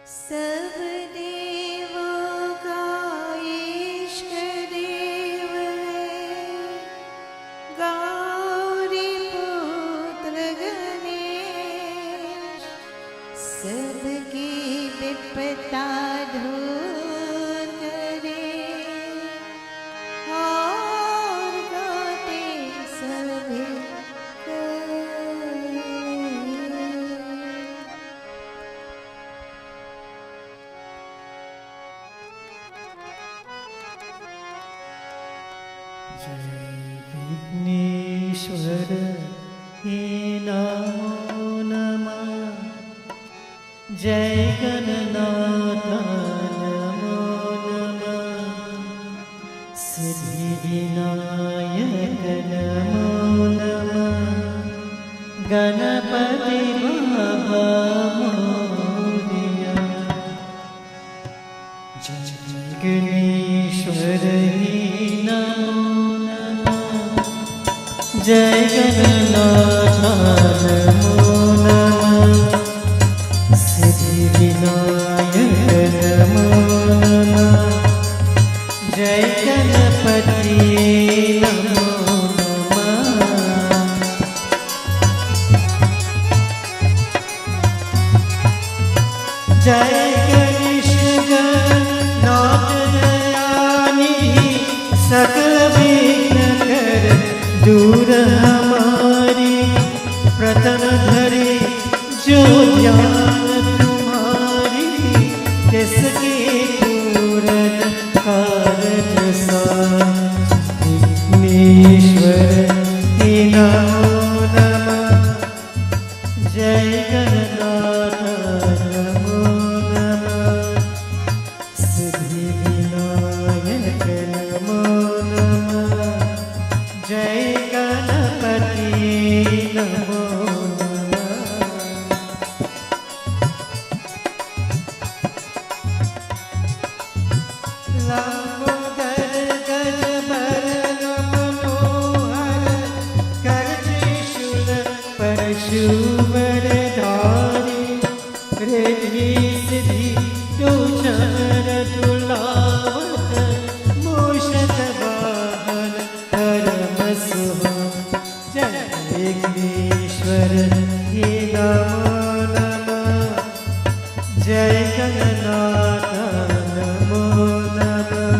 सब देवों का इष्ट देव है, गौरी पुत्र गणेश, सबकी विपदा दूर करे और गाते सभी विघ्नेश्वर हे नमो नमः। जय गणनाथ नमो नमः। सिद्धिविनायक नमो नमः। गणपति बाबा मोरया। जय गणेश्वर हे नमो नमः। जय गणनाथ नमो नमः। सिद्धिविनायक नमो नमः। जय गणपति नमो नमः। जय गणेश गणनाथ दयानिधि, सकल विघ्न कर दूर हमारी। प्रथम धरे जो ज्ञान तुम्हारी, किसके पूरन कारज सार। विघ्नेश्वर हे नमो नमः। जय गणनाथ नमो नमः। सिद्धिविनायक नमो नमः। जय गणपति नमो नमः। लंबोदर गज भरण मनोहर, कर त्रिशूल परशुवरधारी। रिद्धि सिद्धि लोचन तुलावत, मूषक वाहन धर्म सुहा। जय विघ्नेश्वर हे नमो नमः। जय गणनाथ नमो नमः।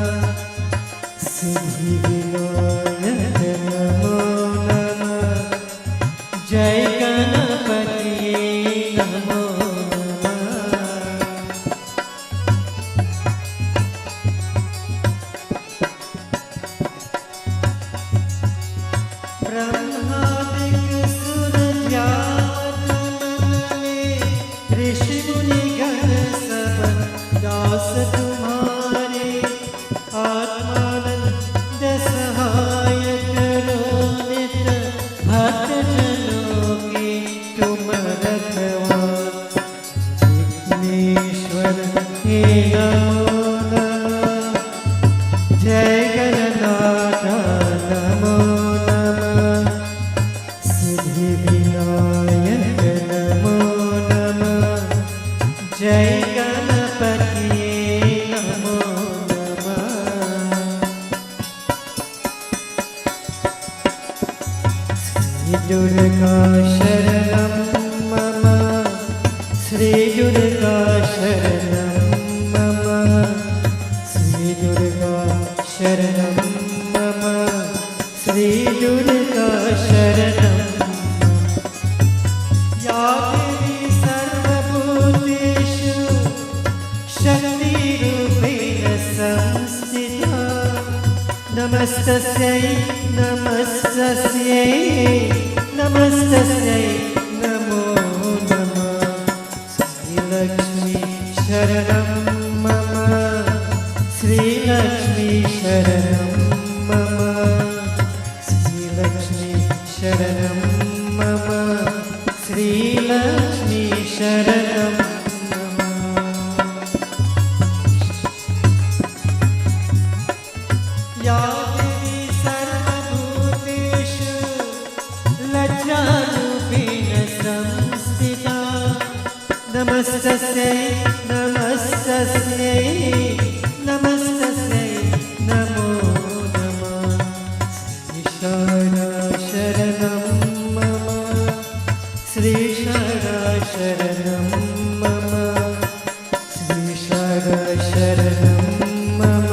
सिद्धिविनायक नमो नमः। जय गणपति नमो नमः। ब्रह्मादिक सुर ध्यान मन में, ऋषि मुनि गण सब दास तुम्हारे। आत्मानंद सहाय करो नित, भक्त जनों की तुम रखवार। विघ्नेश्वर हे नमो नमः। जय गणनाथ नमो नमः। सिद्धिविनायक नमो नमः। जय गणपति नमो नमः। श्री दुर्गा शरणं मम। श्री दुर्गा शरणं मम। श्री दुर्गा शरणं मम। श्री दुर्गा शरणं मम। या देवी सर्वभूतेषु शक्तिरूपेण संस्थिता। नमस्तस्यै नमस्तस्यै नमस्तस्यै नमो नमः। श्रीलक्ष्मी शरणं मम। श्रीलक्ष्मी शरणं मम। श्रीलक्ष्मी शरणं मम। श्रीलक्ष्मी शरणं मम। या देवी सर्वभूतेषु लज्जारूपेण संस्थिता। नमस्तस्यै नमस्तस्यै नमस्तस्यै नमस्तस्यै नमो नमः शरणं मम श्री शरणं मम श्री शरणं मम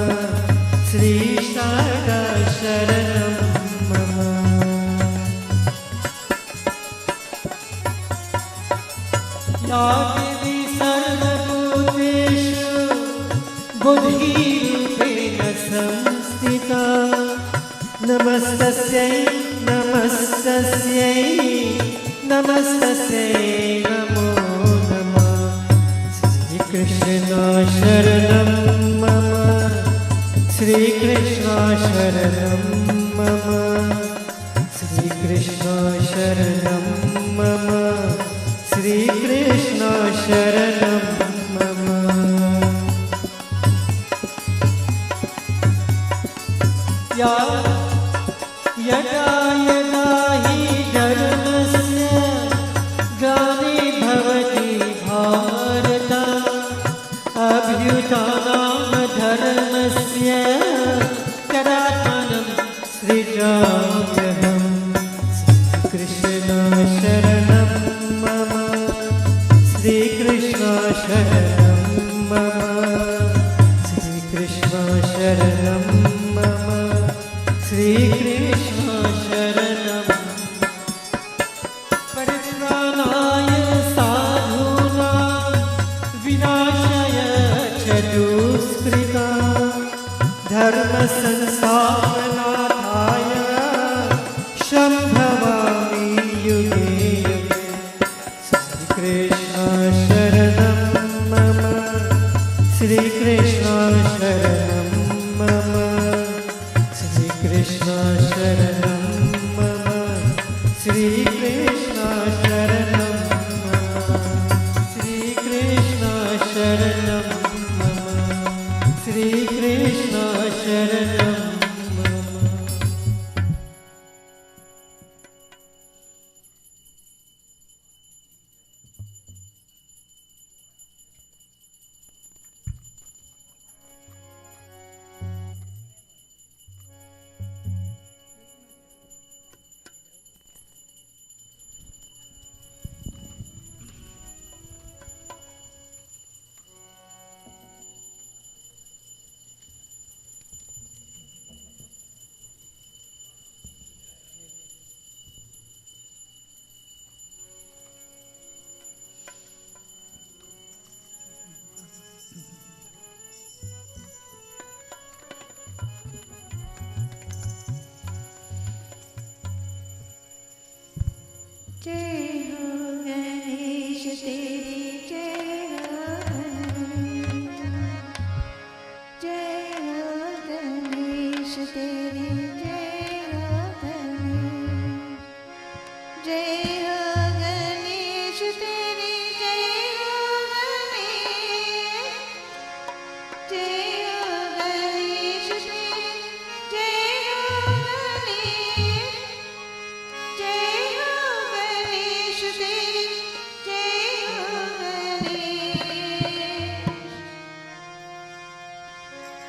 श्री शरणं मम या देवी सर्वभूतेषु बुद्धिरूपेण संस्थिता नमस्तस्यै नमस्तस्यै नमस्तस्यै नमो नमः श्रीकृष्ण शरणं मम श्रीकृष्ण शरणं मम श्रीकृष्ण शरणं मम श्रीकृष्ण शरणं मम यदा यदा हि धर्मस्य ग्लानिर्भवति भारत अभ्युत्थानं धर्मस्य तदात्मानं सृजाम्यहम् श्रीकृष्ण शरणं मम श्रीकृष्ण शरणं मम श्रीकृष्ण शरणं मम श्रीकृष्ण शरणं परित्राणाय साधूनां विनाशाय च दुष्कृतां धर्मसंस्थापनार्थाय सम्भवामि युगे युगे श्रीकृष्ण शरणं मम श्रीकृष्ण शरणं मम श्रीकृष्ण शरणं मम श्रीकृष्ण शरणं मम श्रीकृष्ण शरणं मम श्रीकृष्ण शरणं मम जय हो गणेश तेरी जय हो गणेश जय हो गणेश तेरी जय हो गणेश जय हो गणेश तेरी जय हो गणेश जय हो गणेश तेरी जय हो गणेश जय हो गणेश तेरी जय हो गणेश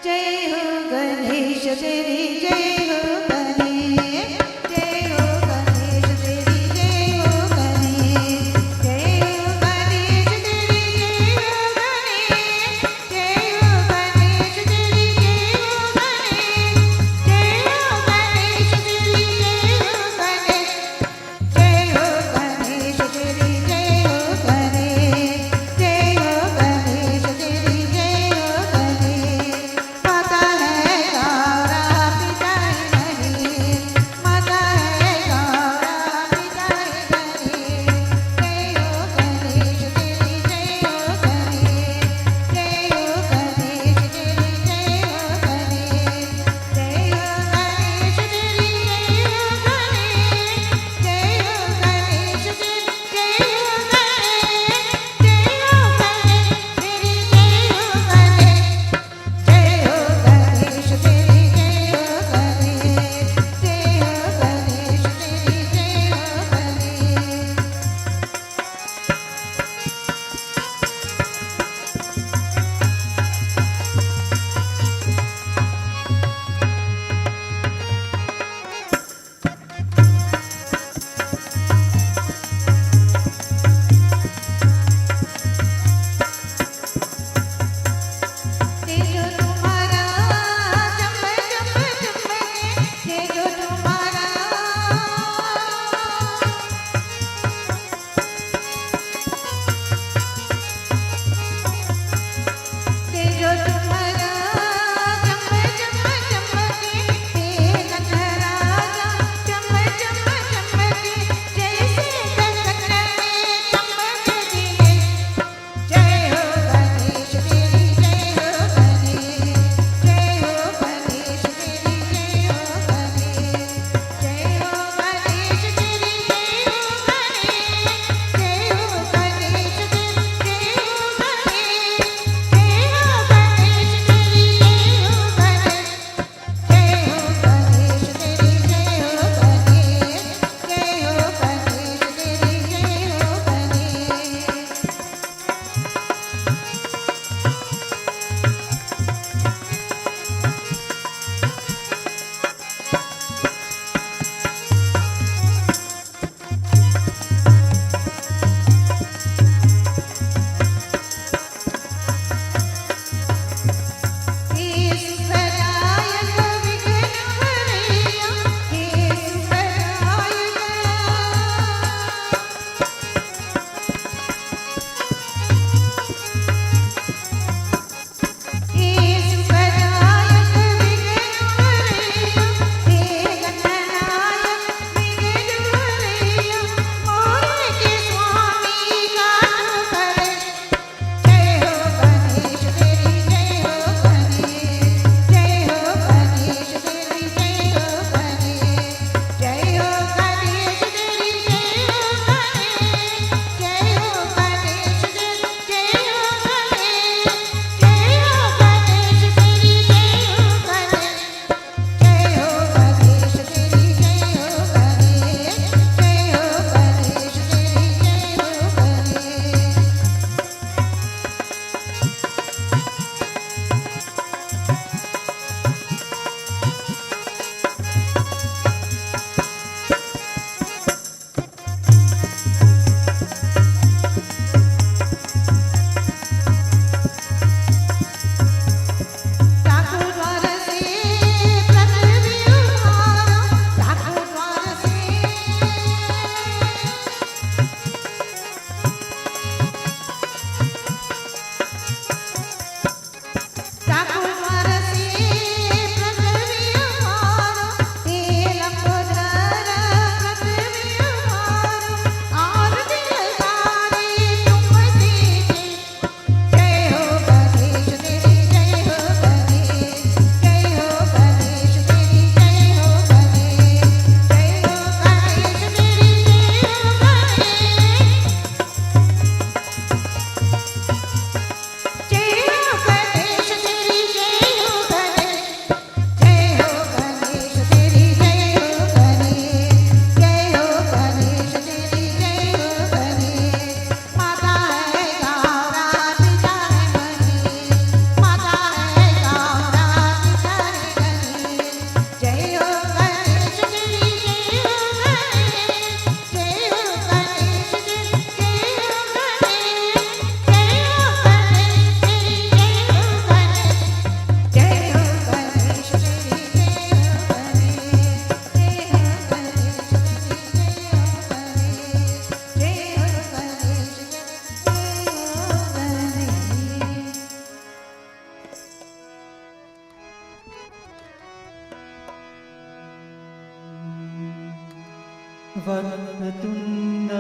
जय हो गणेश तेरी जय हो गणेश जय हो गणेश तेरी जय हो गणेश जय हो गणेश तेरी जय हो गणेश जय हो गणेश तेरी जय हो गणेश जय हो गणेश तेरी जय हो गणेश जय हो गणेश तेरी जय हो गणेश जय हो गणेश तेरी जय हो गणेश माता है तारा वक्रतुण्ड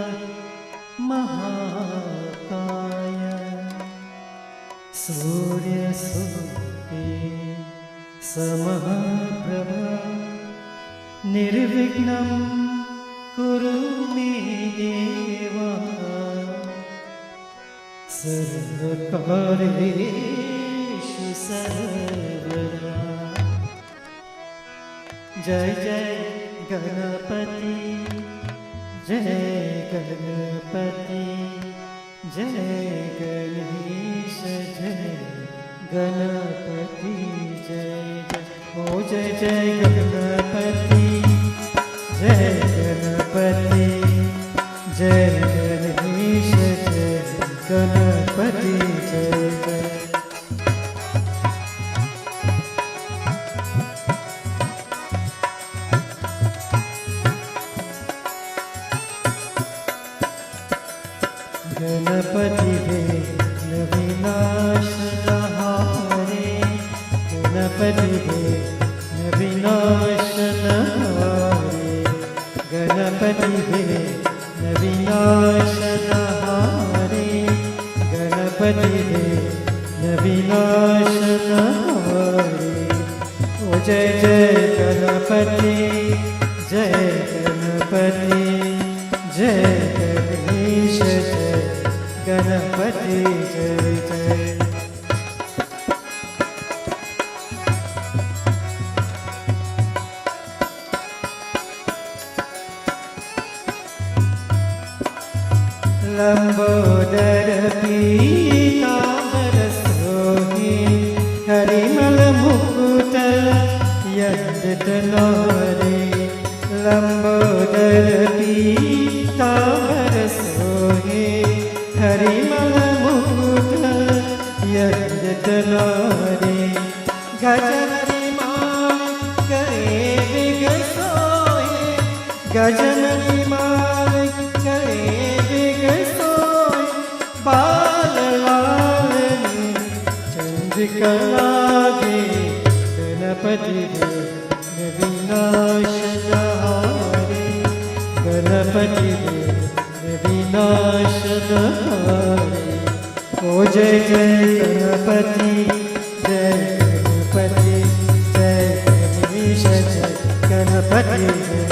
महाकाय सूर्यसूर्ये समप्रभा निर्विघ्नं कुरु मे देव सर्वकार्येषु सर्वदा। जय जय गणपति जय गणपति जय गणेश जय गणपति जय जय। ओ जय जय गणपति जय गणपति जय गणेश जय गणपति जय जय। गणपति विघ्न विनाशनहारे गणपति विघ्न विनाशनहारे गणपति विघ्न विनाशनहारे गणपति विघ्न विनाशनहारे। ओ जय जय गणपति जय गणपति जय गणेश जय गणपति जय जय। लंबोदर पीतांबर सोहि हरिमल मुकुट यद्दनारे लंबोदर पीतांबर सोहि हरिमल मुकुट यद्दनारे गजमणि मालिक करे विगसोहि गजमणि मालिक करे विगसोहि बाल लालनी चंद्रिका लागे गणपति विघ्न विनाशनहारे गणपति विघ्न विनाशनहारे। ओ जय जय गणपति जय गणपति जय गणेश जय गणपति जय।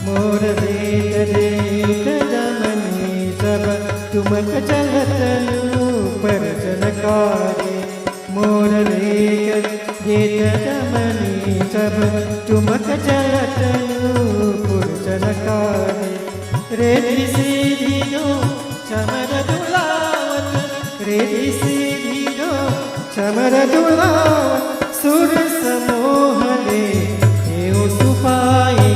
मोर वेद देत दमनी जब तुमक चलतनु पर जनकारे मोर वेद देत दमनी जब तुमक चलतनु पुर जनकारे रेति सीधिनो चमर दुलावत रेति सीधिनो चमर दुलावत सुर समोहने देव सुपाए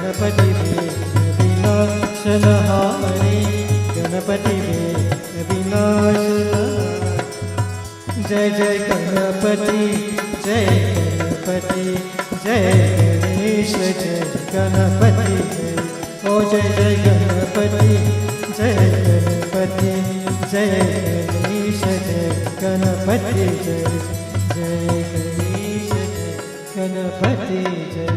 गणपति विघ्न विनाशनहारे गणपति विघ्न विनाशनहारे। जय जय गणपति जय गणपति जय गणेश जय गणपति जय। ओ जय जय गणपति जय गणपति जय गणेश जय गणपति जय जय गणेश जय गणपति जय।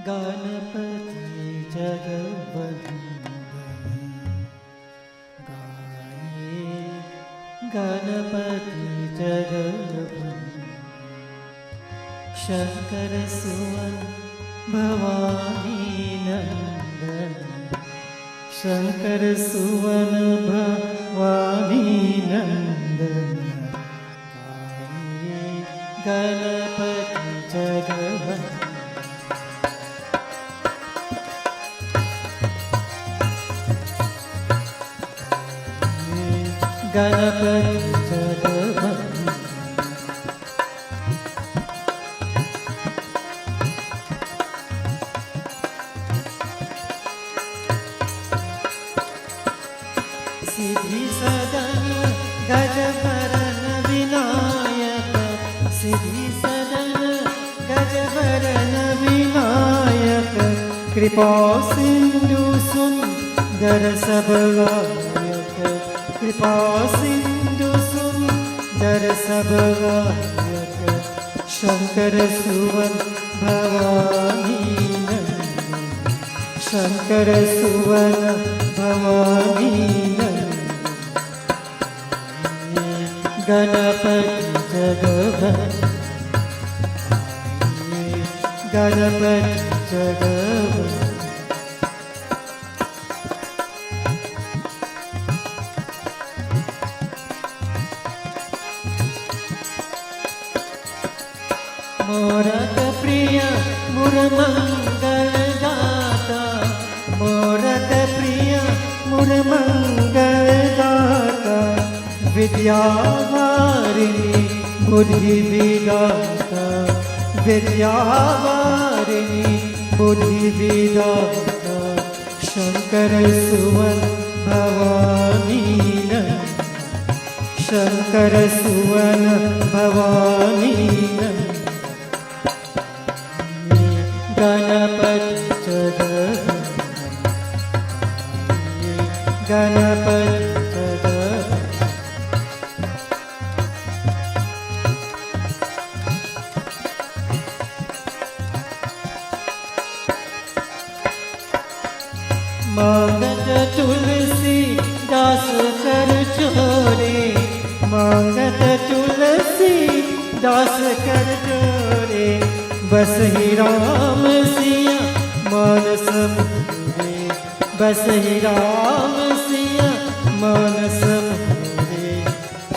गणपति जगवन्दन गाये गणपति जगवन्दन शंकर सुवन भवानी नंदन शंकर सुवन भवानी नंदन गाये गणपति जगवन्दन गणपति जगवन्दन सिद्धि सदन गजभरण विनायक सिद्धि सदन गजभरण विनायक कृपा सिंधु सुंदर सबगायक कृपा सिंधु सुंदर सबगायक शंकर सुवन भवानी नंदन शंकर सुवन भवानी नंदन गणपति जगवन्दन गणपति जगवन्दन मोरक प्रिय मुरमंगल दाता मोरक प्रिय मुरमंगल दाता विद्यावारिणी बुद्धि विदाता विद्यावारिणी बुद्धि विदाता शंकर सुवन भवानी नंदन शंकर सुवन भवानी नंदन गणपति जगवन्दन गणपति जगवन्दन मांगत तुलसी दास कर चोरे मांगत तुलसी दास कर चोरे बस ही राम सिया मानस मुरे बस ही राम सिया मानस मुरे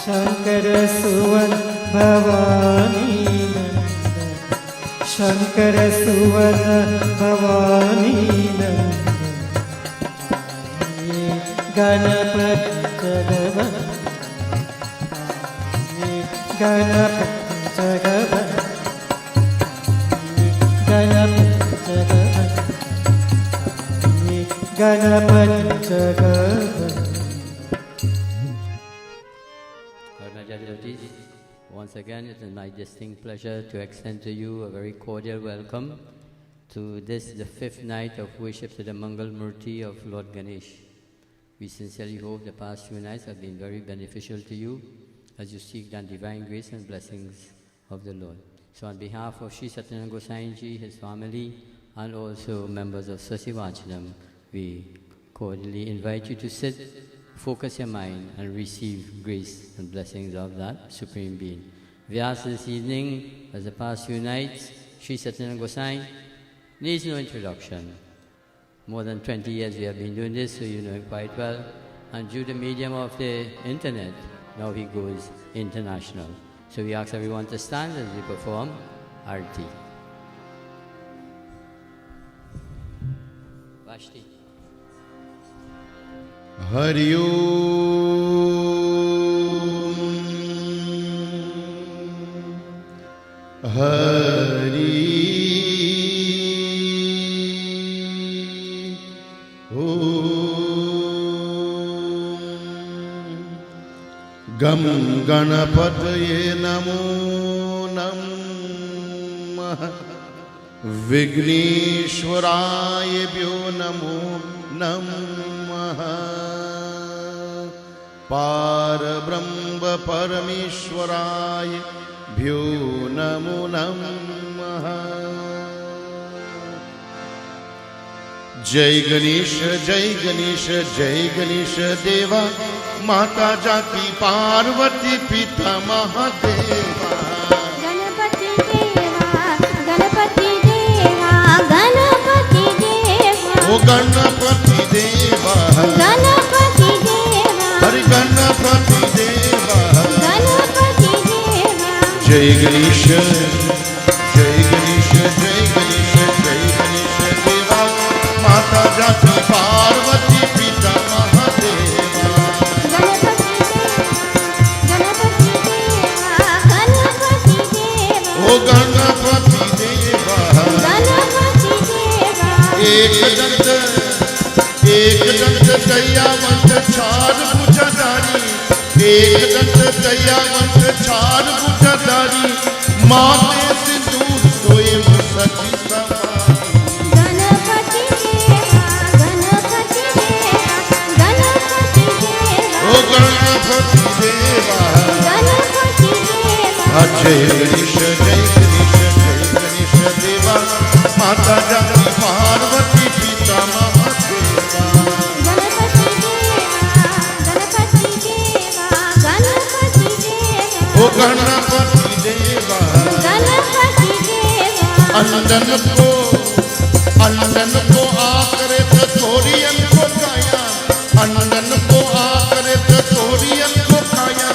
शंकर सुवन भवानी नंदन शंकर सुवन भवानी नंदन Ganpati जगवन्दन Ganpati जगवन्दन Ganpati जगवन्दन Devotees, once again it is my distinct pleasure to extend to you a very cordial welcome to this, the fifth night of worship to the Mangal Murti of Lord Ganesh. We sincerely hope the past few nights have been very beneficial to you as you seek the divine grace and blessings of the Lord. So on behalf of Sri Sitaram Devotees, his family, and also members of Sasivachanam, we cordially invite you to sit, focus your mind, and receive grace and blessings of that Supreme Being. Vyasa this evening, as the past few nights, Sri Sitaram Devotees needs no introduction. More than 20 years we have been doing this, so you know him quite well. And due to the medium of the internet, now he goes international. So we ask everyone to stand as we perform Arti. Vashti. Hari Om. Hari Gam Ganapataye Namo Namah Vigneshwaraye Bhyo Namo Namah Parabrahma Parameshwaraye Bhyo Namo Namah जय गणेश जय गणेश देवा माता जाकी पार्वती पिता महादेवा गणपति देवा गणपति देवा गणपति देवा ओ गणपति देवा गणपति देवा हरि गणपति देवा गणपति देवा जय गणेश देवा माता जाकी पार्वती पिता महादेवा गणपति देवा गणपति देवा ओ गणपति देवा गणपति देवा एक दंत दयावंत चार भुजाधारी एक दंत दयावंत चार भुजाधारी माते सिंदूर सोए सखी सवारी गणपति देवा गणपति देवा गणपति देवा ओ गणपति देवा गणपति देवा जय गणेश देवा माता जाकी पार्वती पिता महादेवा गणपति देवा गणपति देवा ओ गणपति देवा गणपति देवा अंदन को आकर थोड़ियन को खाया अंदन को आकर थोड़ियन को खाया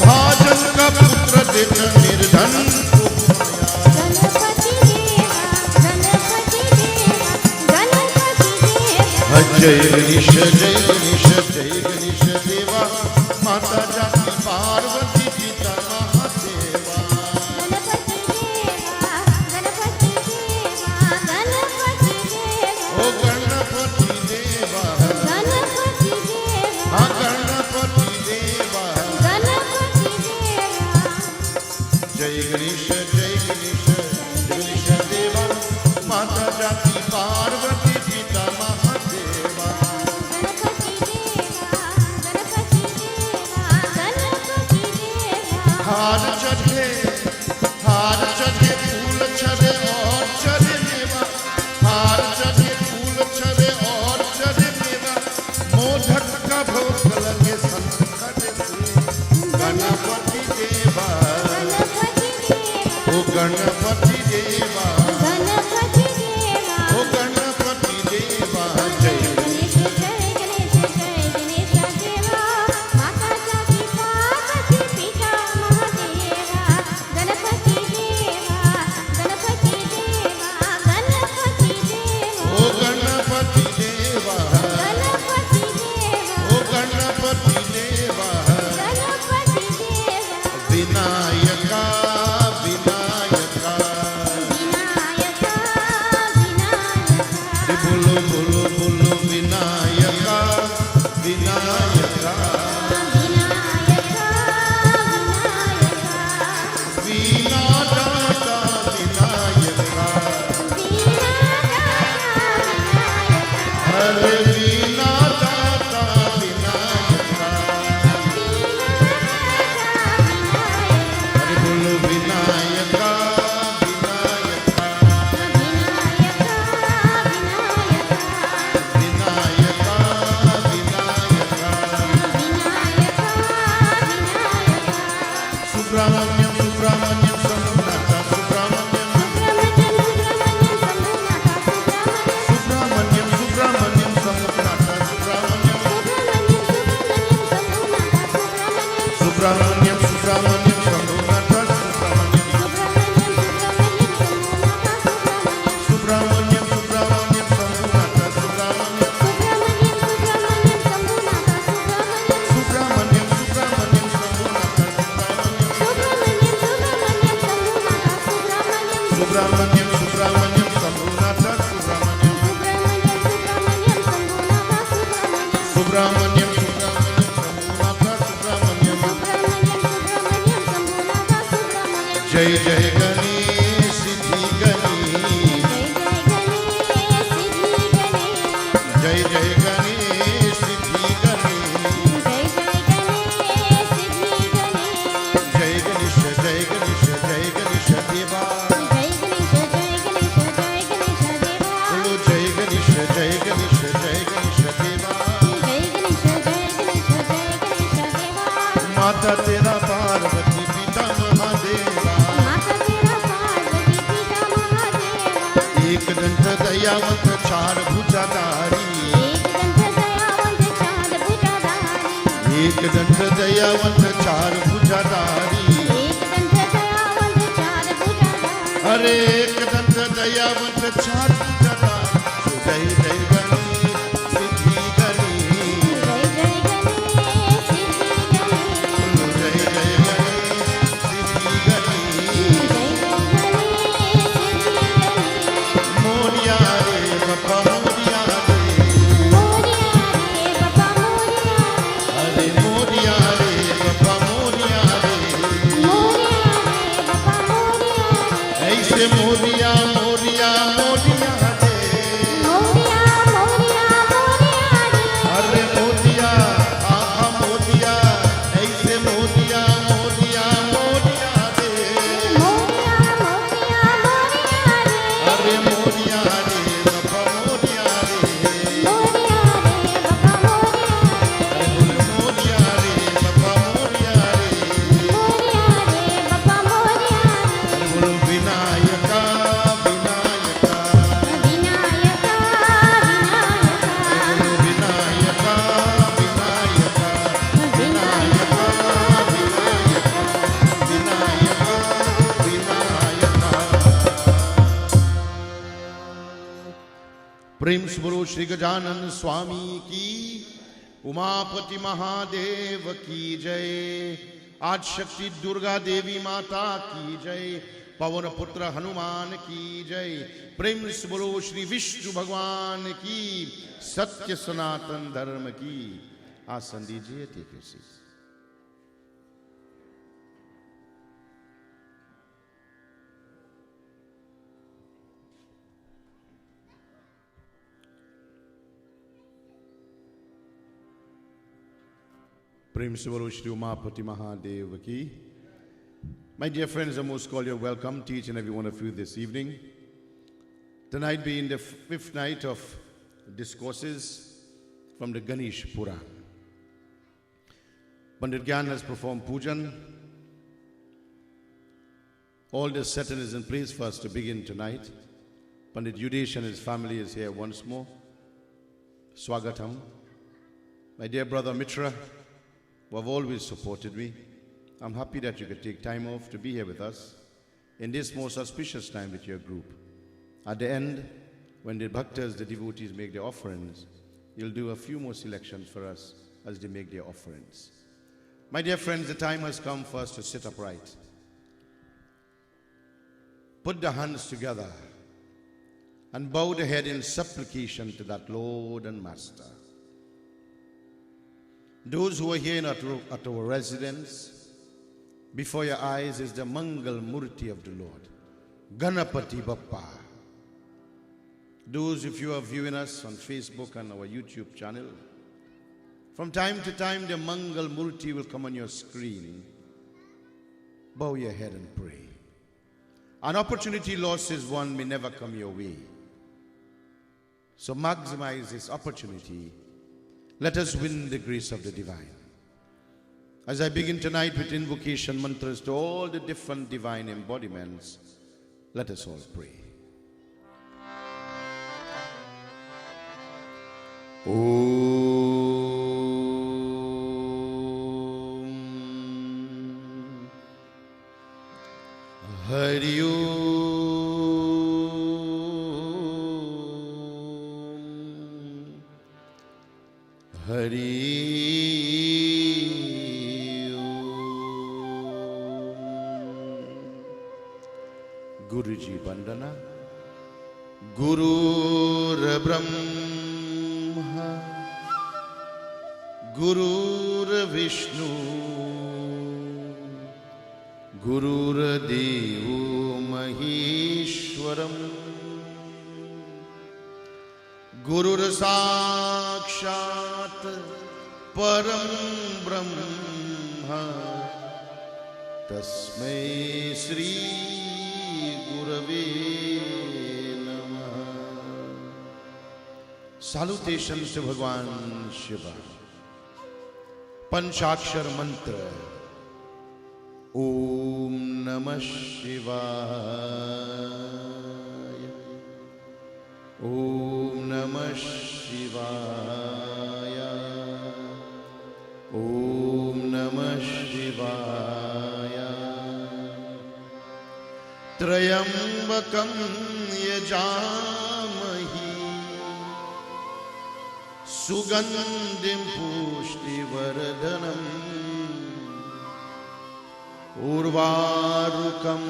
भाजन का पुत्र दिन निर्धन को खाया गणपति देवा गणपति देवा गणपति देवा जय गणेश देवा माता जाकी पार्वती पिता महादेवा गणपति देवा गणपति देवा गणपति देवा ओ गणपति देवा गणपति देवा हाँ गणपति देवा गणपति देवा जय गणेश देवा माता जाकी पार्वती पिता महादेवा गणपति देवा गणपति देवा गणपति देवा हार चढ़े फूल चढ़े और चढ़े मेवा हार चढ़े फूल चढ़े और चढ़े मेवा मोदक का भोग लगे संकट से गणपति देवा गणपति देवा ओ गणपति देवा गणपति देवा ओ गणपति देवा जय गणेश देवा माता जाकी पार्वती पिता महादेवा गणपति देवा गणपति देवा गणपति देवा ओ गणपति देवा गणपति देवा ओ गणपति देवा गणपति देवा विनायका विनायका विनायका बोलो बोलो बोलो विनायका विनायका विनायका वीणा दाता विनायका हरे वीणा दाता विनायका हरे बोलो विनायका विनायका विनायका विनायका सुब्रह्मण्यम सुब्रह्मण्यम शंभुनाथा सुब्रह्मण्यम सुब्रह्मण्यम सुब्रह्मण्यम शंभुनाथा सुब्रह्मण्यम सुब्रह्मण्यम सुब्रह्मण्यम शंभुनाथा सुब्रह्मण्यम सुब्रह्मण्यम सुब्रह्मण्यम शंभुनाथा सुब्रह्मण्यम सुब्रह्मण्यम सुब्रह्मण्यम शंभुनाथा सुब्रह्मण्यम सुब्रह्मण्यम शंभुनाथा सुब्रह्मण्यम सुब्रह्मण्यम शंभुनाथा सुब्रह्मण्यम जय जय गणेश सिद्धि गणेश जय जय गणेश सिद्धि गणेश जय गणेश देवा बोलो जय गणेश माता तेरा पार्वती पिता महादेवा, माता तेरा पार्वती पिता महादेवा, एक दंत दयावंत चार भुजाधारी, एक दंत दयावंत चार भुजाधारी, एक दंत दयावंत चार भुजाधारी, एक दंत दयावंत चार भुजाधारी, अरे एक दंत दयावंत चार भुजाधारी। जय जय गणेश सिद्धि गणेश, जय जय गणेश सिद्धि गणेश, जय जय गणेश सिद्धि गणेश। जय जय गणेश सिद्धि गणेश, मोरिया रे बाबा मोरिया रे, मोरिया रे बाबा मोरिया रे, अरे मोरिया रे बाबा मोरिया रे, मोरिया रे बाबा मोरिया रे, ऐसे मोरिया मोरिया मोरिया रे, मोरिया मोरिया मोरिया रे, अरे मोरिया आहा मोरिया, ऐसे मोरिया मोरिया मोरिया रे, मोरिया मोरिया मोरिया रे, अरे मोरिया रे बाबा मोरिया रे, मोरिया रे बाबा मोरिया रे, मोरिया रे बाबा मोरिया रे, मोरिया रे बाबा मोरिया रे, अरे बोलो विनायका विनायका, विनायका विनायका, विनायका विनायका, विनायका विनायका विनायका। प्रेम से बोलो श्री गजानन स्वामी की, उमापति महादेव की जय। आज शक्ति दुर्गा देवी माता की जय, पवन पुत्र हनुमान की जय। प्रेम से बोलो श्री विष्णु भगवान की, सत्य सनातन धर्म की। आसन दीजिए, टेक योर सीट। प्रेम से बोलो श्री उमापति महादेव की। My dear friends, I most cordially welcome to each and every one of you this evening. Tonight being the fifth night of discourses from the Ganesh Puran. Pandit Gyan has performed pujan. All the setting is in place for us to begin tonight. Pandit Yudesh and his family is here once more. Swagatam. My dear brother Mitra, who have always supported me, I'm happy that you could take time off to be here with us in this most auspicious time with your group. At the end, when the bhaktas, the devotees, make their offerings, you'll do a few more selections for us as they make their offerings. My dear friends, the time has come for us to sit upright. Put the hands together and bow the head in supplication to that Lord and Master. Those who are here at our residence, before your eyes is the Mangal Murti of the Lord, Ganapati Bappa. Those of you who are viewing us on Facebook and our YouTube channel, from time to time the Mangal Murti will come on your screen. Bow your head and pray. An opportunity lost is one may never come your way. So maximize this opportunity. Let us win the grace of the divine. As I begin tonight with invocation mantras to all the different divine embodiments, let us all pray. Om Hari Om Hari Guruji Vandana. Gurur Brahma, Gurur Vishnu, Gurur Devo Maheshwaram, Gurur Sakshat Param Brahma, Tasmai Shri Gurave Namah. Salutations to Bhagwan Shiva. Panchakshar mantra Om Namah Shivaya. Om Namah Shivaya. Om Namah Shivaya. Trayambakam yajamahi sugandhim pushtivardhanam urvarukam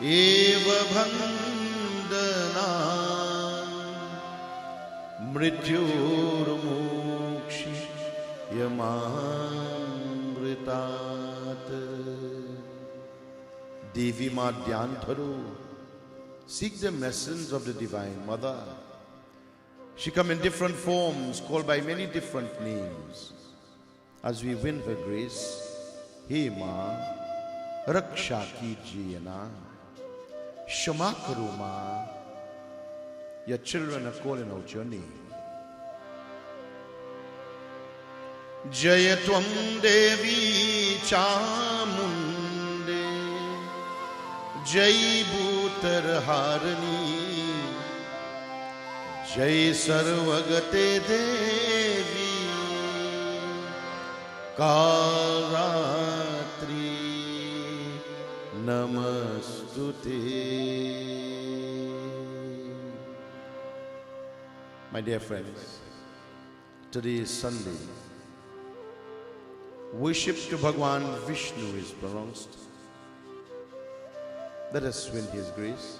eva bandhana mrityurmukshi yamamritat. Devi Madhyantharu, seek the essence of the Divine Mother. She comes in different forms, called by many different names. As we win her grace, He Ma, Raksha Kijiyana, Shama Karuma, your children are calling out your name. Jayatvam Devi Chamunde, Jai Bhutar Harani, Jai Sarvagate Devi, Kalatri Namastute. My dear friends, today is Sunday. Worship to Bhagwan Vishnu is pronounced. Let us win His grace.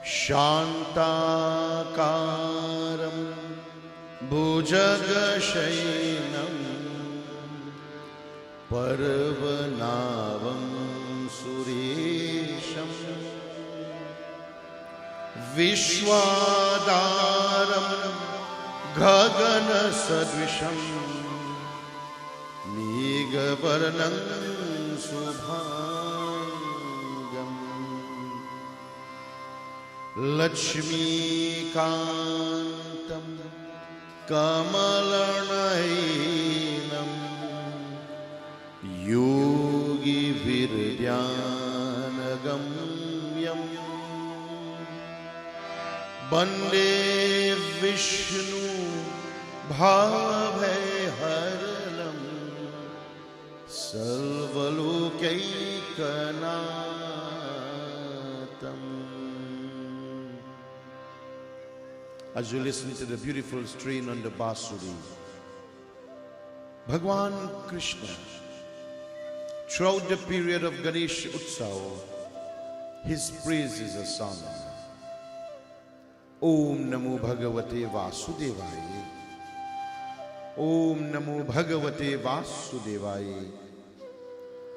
Shantakaram Bhujagashainam Parvanavam Suresham Vishwadaram Gagana Sadvisham Megavarnam Subhangam Lakshmi Kantam Kamalanainam Yogi Virdhyanagamyam Bande Vishnu Bhavaiharanam Sarvalokaikanaatam. As you listen to the beautiful strain on the Basuri, Bhagwan Krishna, throughout the period of Ganesh Utsav, his praises are sung. Om Namo Bhagavate Vasudevaya. Om Namo Bhagavate Vasudevaya.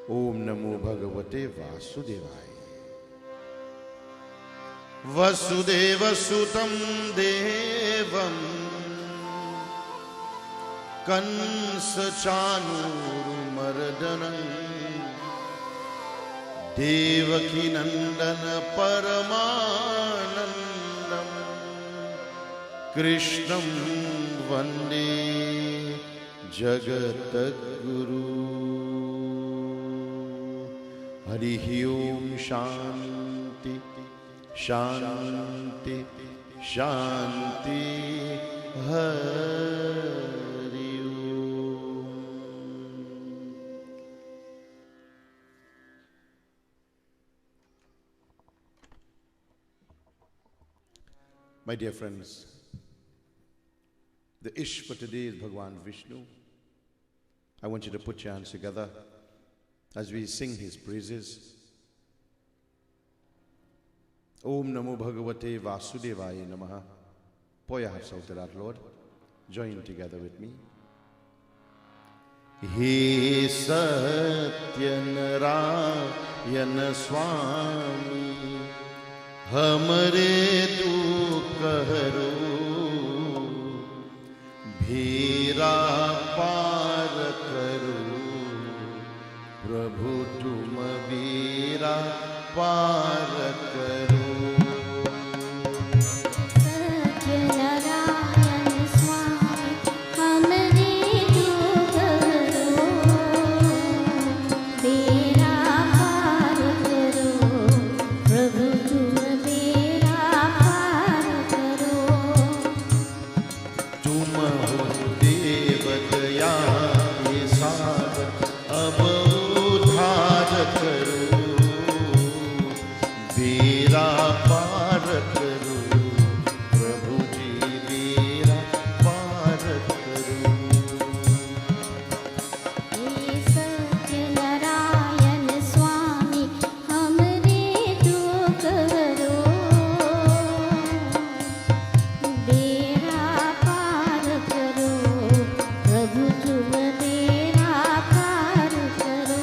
Om Namo Bhagavate Vasudevaya. Vasudeva Sutam Devam Kansa Chanuru Mardanam Devaki Nandana Paramanandam Krishnam Vande Jagataguru. Harihi Om Shanti Shanti Shanti Hari Om. My dear friends, the Ish for today is Bhagwan Vishnu. I want you to put your hands together as we sing his praises. Om Namo Bhagavate Vasudevaya Namaha. Pour your hearts out to that, Lord. Join together with me. He Satyanarayana Swami Hamare dukh haro bhira par karo Prabhu tum bhira par karo. Satyanarayana Swami hamare dukh haro बेड़ा पार करो प्रभु जी बेड़ा पार करो। हे सत्यनारायण स्वामी हमरे दुख हरो, बेड़ा पार करो प्रभु तुम बेड़ा पार करो।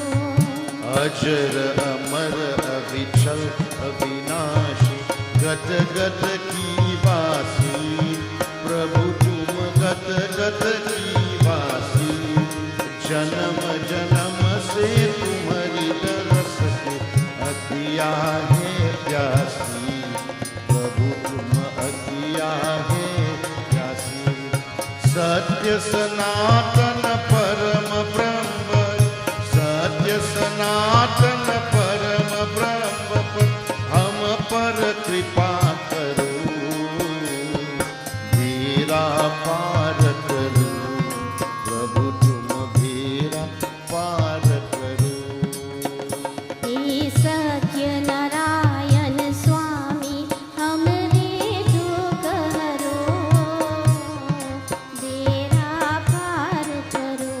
अजर अमर अविचल अविनाशी गत गत की वासी प्रभु तुम गत गत की वासी। जन्म जन्म से तुम्हारी दरस के अतिया है प्यासी प्रभु तुम अतिया है प्यासी। सत्य सनातन परम ब्रह्म सत्य सनातन परम ब्रह्म पर हम पर कृपा करो बेड़ा पार करो प्रभु तुम बेड़ा पार करो। हे सत्यनारायण स्वामी हमरे दुख हरो, बेड़ा पार करो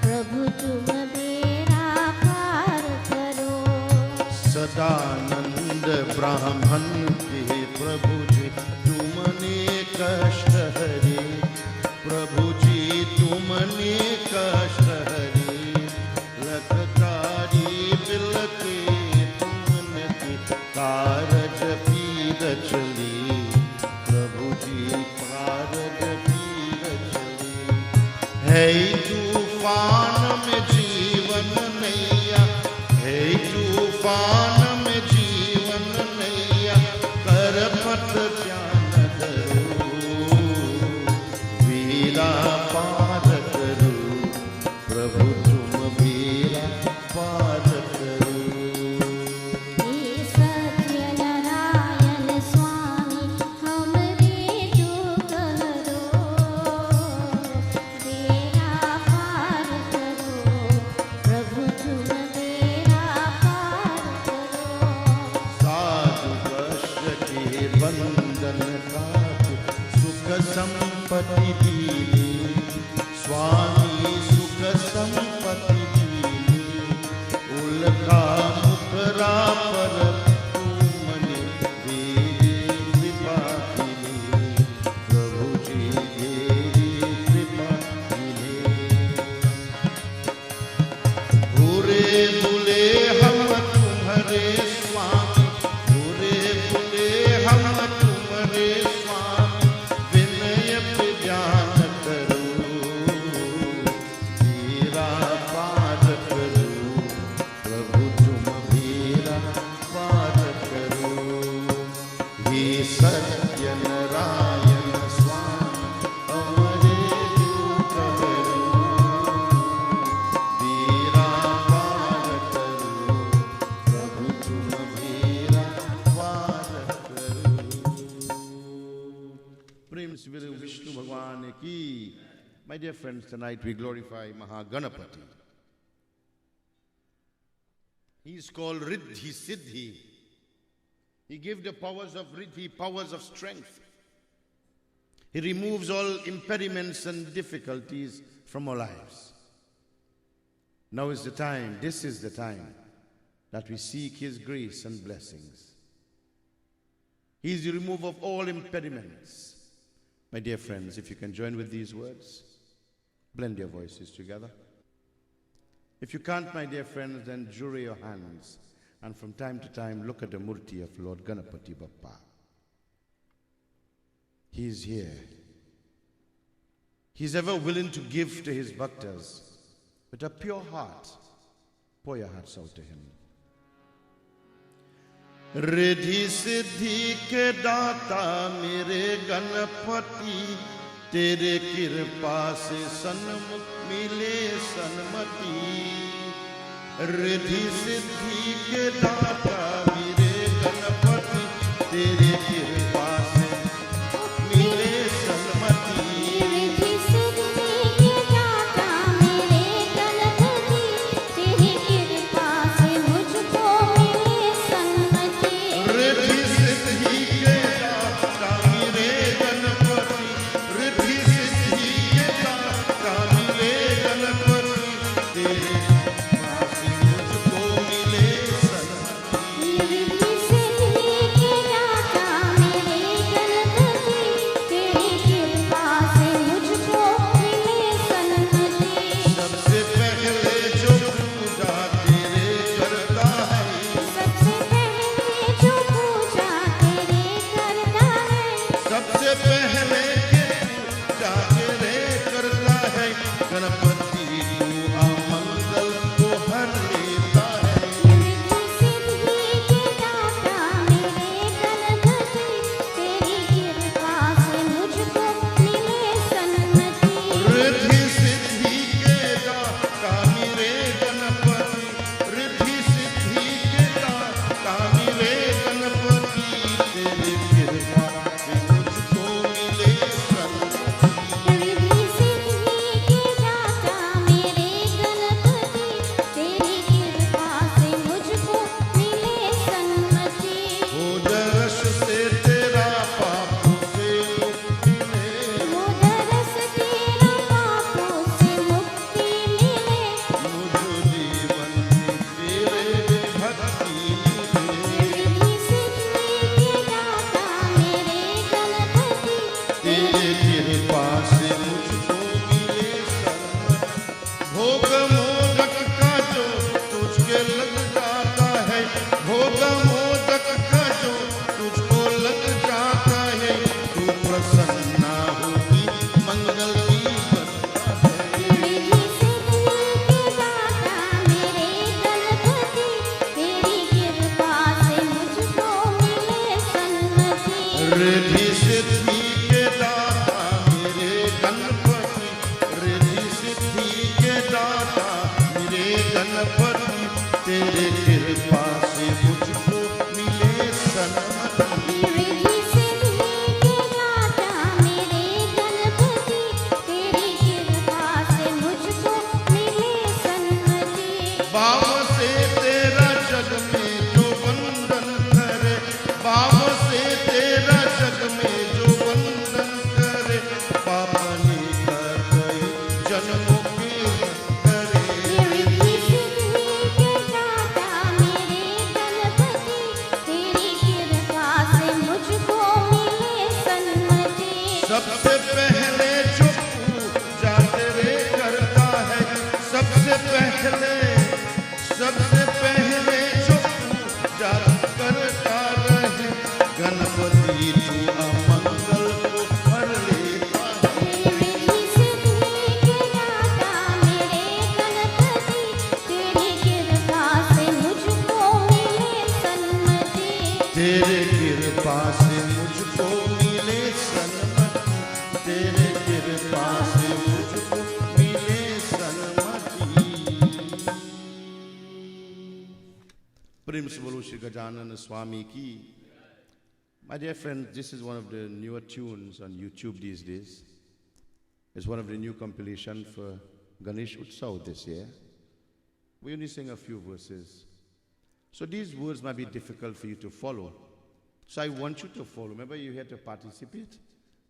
प्रभु तुम बेड़ा पार करो। सदानंद ब्राह्मण के प्रभु जी तुमने कष्ट हरे प्रभु जी तुमने कष्ट हरे। लखकारी बिलके तुमने कारज पीर चली प्रभु जी कारज पीर चली। है तूफान में जीवन नैया है तूफान में जीवन नैया कर पत ज्ञान धरो बेड़ा पार करो प्रभु तुम बेड़ा पार करो। हे सत्यनारायण स्वामी हमरे दुख हरो, बेड़ा पार करो प्रभु तुम बेड़ा पार करो। साधु कष्ट के बंधन काट सुख संपत्ति दीनी स्वामी सुख संपत्ति दीनी। उल्का मुखरा पर तुमने दे कृपा दीनी प्रभु जी दे कृपा दीनी। भूरे भूले हम तुम्हारे स्वामी भूरे भूले हम तुम्हारे स्वामी विनय पे ध्यान करो बेड़ा पार करो प्रभु तुम बेड़ा पार करो। हे सत्य नारायण स्वामी हमारे दुख हरो बेड़ा पार करो प्रभु तुम बेड़ा पार करो। प्रेम से मेरे विष्णु भगवान की। My dear friends, tonight we glorify Mahaganapati. He is called Riddhi Siddhi. He gives the powers of Riddhi, powers of strength. He removes all impediments and difficulties from our lives. Now is the time, this is the time that we seek His grace and blessings. He is the remover of all impediments. My dear friends, if you can join with these words, blend your voices together. If you can't, my dear friends, then jury your hands and from time to time look at the murti of Lord Ganapati Bappa. He is here. He is ever willing to give to his bhaktas with a pure heart. Pour your hearts out to him. Riddhi Siddhi के दाता मेरे गणपति तेरे कृपा से सन्मुख मिले सन्मति। रिद्धि सिद्धि के दाता मेरे गणपति तेरे कृपा से मिले सन्मति। रिद्धि सिद्धि के दाता मेरे गणपति तेरी कृपा से मुझको मिले सन्मति। रिद्धि रिद्धि सिद्धि के दाता मेरे गणपति, रिद्धि सिद्धि के दाता मेरे गणपति, तेरे कृपा से मुझको मिले सन्मति। रिद्धि सिद्धि के दाता मेरे गणपति, तेरी कृपा से मुझको मिले सन्मति। भाव से तेरा जग में जो वंदन करे, भाव से तेरा जग में जो वंदन करे, पाप ने कर गई जन्मों के करे। रिद्धि सिद्धि के दाता मेरे गणपति, तेरी कृपा से मुझको मिले सन्मति। सबसे पहले जो पूजा तेरे करता है, सबसे पहले जो पूजा करता रहे, गणपति तू अमंगल को हर लेता है। रिद्धि सिद्धि के दाता मेरे गणपति, तेरी कृपा से मुझको मिले सन्मति। तेरे कृपा से मुझको मिले सन्मति, तेरे कृपा से मुझको मिले सन्मति। प्रेम से बोलो श्री गजानन स्वामी की। My dear friends, this is one of the newer tunes on YouTube these days. It's one of the new compilation for Ganesh Utsav this year. We only sing a few verses. So these words might be difficult for you to follow. So I want you to follow. Remember, you're here to participate.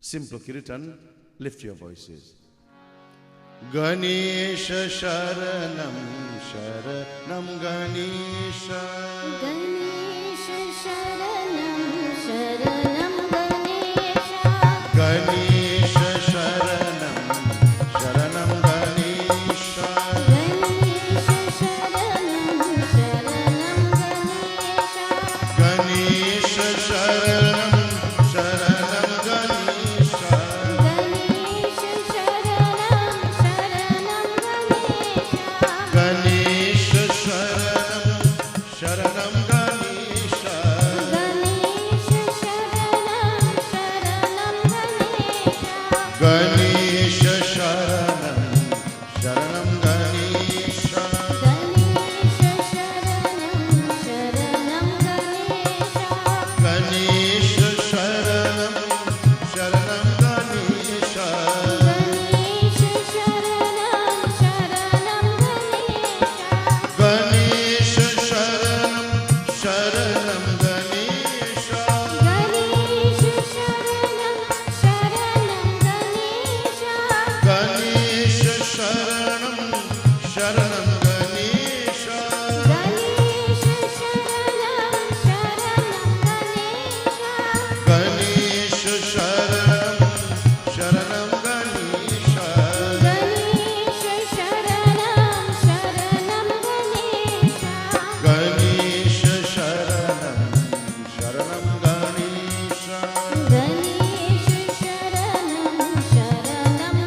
Simple kirtan, lift your voices. Ganesha Sharanam, Sharanam Ganesha. Ganesh शरणं शरणं Ganesh. Ganesha Sharanam, Sharanam Ganesha. Ganesh शरणं शरणं Ganesh. Ganesha Sharanam, Sharanam Ganesha. Ganesh शरणं शरणं Ganesh. Ganesha Sharanam, Sharanam Ganesha. Ganesh शरणं शरणं Ganesh. Ganesha Sharanam, Sharanam Ganesha. Ganesh शरणं शरणं Ganesh. Ganesha Sharanam, Sharanam Ganesha. Ganesh शरणं शरणं Ganesh. Ganesha Sharanam, Sharanam Ganesha. Ganesh शरणं शरणं Ganesh. Ganesha Sharanam, Sharanam Ganesha. Ganesh शरणं शरणं Ganesh. Ganesha Sharanam, Sharanam Ganesha. Ganesh शरणं शरणं Ganesh. Ganesha Sharanam, Sharanam Ganesha. Ganesh शरणं शरणं Ganesh. Ganesha Sharanam, Sharanam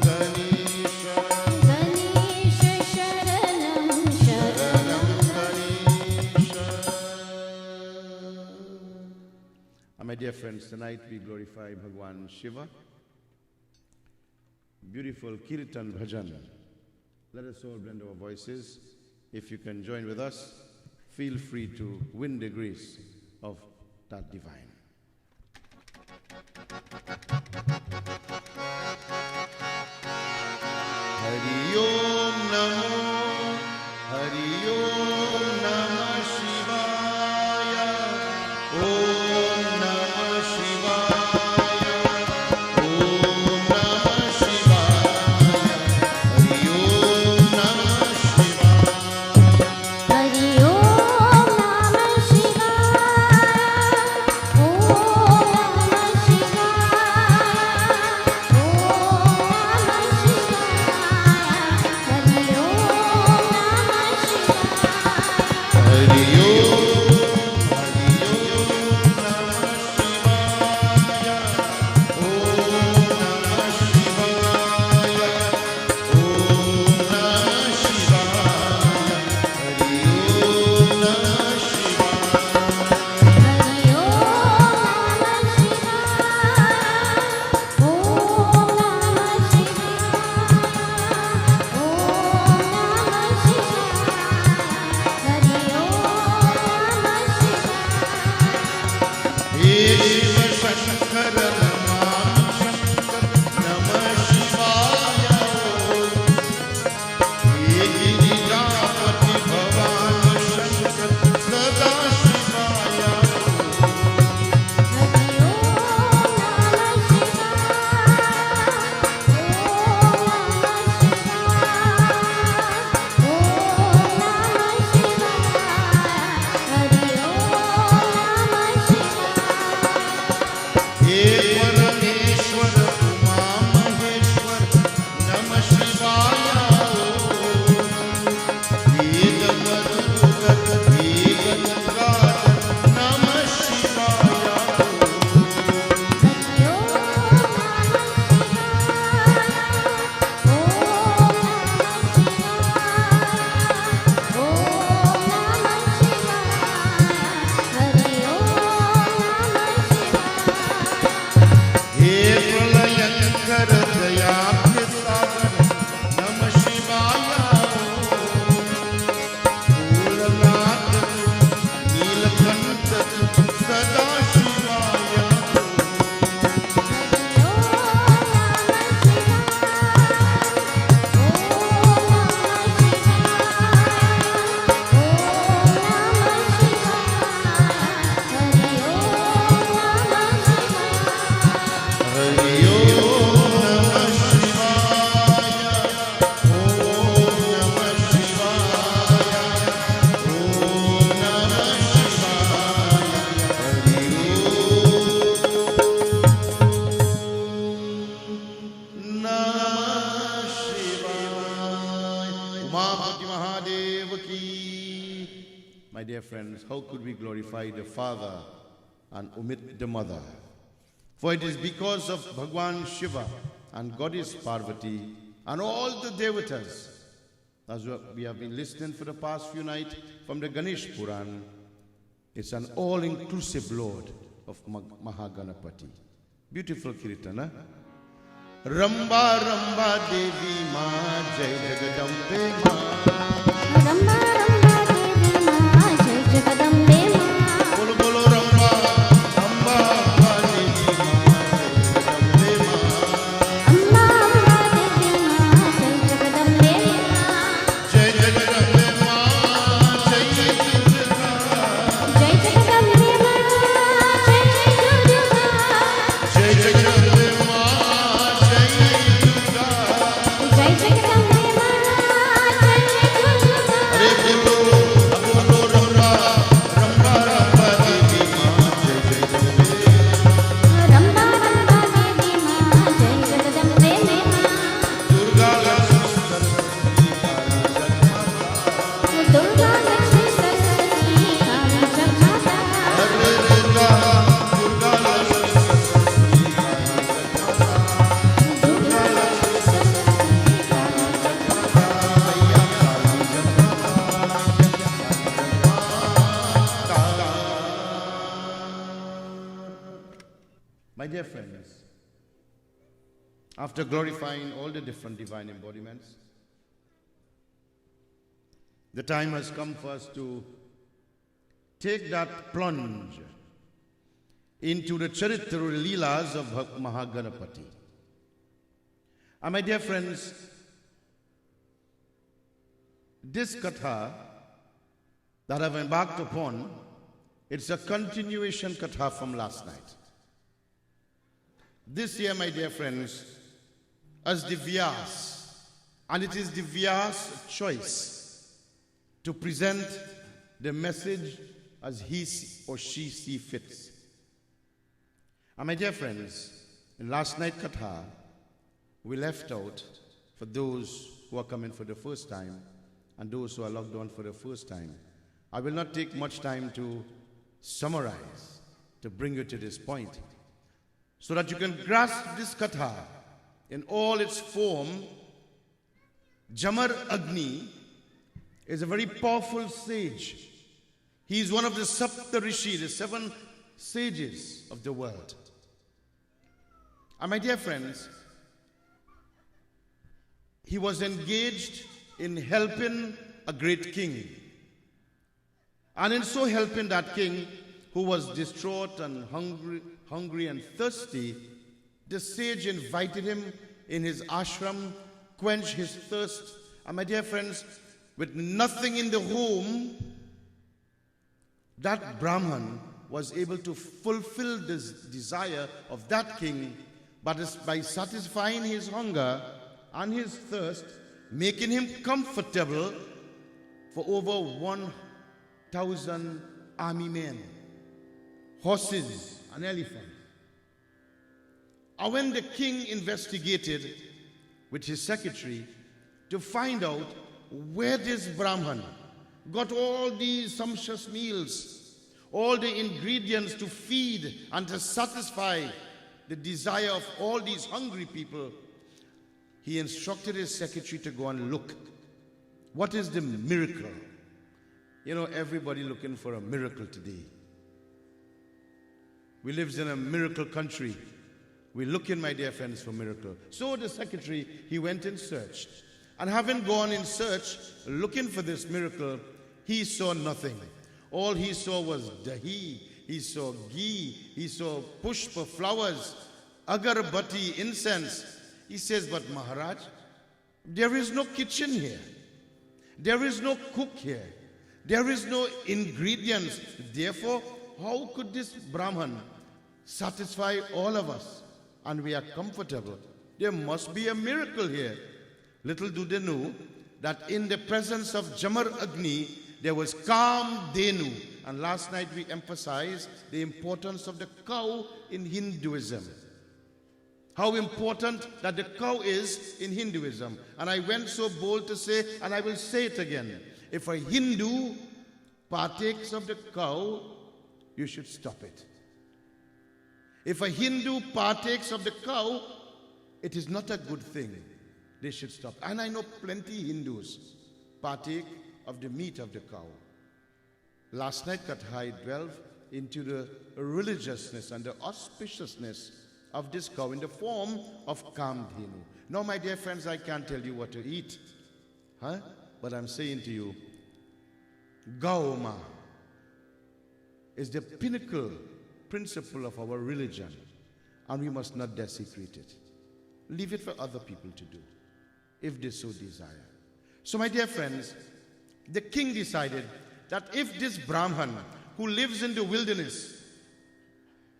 Ganesha. Ganesh शरणं शरणं My dear friends, tonight we glorify Bhagwan Shiva. Beautiful Kirtan Bhajan. Let us all blend our voices. If you can join with us, feel free to win the grace of that divine. Hari Om Namo, Hari Om Namah Shivaya, Om Namah Shivaya, Om Namah Shivaya, Hari Om Namah Shivaya. Hari ओम नमः शिवाय। ओम नमः शिवाय। my dear friends, how could we glorify the Father and omit the Mother? For it is because of Bhagwan Shiva and Goddess Parvati and all the Devatas, as we have been listening for the past few nights from the Ganesh Puran. It's an all-inclusive Lord of Mahaganapati. Beautiful Kirtana. Ramba Ramba Devi Ma Jai Jagadambe Ma. Ramba Ramba Devi Ma Jai Jagadambe Ma. Bolo Bolo Ramba Ramba Devi Ma Jai Jagadambe Ma. Ramba Ramba Devi Ma Jai Jagadambe Ma. Jai Jagadambe Ma Jai Jai Durga. Jai Jagadambe Ma Jai Jai Durga. Jai Jagadambe Ma Jai Durga. Jai Jagadambe Ma Jai Jai Durga. Hare Bolo Bolo Ramba Ramba Ramba Devi Ma Jai Jagadambe. Ramba Ramba Devi Ma Jai Jagadambe Ma. Durga Lakshmi Saraswati Kali Jagmata. Durga Lakshmi Saraswati Kali Jagmata. Hare Durga Durga Lakshmi Saraswati Kali Jagmata. Durga Lakshmi Saraswati Kali Jagmata. Maiya Kali Jagmata. My dear friends, after glorifying all the different divine embodiments, the time has come for us to take that plunge into the Charitra Leelas of Mahaganapati. And my dear friends, this katha that I've embarked upon, it's a continuation katha from last night. This year, my dear friends, as the Vyas, and it is the Vyas' choice to present the message as he or she see fits. And my dear friends, in last night katha, we left out, for those who are coming for the first time and those who are logged on for the first time, I will not take much time to summarize, to bring you to this point, so that you can grasp this katha in all its form. Jamadagni is a very powerful sage. He is one of the Sapta Rishi, the 7 sages of the world. And my dear friends, he was engaged in helping a great king. And in so helping that king, who was distraught and hungry and thirsty, the sage invited him in his ashram, quench his thirst. And my dear friends, with nothing in the home, that Brahman was able to fulfill this desire of that king, but by satisfying his hunger and his thirst, making him comfortable for over 1,000 army men, horses and elephants. And when the king investigated with his secretary to find out where this Brahman got all these sumptuous meals, all the ingredients to feed and to satisfy the desire of all these hungry people, he instructed his secretary to go and look. What is the miracle? You know, everybody looking for a miracle today. We live in a miracle country. We're looking, my dear friends, for miracle. So the secretary, he went and searched. And having gone in search, looking for this miracle, he saw nothing. All he saw was dahi, he saw ghee, he saw pushpa, flowers, agarbatti, incense. He says, but Maharaj, there is no kitchen here. There is no cook here. There is no ingredients. Therefore, how could this Brahman satisfy all of us? And we are comfortable. There must be a miracle here. Little do they know that in the presence of Jamadagni, there was Kamdenu. And last night we emphasized the importance of the cow in Hinduism. How important that the cow is in Hinduism. And I went so bold to say, and I will say it again, if a Hindu partakes of the cow, you should stop it. If a Hindu partakes of the cow, it is not a good thing. They should stop. And I know plenty Hindus partake of the meat of the cow. Last night, I delved into the religiousness and the auspiciousness of this cow in the form of Kamdhenu. Now, my dear friends, I can't tell you what to eat. But I'm saying to you, Gauma is the pinnacle principle of our religion, and we must not desecrate it. Leave it for other people to do, if they so desire. So, my dear friends, the king decided that if this Brahman who lives in the wilderness,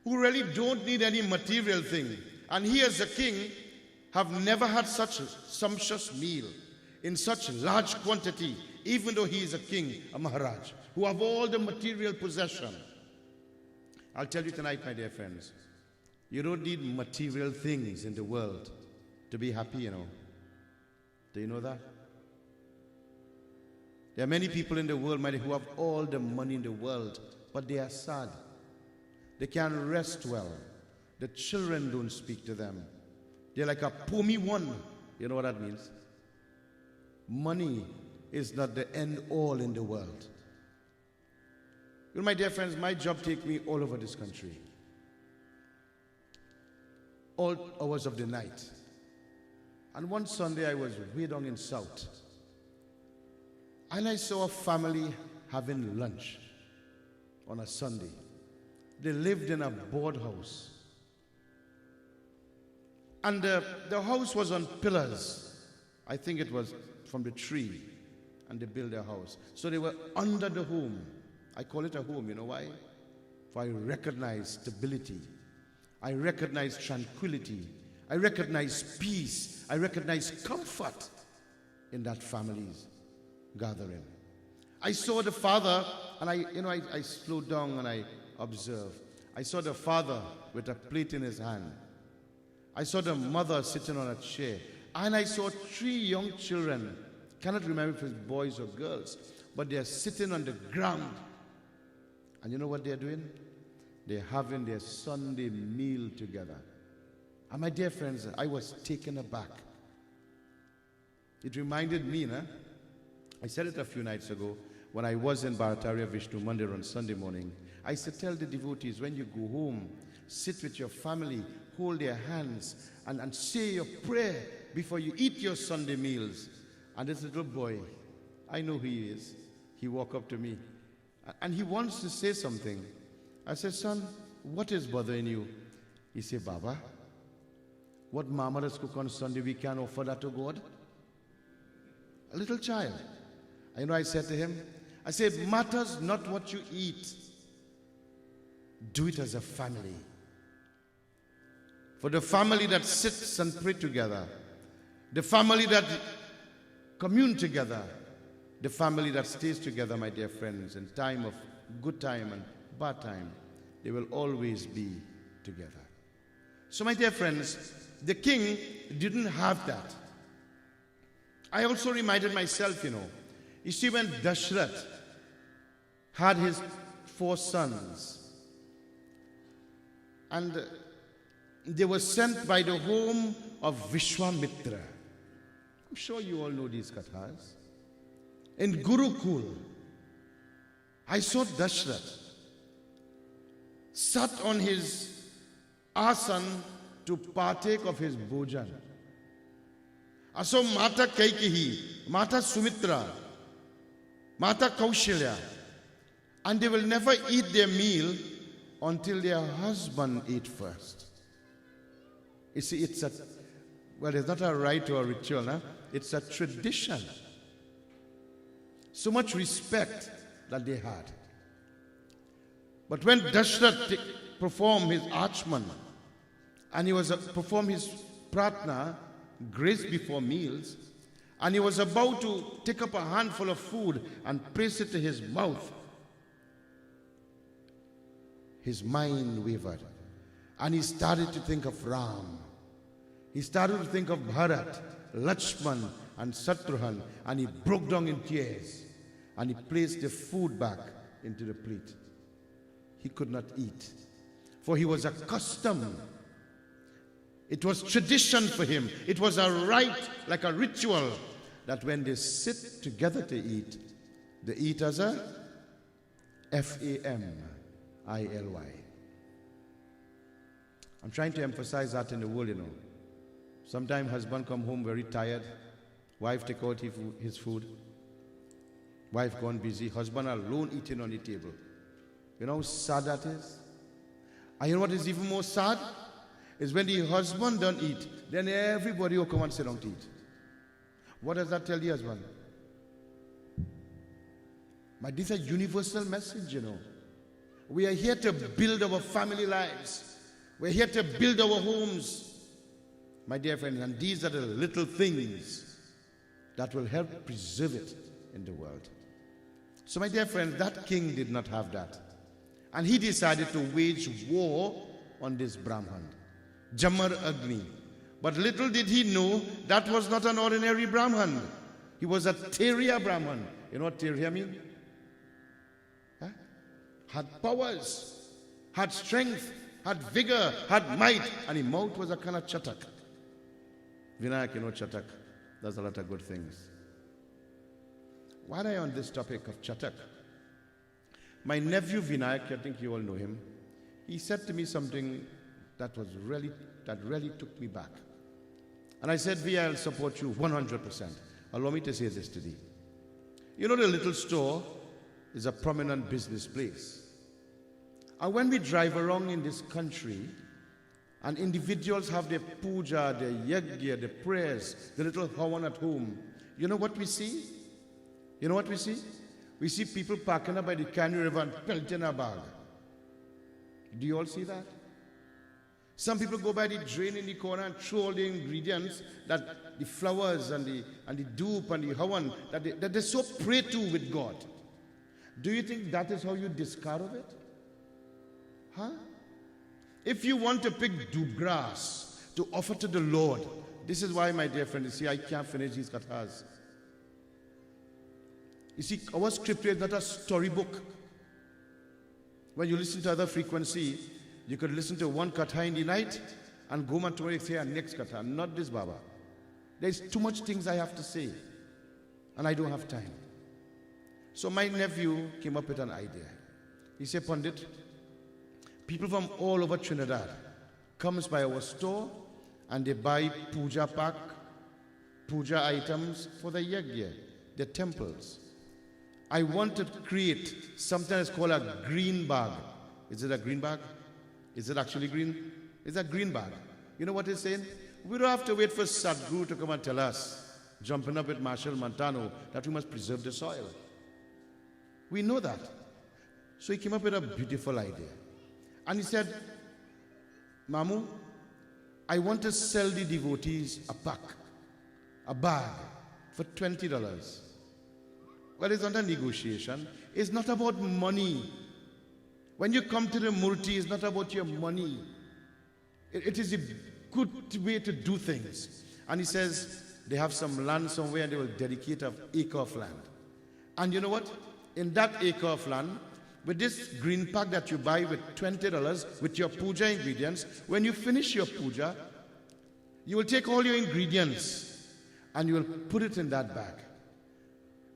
who really don't need any material thing, and he as a king have never had such a sumptuous meal in such large quantity, even though he is a king, a Maharaj, who have all the material possession. I'll tell you tonight, my dear friends, you don't need material things in the world to be happy, you know. Do you know that? There are many people in the world, my dear, who have all the money in the world, but they are sad. They can't rest well. The children don't speak to them. They're like a pomy one. You know what that means? Money is not the end all in the world. You know, my dear friends, my job takes me all over this country. All hours of the night. And one Sunday I was way down in South. And I saw a family having lunch on a Sunday. They lived in a board house. And the house was on pillars. I think it was from the tree. And they built their house. So they were under the home. I call it a home, you know why? For I recognize stability. I recognize tranquility. I recognize peace. I recognize comfort in that family's gathering. I saw the father, and I slowed down and I observed. I saw the father with a plate in his hand. I saw the mother sitting on a chair. And I saw 3 young children. Cannot remember if it's boys or girls, but they are sitting on the ground. And you know what they're doing? They're having their Sunday meal together. And my dear friends, I was taken aback. It reminded me, I said it a few nights ago when I was in Bharataria Vishnu Mandir on Sunday morning. I said, tell the devotees, when you go home, sit with your family, hold their hands, and say your prayer before you eat your Sunday meals. And this little boy, I know who he is. He walked up to me, and he wants to say something. I said, son, what is bothering you? He said, Baba, what mama does cook on Sunday, we can offer that to God? A little child. I said to him, I said, matters not what you eat. Do it as a family. For the family that sits and pray together, the family that commune together, the family that stays together, my dear friends, in time of good time and bad time, they will always be together. So, my dear friends, the king didn't have that. I also reminded myself, you see, when Dashrath had his 4 sons, and they were sent by the home of Vishwamitra. I'm sure you all know these kathas. In Gurukul, I saw Dashrath sat on his asan to partake of his bhojan. I saw Mata Kaikeyi, Mata Sumitra, Mata Kaushilya, and they will never eat their meal until their husband ate first. You see, it's not a rite or a ritual, it's a tradition. So much respect that they had. But when Dashrath performed his archman, and he was perform his pratna, grace before meals, and he was about to take up a handful of food and place it to his mouth, his mind wavered, and he started to think of Ram. He started to think of Bharat, Lakshman, and Shatrughan, and he broke down in tears. and he placed the food back into the plate. He could not eat, for he was accustomed. It was tradition for him. It was a rite, like a ritual, that when they sit together to eat, they eat as a family. I'm trying to emphasize that in the world, you know. Sometimes husband come home very tired, wife take out his food, wife gone busy, husband alone eating on the table. You know how sad that is? And you know what is even more sad? Is when the husband don't eat, then everybody will come and sit down to eat. What does that tell the husband? But this is a universal message, you know. We are here to build our family lives. We're here to build our homes, my dear friends, and these are the little things that will help preserve it in the world. So, my dear friends, that king did not have that. And he decided to wage war on this Brahman, Jamadagni. But little did he know that was not an ordinary Brahman. He was a Teriya Brahman. You know what Teriya means? Huh? Had powers, had strength, had vigor, had might, and his mouth was a kind of chatak. Vinayak, you know chatak, does a lot of good things. Why are I on this topic of chatak? My nephew Vinayak, I think you all know him, he said to me something that really took me back. And I said, V, I'll support you 100%. Allow me to say this today. You know, the little store is a prominent business place. And when we drive around in this country, and individuals have their puja, their yajna, their prayers, the little hawan at home, you know what we see? You know what we see? We see people parking up by the Canyon River and pelting a bag. Do you all see that? Some people go by the drain in the corner and throw all the ingredients, that the flowers and the dupe and the hawan that they so pray to with God. Do you think that is how you discard of it? Huh? If you want to pick dupe grass to offer to the Lord, this is why, my dear friend, you see, I can't finish these kathas. You see, our scripture is not a storybook. When you listen to other frequency, you could listen to one katha in the night and go and tomorrow say a next katha. Not this Baba. There's too much things I have to say, and I don't have time. So my nephew came up with an idea. He said, Pandit, people from all over Trinidad comes by our store and they buy puja pack, puja items for the yajna, the temples. I want to create something that's called a green bag. Is it a green bag? Is it actually green? It's a green bag. You know what he's saying? We don't have to wait for Sadhguru to come and tell us, jumping up with Marshal Montano, that we must preserve the soil. We know that. So he came up with a beautiful idea. And he said, Mamu, I want to sell the devotees a pack, a bag, for $20. Well, it's under negotiation. It's not about money. When you come to the Murti, it's not about your money. It is a good way to do things. And he says, they have some land somewhere and they will dedicate an acre of land. And you know what? In that acre of land, with this green pack that you buy with $20 with your puja ingredients, when you finish your puja, you will take all your ingredients and you will put it in that bag.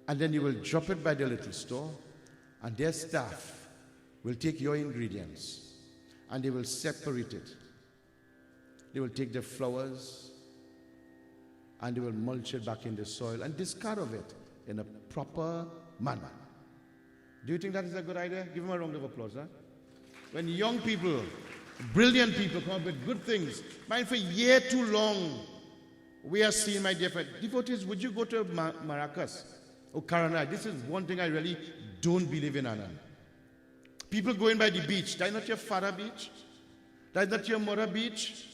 And then you will drop it by the little store, and their staff will take your ingredients and they will separate it. They will take the flowers and they will mulch it back in the soil and discard of it in a proper manner. Do you think that is a good idea? Give them a round of applause. Huh? When young people, brilliant people come up with good things, mind for a year too long, we are seeing, my dear friend, devotees, would you go to Maracas or Karana? This is one thing I really don't believe in, Anand. People going by the beach. That is not your father beach. That is not your mother beach.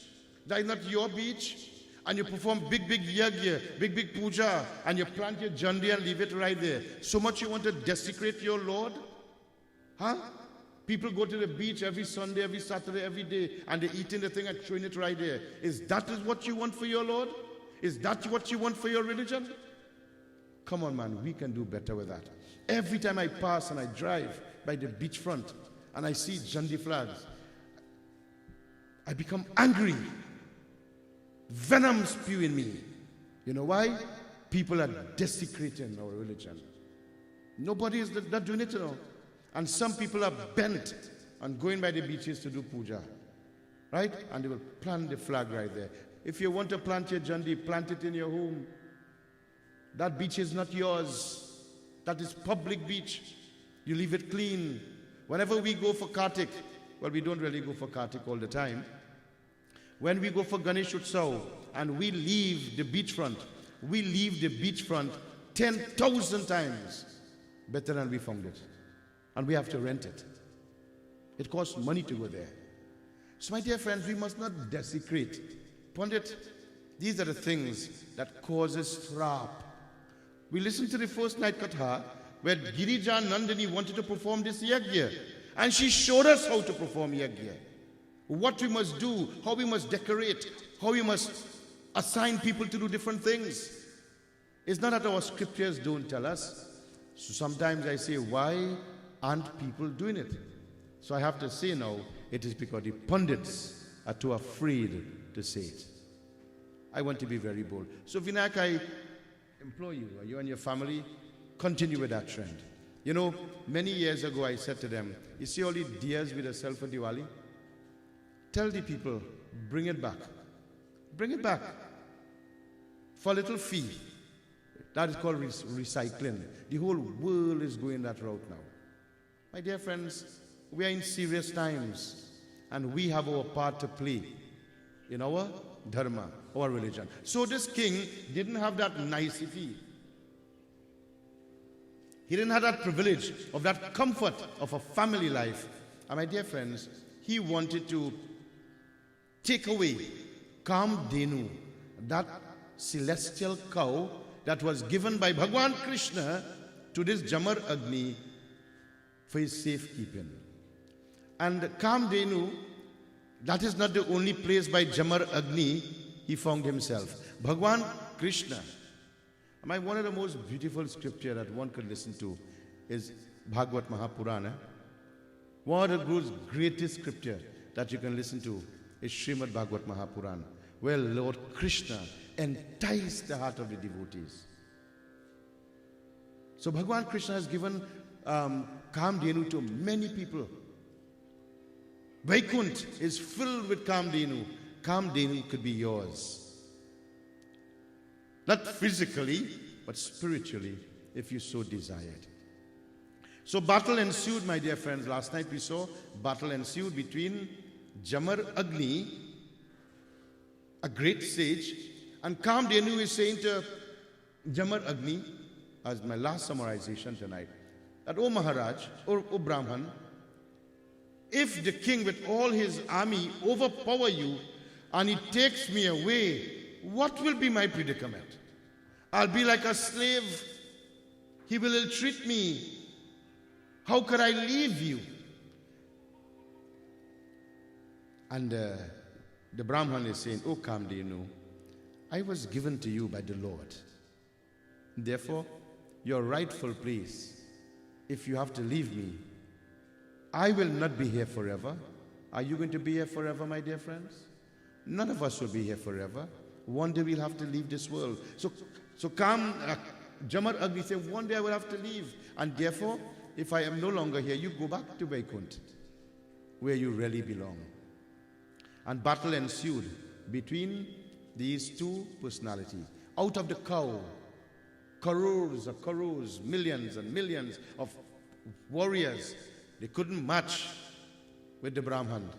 That is not your beach. And you perform big yajna, big puja, and you plant your jandi and leave it right there. So much you want to desecrate your Lord? Huh? People go to the beach every Sunday, every Saturday, every day, and they're eating the thing and throwing it right there. Is that what you want for your Lord? Is that what you want for your religion? Come on, man, we can do better with that. Every time I pass and I drive by the beachfront and I see Jandi flags, I become angry. Venom spew in me. You know why? People are desecrating our religion. Nobody is not doing it, you know. And some people are bent on going by the beaches to do puja. Right? And they will plant the flag right there. If you want to plant your Jandi, plant it in your home. That beach is not yours. That is public beach. You leave it clean. Whenever we go for Kartik, well, we don't really go for Kartik all the time. When we go for Ganesh Utsav and we leave the beachfront, we leave the beachfront 10,000 times better than we found it. And we have to rent it. It costs money to go there. So my dear friends, we must not desecrate. Pandit, these are the things that causes srap. We listened to the first night katha where Girija Nandini wanted to perform this yajna. And she showed us how to perform yajna. What we must do, how we must decorate, how we must assign people to do different things. It's not that our scriptures don't tell us. So sometimes I say, why aren't people doing it? So I have to say now, it is because the pundits are too afraid to say it. I want to be very bold. So Vinayak, I implore you, you and your family, continue with that trend. You know, many years ago I said to them, you see all the diyas we sell for Diwali? Tell the people, bring it back. Bring it back. For a little fee. That is called recycling. The whole world is going that route now. My dear friends, we are in serious times and we have our part to play in our dharma, our religion. So this king didn't have that nicety. He didn't have that privilege of that comfort of a family life. And my dear friends, he wanted to take away Kamdenu, that celestial cow that was given by Bhagwan Krishna to this Jamadagni for his safekeeping. And Kamdenu, that is not the only place by Jamadagni he found himself. Bhagwan Krishna. One of the most beautiful scripture that one could listen to is Bhagavad Mahapurana. One of the Guru's greatest scripture that you can listen to is Srimad Bhagavad Mahapurana, where Lord Krishna enticed the heart of the devotees. So Bhagwan Krishna has given Kamdenu to many people. Vaikunt is filled with Kamdenu. Kamdenu could be yours. Not physically, but spiritually, if you so desired. So battle ensued, my dear friends. Last night we saw battle ensued between Jamadagni, a great sage, and Kamdenu is saying to Jamadagni, as my last summarization tonight, that, O Maharaj, O Brahman, if the king with all his army overpower you and he takes me away, what will be my predicament? I'll be like a slave. He will ill-treat me. How could I leave you? And the Brahman is saying, O Kamdenu, I was given to you by the Lord. Therefore, your rightful place, if you have to leave me, I will not be here forever. Are you going to be here forever, my dear friends? None of us will be here forever. One day we'll have to leave this world. So Jamadagni said, one day I will have to leave. And therefore, if I am no longer here, you go back to Vaikunt, where you really belong. And battle ensued between these two personalities. Out of the cow, crores, millions and millions of warriors, they couldn't match with the Brahman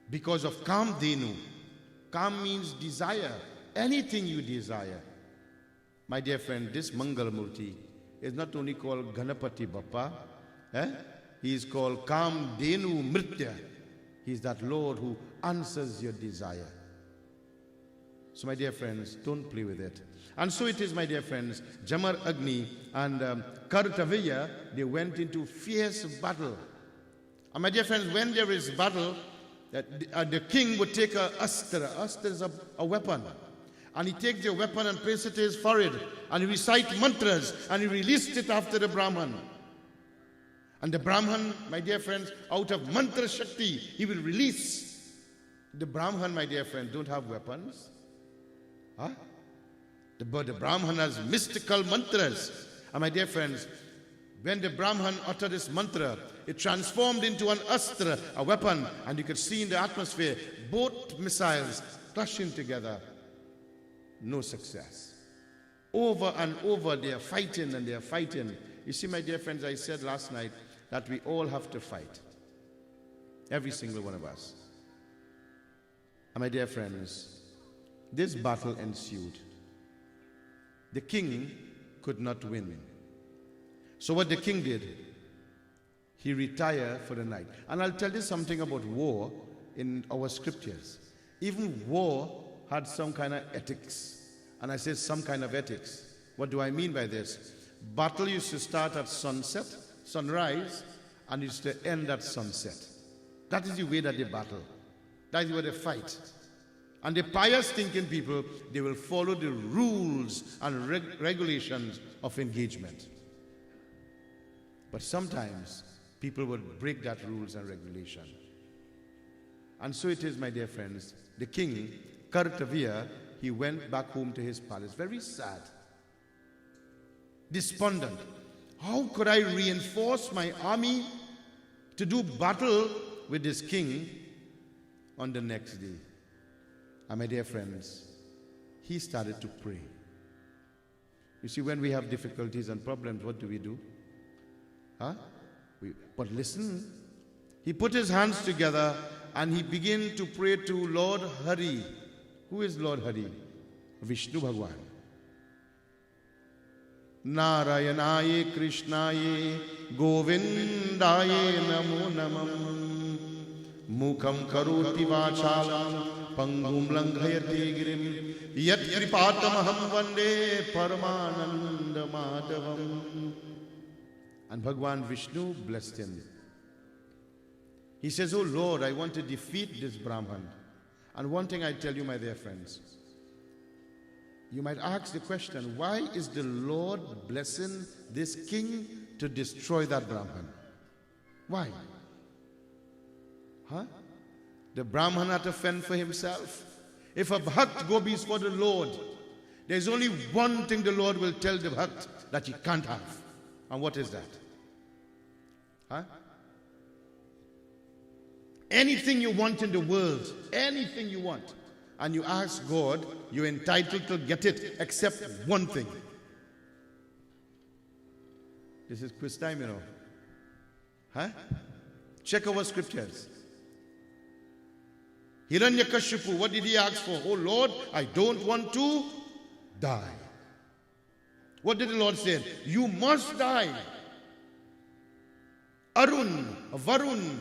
because of Kamdenu. Kam means desire, anything you desire. My dear friend, this Mangal Murti is not only called Ganapati Bappa, he is called Kamdenu Mritya. He is that Lord who answers your desire. So my dear friends, don't play with it. And so it is, my dear friends, Jamadagni and Kartaveya, they went into fierce battle. And my dear friends, when there is battle, the king would take a astra. Astra is a weapon. and he takes your weapon and places it to his forehead, and he recites mantras, and he released it after the Brahman. And the Brahman, my dear friends, out of mantra shakti, he will release. The Brahman, my dear friends, don't have weapons. Huh? The Brahman has mystical mantras. And my dear friends, when the Brahman uttered this mantra, it transformed into an astra, a weapon, and you could see in the atmosphere both missiles clashing together. No success. Over and over they are fighting and they are fighting. You see, my dear friends, I said last night that we all have to fight. Every single one of us. And my dear friends, this battle ensued. The king could not win. So what the king did, he retired for the night. And I'll tell you something about war in our scriptures. Even war had some kind of ethics. And I say some kind of ethics. What do I mean by this? Battle used to start at sunset, sunrise, and used to end at sunset. That is the way that they battle. That is where they fight. And the pious thinking people, they will follow the rules and regulations of engagement. But sometimes people would break that rules and regulation. And so it is, my dear friends. The king, Kartavya, he went back home to his palace, very sad, despondent. How could I reinforce my army to do battle with this king on the next day? And my dear friends, he started to pray. You see, when we have difficulties and problems, what do? Huh? But listen, he put his hands together and he began to pray to Lord Hari. Who is Lord Hari? Vishnu Bhagwan. Narayanaye Krishnaye Govindaye Namo Namam Mukham Karoti Vachalam Pangum Langhayate Girim Yat Kripatamaham Vande Paramananda Madhavam. And Bhagwan Vishnu blessed him. He says, oh Lord, I want to defeat this Brahman. And one thing I tell you, my dear friends, you might ask the question, why is the Lord blessing this king to destroy that Brahman? Why? Huh? The Brahman had to fend for himself. If a bhakt go before the Lord, there's only one thing the Lord will tell the bhakt that he can't have. And what is that? Huh? Anything you want in the world, anything you want, and you ask God, you're entitled to get it, except one thing. This is quiz time, you know. Huh? Check our scriptures. Hiranyakashipu, what did he ask for? Oh Lord, I don't want to die. What did the Lord say? You must die. Arun, Varun,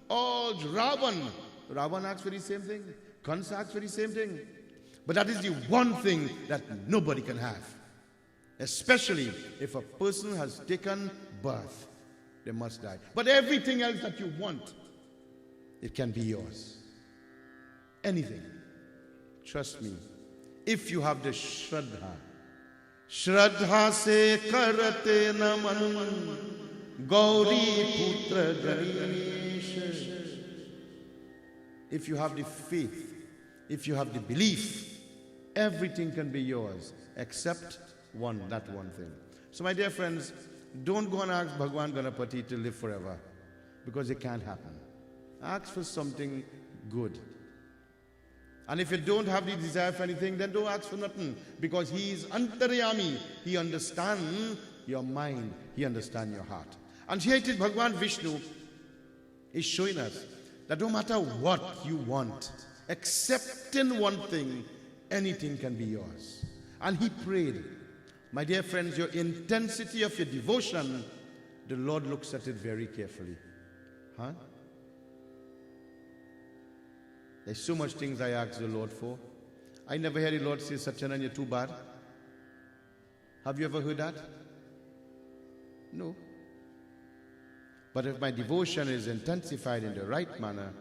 all Ravan. Ravan asked for the same thing. Kansa asked for the same thing. But that is the one thing that nobody can have. Especially if a person has taken birth, they must die. But everything else that you want, it can be yours. Anything. Trust me. If you have the Shraddha. Shraddha se karate naman Gauri putra Ganesh. If you have the faith, if you have the belief, everything can be yours except that one thing. So my dear friends, don't go and ask Bhagwan Ganapati to live forever, because it can't happen. Ask for something good. And if you don't have the desire for anything, then don't ask for nothing, because he is Antaryami. He understands your mind. He understands your heart. And here it is, Bhagwan Vishnu is showing us that no matter what you want, excepting one thing, anything can be yours. And he prayed. My dear friends, your intensity of your devotion, the Lord looks at it very carefully. Huh? There's so much things I ask the Lord for. I never heard the Lord say, Satyanan, you're too bad. Have you ever heard that? No. But if my devotion is intensified in the right manner,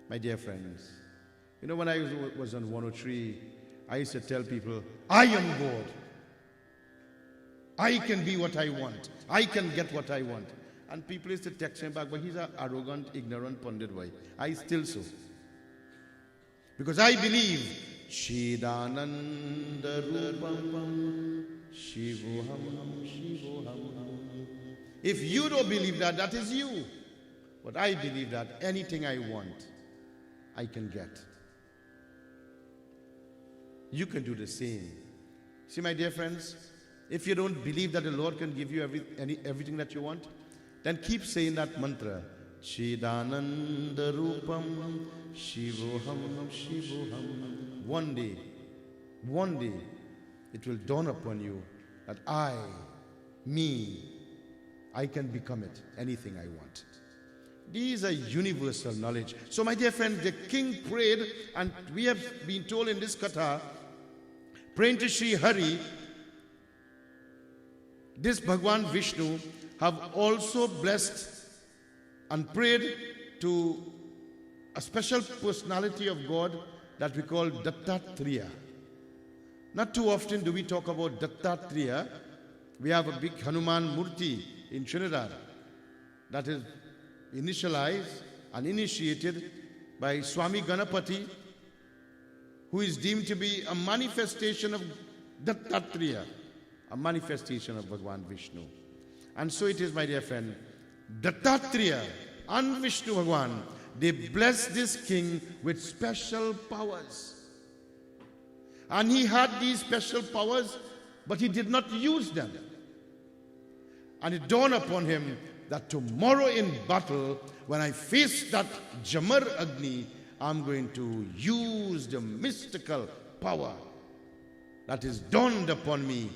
my dear friends, you know, when I was on 103, I used to tell people, I am God. I can be what I want. I can get what I want. And people used to text me back, but he's an arrogant, ignorant pundit boy. I still so. Because I believe, Chidananda Rupam Shivoham Shivoham. If you don't believe that, that is you. But I believe that anything I want, I can get. You can do the same. See, my dear friends, if you don't believe that the Lord can give you everything that you want, then keep saying that mantra. Chidananda Rupam Shivoham Shivoham. One day, it will dawn upon you that I can become it, anything I want. These are universal knowledge. So my dear friends, the king prayed, and we have been told in this katha, praying to Sri Hari, this Bhagwan Vishnu have also blessed and prayed to a special personality of God that we call Dattatreya. Not too often do we talk about Dattatreya. We have a big Hanuman Murti in Trinidad that is initialized and initiated by Swami Ganapati, who is deemed to be a manifestation of Dattatreya, a manifestation of Bhagwan Vishnu. And so it is, my dear friend, Dattatreya and Vishnu Bhagwan, they blessed this king with special powers. And he had these special powers, but he did not use them. And it dawned upon him that tomorrow in battle, when I face that Jamadagni, I'm going to use the mystical power that is dawned upon me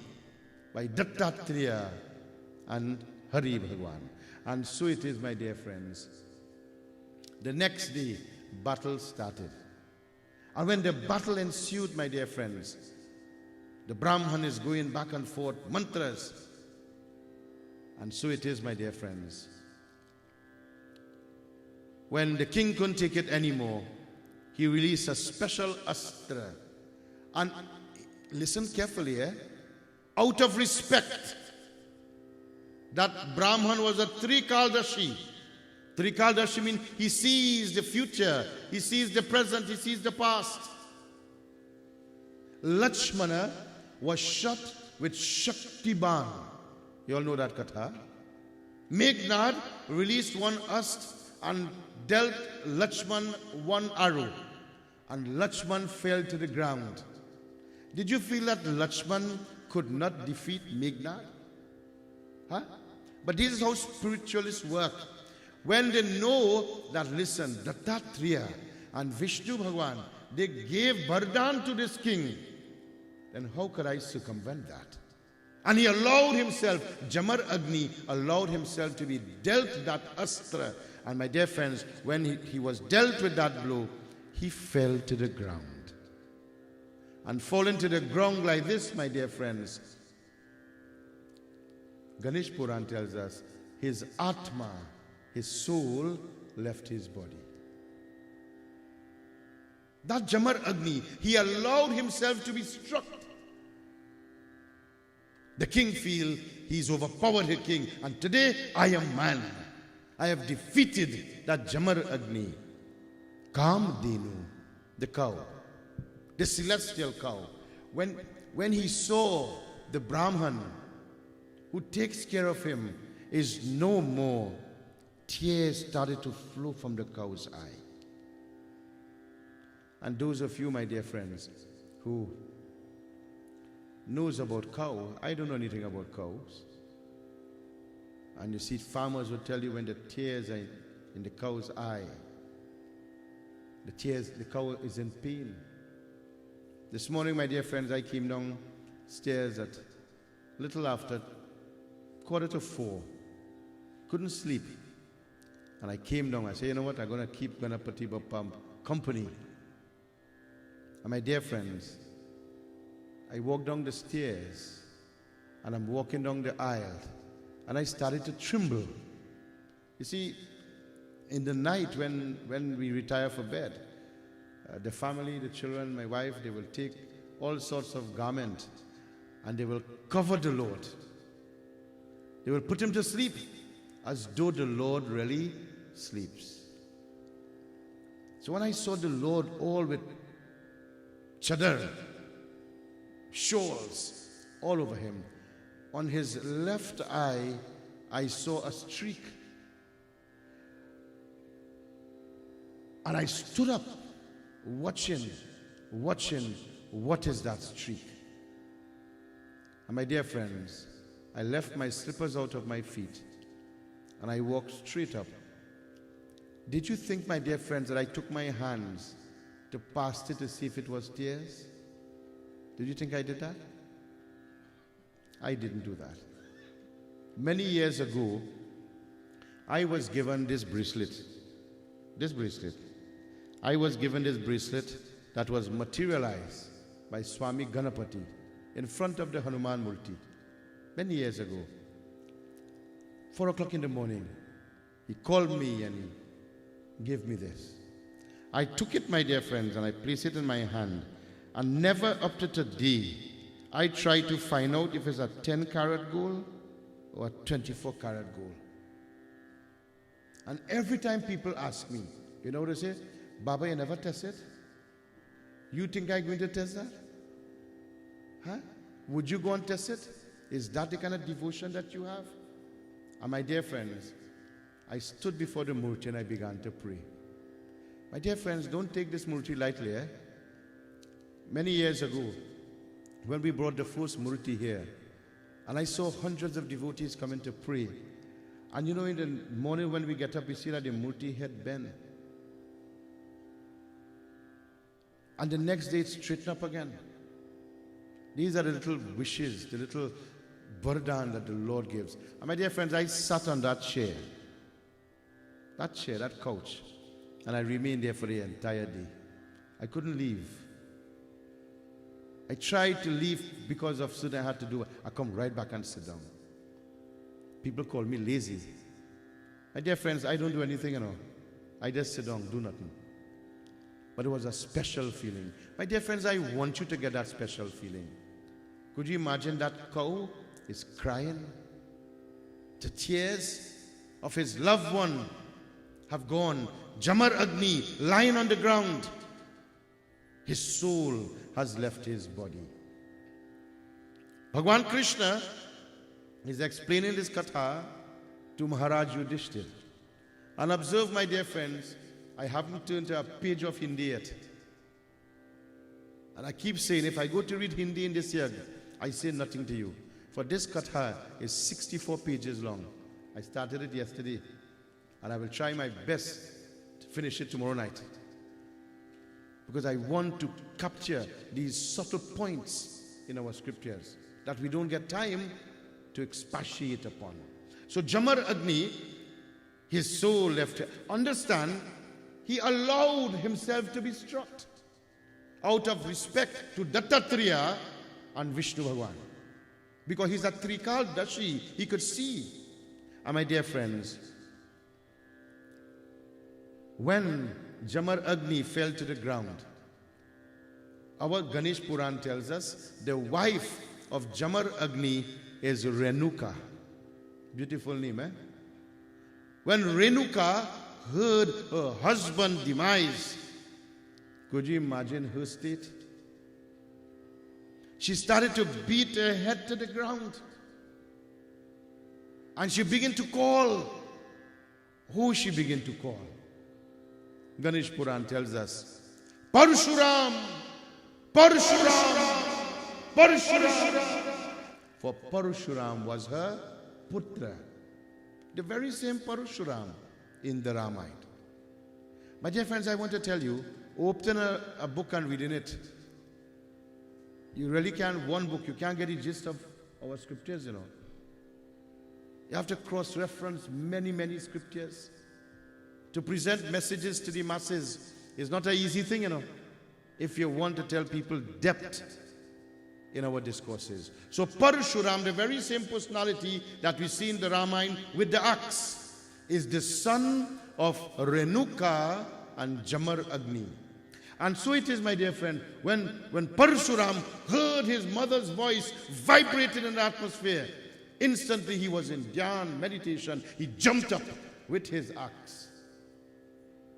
by Dattatreya and Hari Bhagwan. And so it is, my dear friends. The next day, battle started. And when the battle ensued, my dear friends, the Brahman is going back and forth, mantras. And so it is, my dear friends. When the king couldn't take it anymore, he released a special astra. And listen carefully, out of respect, that Brahman was a Trikaldashi. Trikaldashi means he sees the future, he sees the present, he sees the past. Lakshmana was shot with Shaktiban. You all know that katha. Meghnad released one astra and dealt Lakshman one arrow, and Lakshman fell to the ground. Did you feel that Lakshman could not defeat Meghnad? But this is how spiritualists work. When they know that, listen, Dattatreya and Vishnu Bhagwan, they gave Vardhan to this king, then how could I circumvent that? And he allowed himself, Jamadagni allowed himself to be dealt that astra. And my dear friends, when he was dealt with that blow, he fell to the ground. And fallen to the ground like this, my dear friends, Ganesh Puran tells us, his Atma, his soul, left his body. That Jamadagni, he allowed himself to be struck. The king feels he's overpowered the king, and today I am man. I have defeated that Jamadagni. Kamdenu, the cow, the celestial cow. When he saw the Brahman who takes care of him is no more, tears started to flow from the cow's eye. And those of you, my dear friends, who knows about cow, I don't know anything about cows. And you see, farmers will tell you when the tears are in the cow's eye, the cow is in pain. This morning, my dear friends, I came downstairs at little after 3:45. Couldn't sleep. And I came down. I said, you know what? I'm going to keep Ganapati Bappa company. And my dear friends, I walked down the stairs and I'm walking down the aisle and I started to tremble. You see, in the night when we retire for bed, the family, the children, my wife, they will take all sorts of garment, and they will cover the Lord. They will put him to sleep as though the Lord really sleeps. So when I saw the Lord all with chadar, shawls all over him, on his left eye I saw a streak. And I stood up watching, what is that streak? And my dear friends, I left my slippers out of my feet and I walked straight up. Did you think, my dear friends, that I took my hands to pass it to see if it was tears? Did you think I did that? I didn't do that. Many years ago, I was given this bracelet. I was given this bracelet that was materialized by Swami Ganapati in front of the Hanuman Murti many years ago. 4 o'clock in the morning, he called me and he gave me this. I took it, my dear friends, and I placed it in my hand. And never up to today, I try to find out if it's a 10 karat gold or a 24 karat gold. And every time people ask me, you know what they say? Baba, you never test it? You think I'm going to test that? Huh? Would you go and test it? Is that the kind of devotion that you have? And my dear friends, I stood before the Murti and I began to pray. My dear friends, don't take this Murti lightly. Many years ago, when we brought the first Murti here, and I saw hundreds of devotees coming to pray. And you know, in the morning when we get up, we see that the Murti had bent. And the next day it straightened up again. These are the little wishes, the little burden that the Lord gives. And my dear friends, I sat on that chair, that couch, and I remained there for the entire day. I couldn't leave. I tried to leave because of something I had to do. I come right back and sit down. People call me lazy. My dear friends, I don't do anything, I just sit down, do nothing. But it was a special feeling. My dear friends, I want you to get that special feeling. Could you imagine that cow is crying? The tears of his loved one have gone. Jamadagni lying on the ground. His soul has left his body. Bhagwan Krishna is explaining this katha to Maharaj Yudhishthir. And observe, my dear friends, I haven't turned to a page of Hindi yet. And I keep saying, if I go to read Hindi in this year, I say nothing to you. For this katha is 64 pages long. I started it yesterday. And I will try my best to finish it tomorrow night. Because I want to capture these subtle points in our scriptures that we don't get time to expatiate upon. So Jamadagni, his soul left. Understand, he allowed himself to be struck out of respect to Dattatreya and Vishnu Bhagwan. Because he's a Trikal-dashi, he could see. And my dear friends, when Jamadagni fell to the ground, our Ganesh Puran tells us the wife of Jamadagni is Renuka. Beautiful name, eh? When Renuka heard her husband's demise, could you imagine her state? She started to beat her head to the ground. And she began to call. Who she began to call? Ganesh Puran tells us, Parashurama, Parashurama, Parashurama. For Parashurama was her putra. The very same Parashurama in the Ramayana. My dear friends, I want to tell you, open a book and read in it. You really can't, one book, you can't get the gist of our scriptures, You have to cross-reference many scriptures. To present messages to the masses is not an easy thing, if you want to tell people depth in our discourses. So Parashurama, the very same personality that we see in the Ramayana with the axe, is the son of Renuka and Jamadagni. And so it is, my dear friend, when Parashuram heard his mother's voice vibrated in the atmosphere, instantly he was in dhyan, meditation. He jumped up with his axe.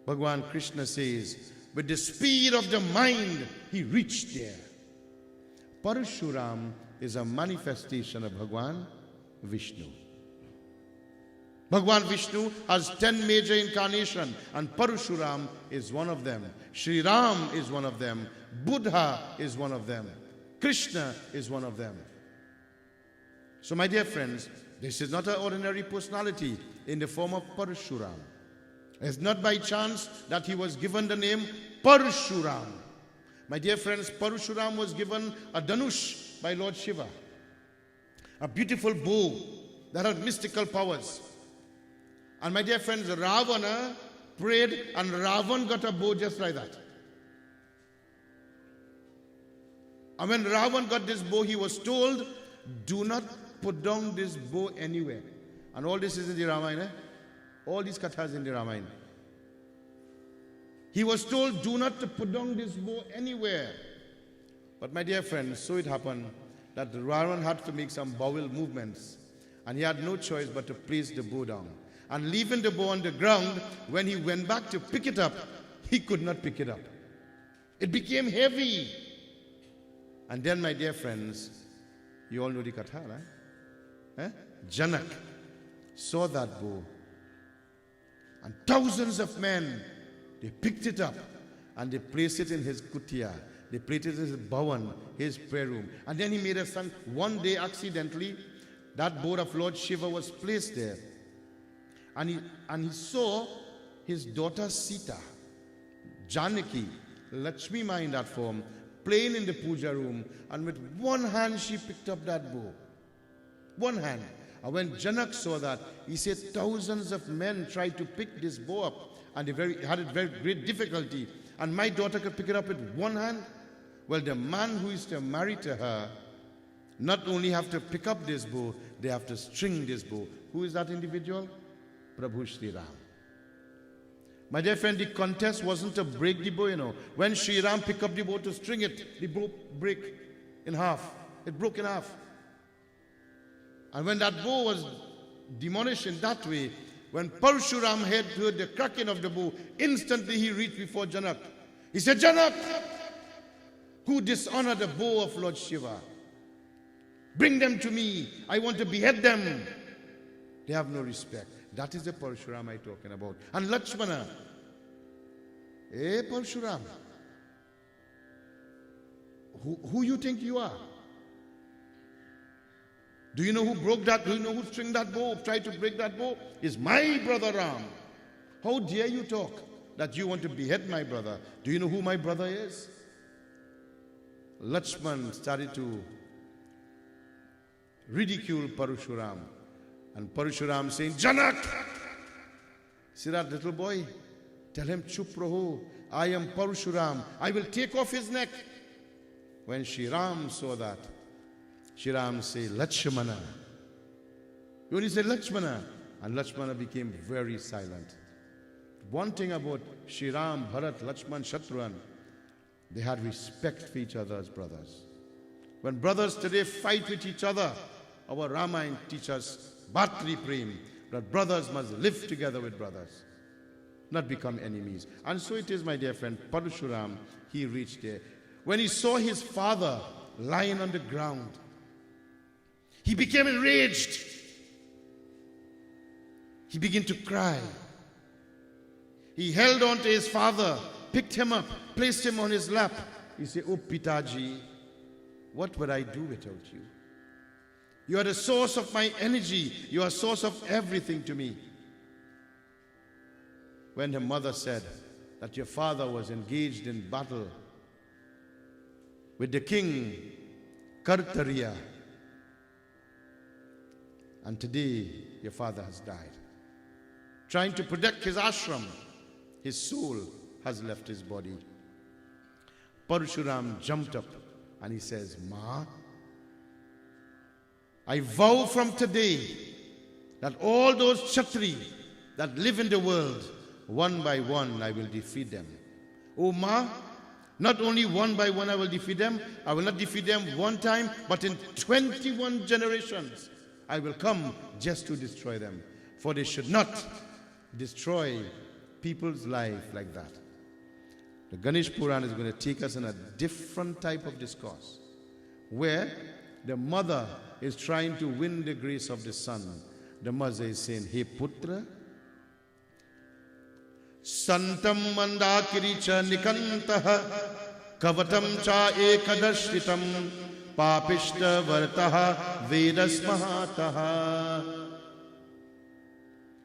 Bhagwan Krishna says, with the speed of the mind, he reached there. Parashuram is a manifestation of Bhagwan Vishnu. Bhagwan Vishnu has 10 major incarnations, and Parashuram is one of them. Sri Ram is one of them. Buddha is one of them. Krishna is one of them. So my dear friends, this is not an ordinary personality in the form of Parashuram. It's not by chance that he was given the name Parashuram. My dear friends, Parashuram was given a dhanush by Lord Shiva, a beautiful bow that had mystical powers. And my dear friends, Ravana prayed and Ravan got a bow just like that. And when Ravan got this bow, he was told, do not put down this bow anywhere. And all this is in the Ramayana. All these kathas in the Ramayana. He was told, do not put down this bow anywhere. But my dear friends, so it happened that Ravan had to make some bowel movements. And he had no choice but to place the bow down. And leaving the bow on the ground, when he went back to pick it up, he could not pick it up. It became heavy. And then, my dear friends, you all know the katha, right? Janak saw that bow. And thousands of men, they picked it up and they placed it in his kutia. They placed it in his bhavan, his prayer room. And then he made a son. One day, accidentally, that bow of Lord Shiva was placed there. And he saw his daughter Sita, Janaki, Lakshmi Ma in that form, playing in the puja room. And with one hand, she picked up that bow. One hand. And when Janak saw that, he said thousands of men tried to pick this bow up. And they had it very great difficulty. And my daughter could pick it up with one hand. Well, the man who is to marry to her not only have to pick up this bow, they have to string this bow. Who is that individual? Prabhu Sri Ram. My dear friend, the contest wasn't to break the bow, you know. When Sri Ram picked up the bow to string it, the bow broke in half. It broke in half. And when that bow was demolished in that way, when Parashuram heard the cracking of the bow, instantly he reached before Janak. He said, Janak, who dishonored the bow of Lord Shiva? Bring them to me. I want to behead them. They have no respect. That is the Parashurama I'm talking about. And Lakshmana, hey Parashuram, who you think you are? Do you know who broke that? Do you know who stringed that bow, tried to break that bow? It's my brother Ram. How dare you talk that you want to behead my brother? Do you know who my brother is? Lakshman started to ridicule Parashuram. And Parashuram saying, Janak! See that little boy? Tell him, Chup raho, I am Parashuram. I will take off his neck. When Shri Ram saw that, Shri Ram said, Lakshmana. He only said Lakshmana. And Lakshmana became very silent. One thing about Shri Ram, Bharat, Lakshman, Shatrughan, they had respect for each other as brothers. When brothers today fight with each other, our Ramayana teaches us Bhatri Prem, that brothers must live together with brothers, not become enemies. And so it is, my dear friend, Parashuram, he reached there. When he saw his father lying on the ground, he became enraged. He began to cry. He held on to his father, picked him up, placed him on his lap. He said, Oh Pitaji, what would I do without you? You are the source of my energy. You are the source of everything to me. When the mother said that your father was engaged in battle with the king Kartariya, and today your father has died, trying to protect his ashram, his soul has left his body. Parashuram jumped up and he says, Ma, I vow from today that all those Kshatri that live in the world, one by one, I will defeat them. Oh Ma, Not only one by one I will defeat them. I will not defeat them one time, but in 21 generations I will come just to destroy them. For they should not destroy people's life like that. The Ganesh Puran is going to take us in a different type of discourse, where the mother is trying to win the grace of the son. The mother is saying, Hey Putra, Santam mandakiri cha nikantaha kavatam cha ekadashritam papishta vartaha vedas mahataha.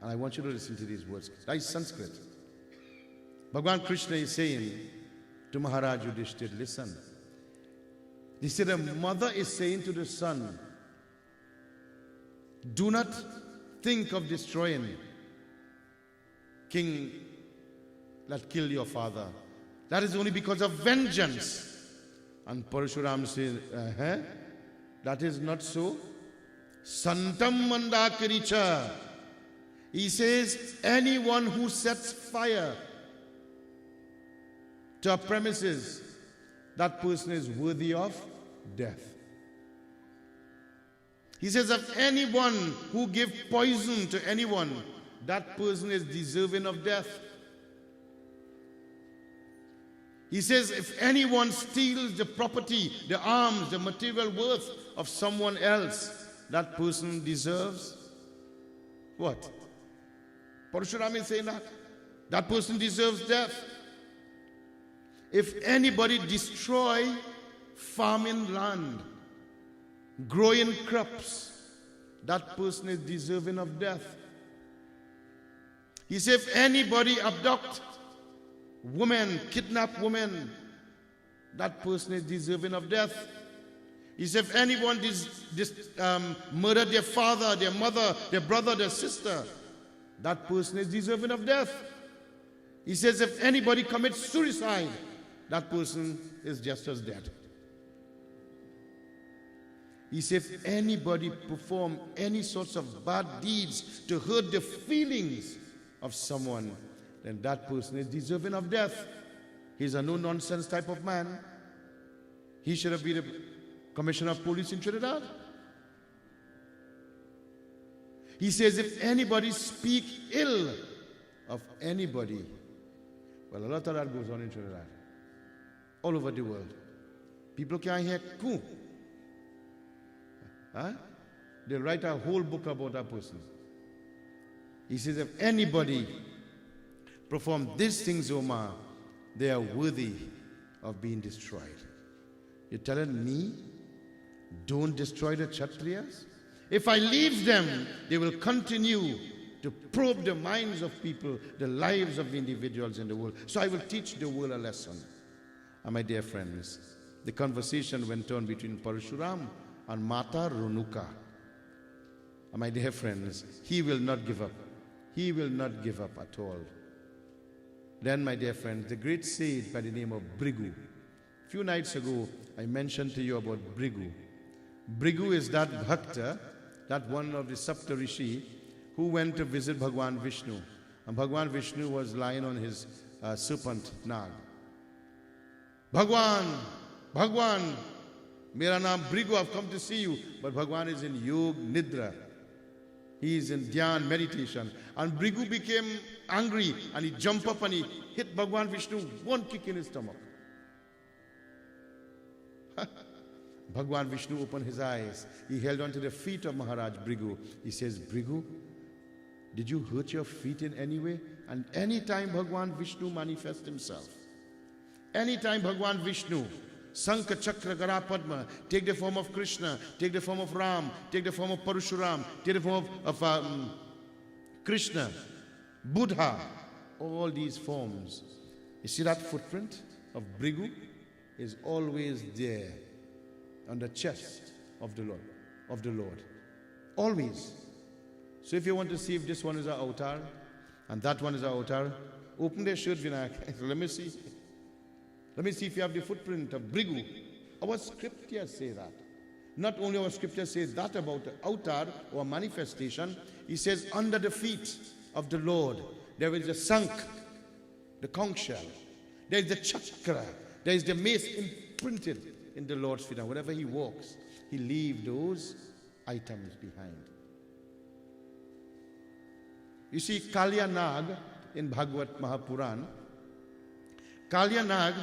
And I want you to listen to these words. That is Sanskrit. Bhagavan Krishna is saying to Maharaj Yudhishthira, listen. He said, the mother is saying to the son, do not think of destroying king that killed your father. That is only because of vengeance. And Parashurama says, that is not so. Santam mandakiricha. He says, anyone who sets fire to a premises, that person is worthy of death. He says, if anyone who gives poison to anyone, that person is deserving of death. He says, if anyone steals the property, the arms, the material worth of someone else, that person deserves what? Parashurama is saying that. That person deserves death. If anybody destroy farming land, growing crops, that person is deserving of death. He said, if anybody abduct women, kidnap women, that person is deserving of death. He said, if anyone murder their father, their mother, their brother, their sister, that person is deserving of death. He says, if anybody commits suicide, that person is just as dead. He said, if anybody perform any sorts of bad deeds to hurt the feelings of someone, then that person is deserving of death. He's a no-nonsense type of man. He should have been the commissioner of police in Trinidad. He says, if anybody speak ill of anybody, well, a lot of that goes on in Trinidad. All over the world. People can't hear coup. They'll write a whole book about that person. He says, if anybody perform these things, Omar, they are worthy of being destroyed. You're telling me, don't destroy the Kshatriyas? If I leave them, they will continue to probe the minds of people, the lives of individuals in the world. So I will teach the world a lesson. And my dear friends, the conversation went on between Parashurama and Mata Renuka. And my dear friends, he will not give up. He will not give up at all. Then, my dear friends, the great sage by the name of Brigu. A few nights ago, I mentioned to you about Brigu. Brigu is that bhakta, that one of the Saptarishi, who went to visit Bhagwan Vishnu. And Bhagwan Vishnu was lying on his serpent Nag. Bhagwan, mera naam Brigu, I've come to see you. But Bhagwan is in Yog Nidra. He is in Dhyan, meditation. And Brigu became angry and he jumped up and he hit Bhagwan Vishnu one kick in his stomach. Bhagwan Vishnu opened his eyes. He held on to the feet of Maharaj Brigu. He says, Brigu, did you hurt your feet in any way? And anytime Bhagwan Vishnu manifests himself, anytime Bhagwan Vishnu, Sankha Chakra Gara Padma, take the form of Krishna, take the form of Ram, take the form of Parashurama, take the form of Krishna, Buddha, all these forms. You see that footprint of Brigu is always there on the chest of the Lord. Always. So if you want to see if this one is our avatar and that one is our avatar, open their shirt, Vinayak. Let me see. Let me see if you have the footprint of Brigu. Our scriptures say that. Not only our scriptures say that about the avatar or manifestation, he says under the feet of the Lord there is a sank, the conch shell. There is the chakra, There is the mace imprinted in the Lord's feet. And wherever he walks, he leaves those items behind. You see, Kalyanag in Bhagavad Mahapuran, Kalyanag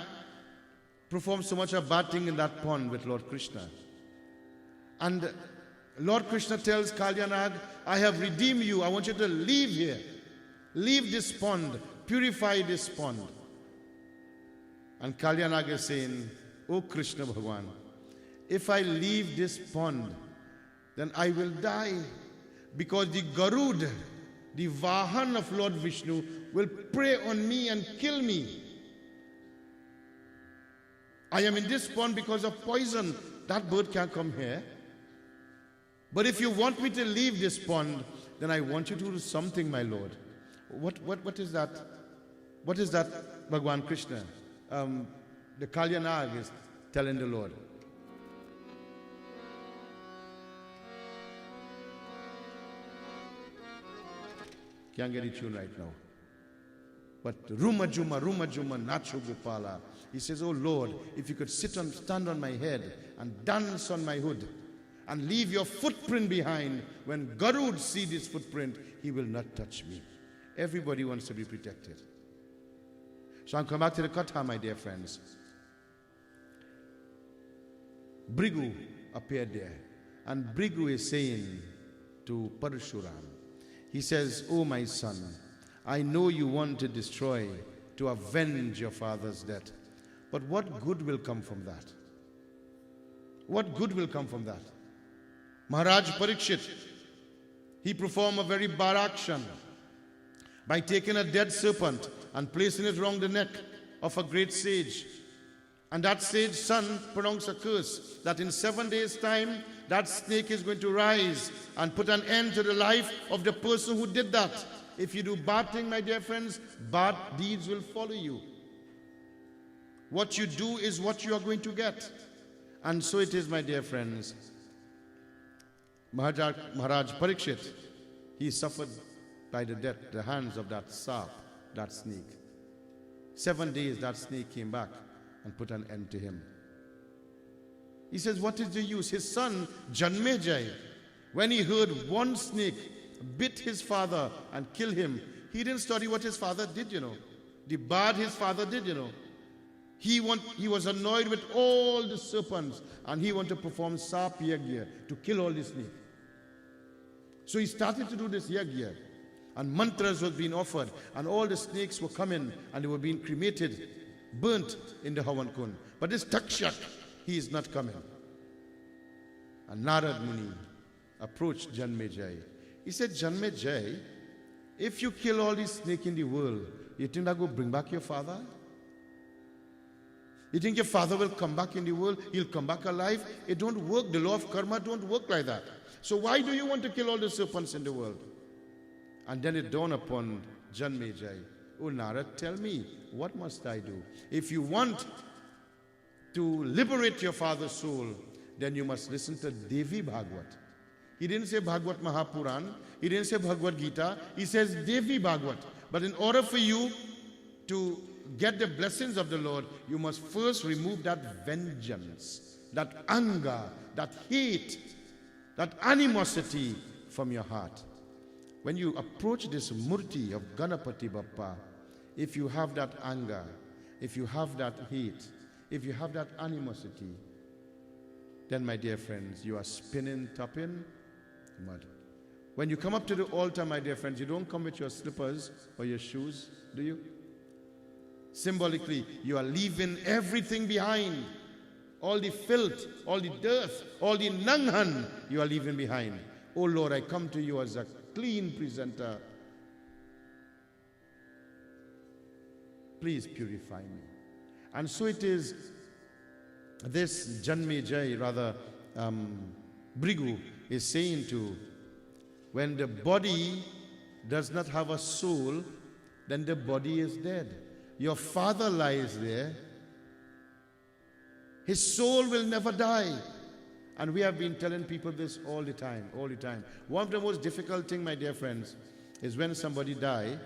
performed so much of bad thing in that pond with Lord Krishna. And Lord Krishna tells Kalyanag, I have redeemed you. I want you to leave here. Leave this pond. Purify this pond. And Kalyanag is saying, Oh Krishna Bhagavan, if I leave this pond, then I will die. Because the Garud, the Vahan of Lord Vishnu, will prey on me and kill me. I am in this pond because of poison. That bird can't come here. But if you want me to leave this pond, then I want you to do something, my Lord. What is that? What is that, Bhagavan Krishna? The Kalyanag is telling the Lord. Can't get it tune right now. But Ruma Juma, Nacho Gopala. He says, oh Lord, if you could stand on my head and dance on my hood and leave your footprint behind, when Garud sees this footprint, he will not touch me. Everybody wants to be protected. So I'm coming back to the Katha, my dear friends. Brigu appeared there. And Brigu is saying to Parashurama, he says, oh my son, I know you want to destroy, to avenge your father's death. But what good will come from that? What good will come from that? Maharaj Parikshit, he performed a very bad action by taking a dead serpent and placing it around the neck of a great sage. And that sage's son pronounced a curse that in 7 days' time, that snake is going to rise and put an end to the life of the person who did that. If you do bad things, my dear friends, bad deeds will follow you. What you do is what you are going to get. And so it is, my dear friends. Maharaj Parikshit, he suffered by the hands of that sarp, that snake. 7 days that snake came back and put an end to him. He says, what is the use? His son, Janmejai, when he heard one snake bit his father and killed him, he didn't study what his father did, the bad his father did, He was annoyed with all the serpents and he wanted to perform sarp yagya to kill all the snakes. So he started to do this yagya and mantras was being offered and all the snakes were coming and they were being cremated, burnt in the Havan Kund. But this Takshak, he is not coming. And Narad Muni approached Janmejai. He said, Janmejai, if you kill all these snakes in the world, you think that will bring back your father? You think your father will come back in the world? He'll come back alive? It don't work. The law of karma don't work like that. So why do you want to kill all the serpents in the world? And then it dawned upon Janmejai, oh Narad, tell me, what must I do? If you want to liberate your father's soul, then you must listen to Devi Bhagavad. He didn't say Bhagavad Mahapuran. He didn't say Bhagavad Gita. He says Devi Bhagavad. But in order for you to get the blessings of the Lord, you must first remove that vengeance, that anger, that hate, that animosity from your heart. When you approach this murti of Ganapati Bappa, if you have that anger, if you have that hate, if you have that animosity, then my dear friends, you are spinning top in mud. When you come up to the altar, my dear friends, you don't come with your slippers or your shoes, do you? Symbolically, you are leaving everything behind. All the filth, all the dirt, all the nanghan, you are leaving behind. Oh Lord, I come to you as a clean presenter. Please purify me. And so it is, this Janmejai, rather Brigu, is saying to, when the body does not have a soul, then the body is dead. Your father lies there. His soul will never die. And we have been telling people this all the time, all the time. One of the most difficult things, my dear friends, is when somebody dies,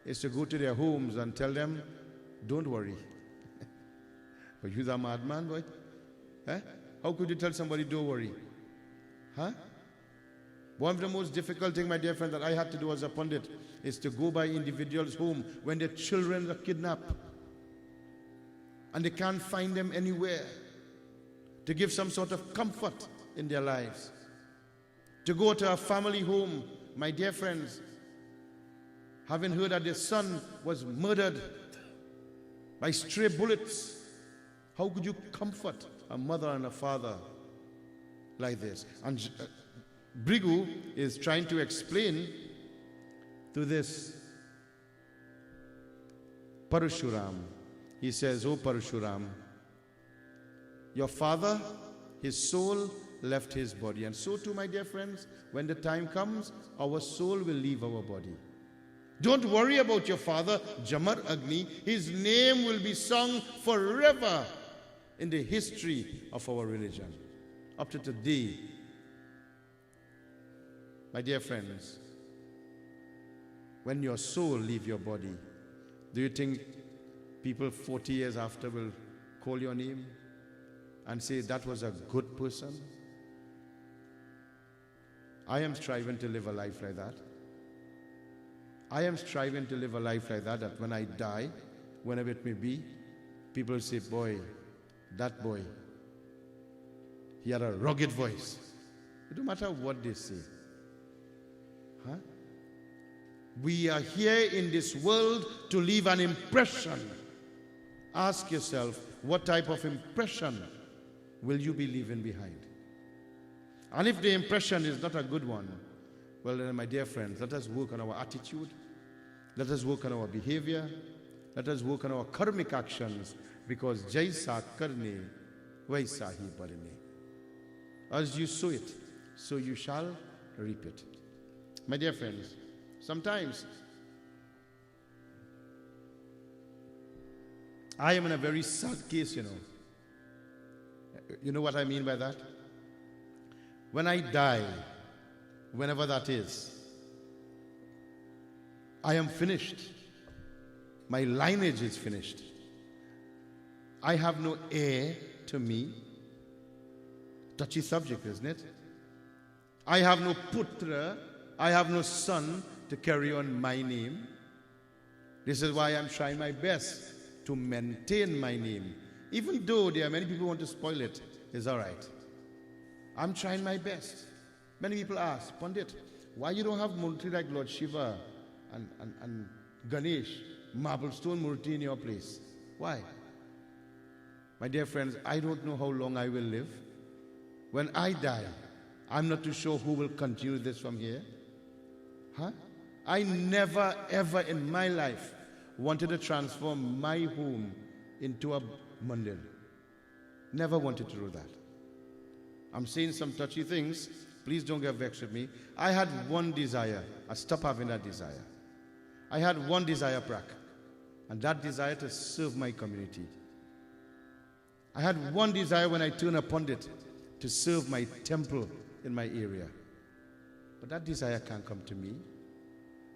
is to go to their homes and tell them, don't worry. But you're a madman, boy. Eh? How could you tell somebody, don't worry? Huh? One of the most difficult things, my dear friend, that I had to do as a pundit is to go by individuals' home when their children are kidnapped and they can't find them anywhere, to give some sort of comfort in their lives. To go to a family home, my dear friends, having heard that their son was murdered by stray bullets, how could you comfort a mother and a father like this? And Brigu is trying to explain to this Parashuram. He says, "Oh Parashuram, your father, his soul left his body. And so too, my dear friends, when the time comes, our soul will leave our body. Don't worry about your father, Jamadagni. His name will be sung forever in the history of our religion. Up to today, my dear friends, when your soul leaves your body, do you think people 40 years after will call your name and say that was a good person? I am striving to live a life like that. I am striving to live a life like that, that when I die, whenever it may be, people say, boy, that boy, he had a rugged voice. It don't matter what they say. Huh? We are here in this world to leave an impression. Ask yourself, what type of impression will you be leaving behind? And if the impression is not a good one, well then, my dear friends, let us work on our attitude. Let us work on our behavior. Let us work on our karmic actions, because jaisa karne, vaisa hi parne. As you sow it, so you shall reap it. My dear friends, sometimes I am in a very sad case, you know. You know what I mean by that? When I die, whenever that is, I am finished. My lineage is finished. I have no heir to me. Touchy subject, isn't it? I have no putra, I have no son to carry on my name. This is why I'm trying my best to maintain my name. Even though there are many people who want to spoil it, it's all right. I'm trying my best. Many people ask, Pandit, why you don't have Murti like Lord Shiva and Ganesh, marble stone Murti in your place? Why? My dear friends, I don't know how long I will live. When I die, I'm not too sure who will continue this from here. Huh? I never ever in my life wanted to transform my home into a mandir. Never wanted to do that. I'm saying some touchy things. Please don't get vexed with me. I had one desire. I stopped having that desire. I had one desire, Prak, and that desire to serve my community. I had one desire when I turned a pundit, to serve my temple in my area. But that desire can't come to me.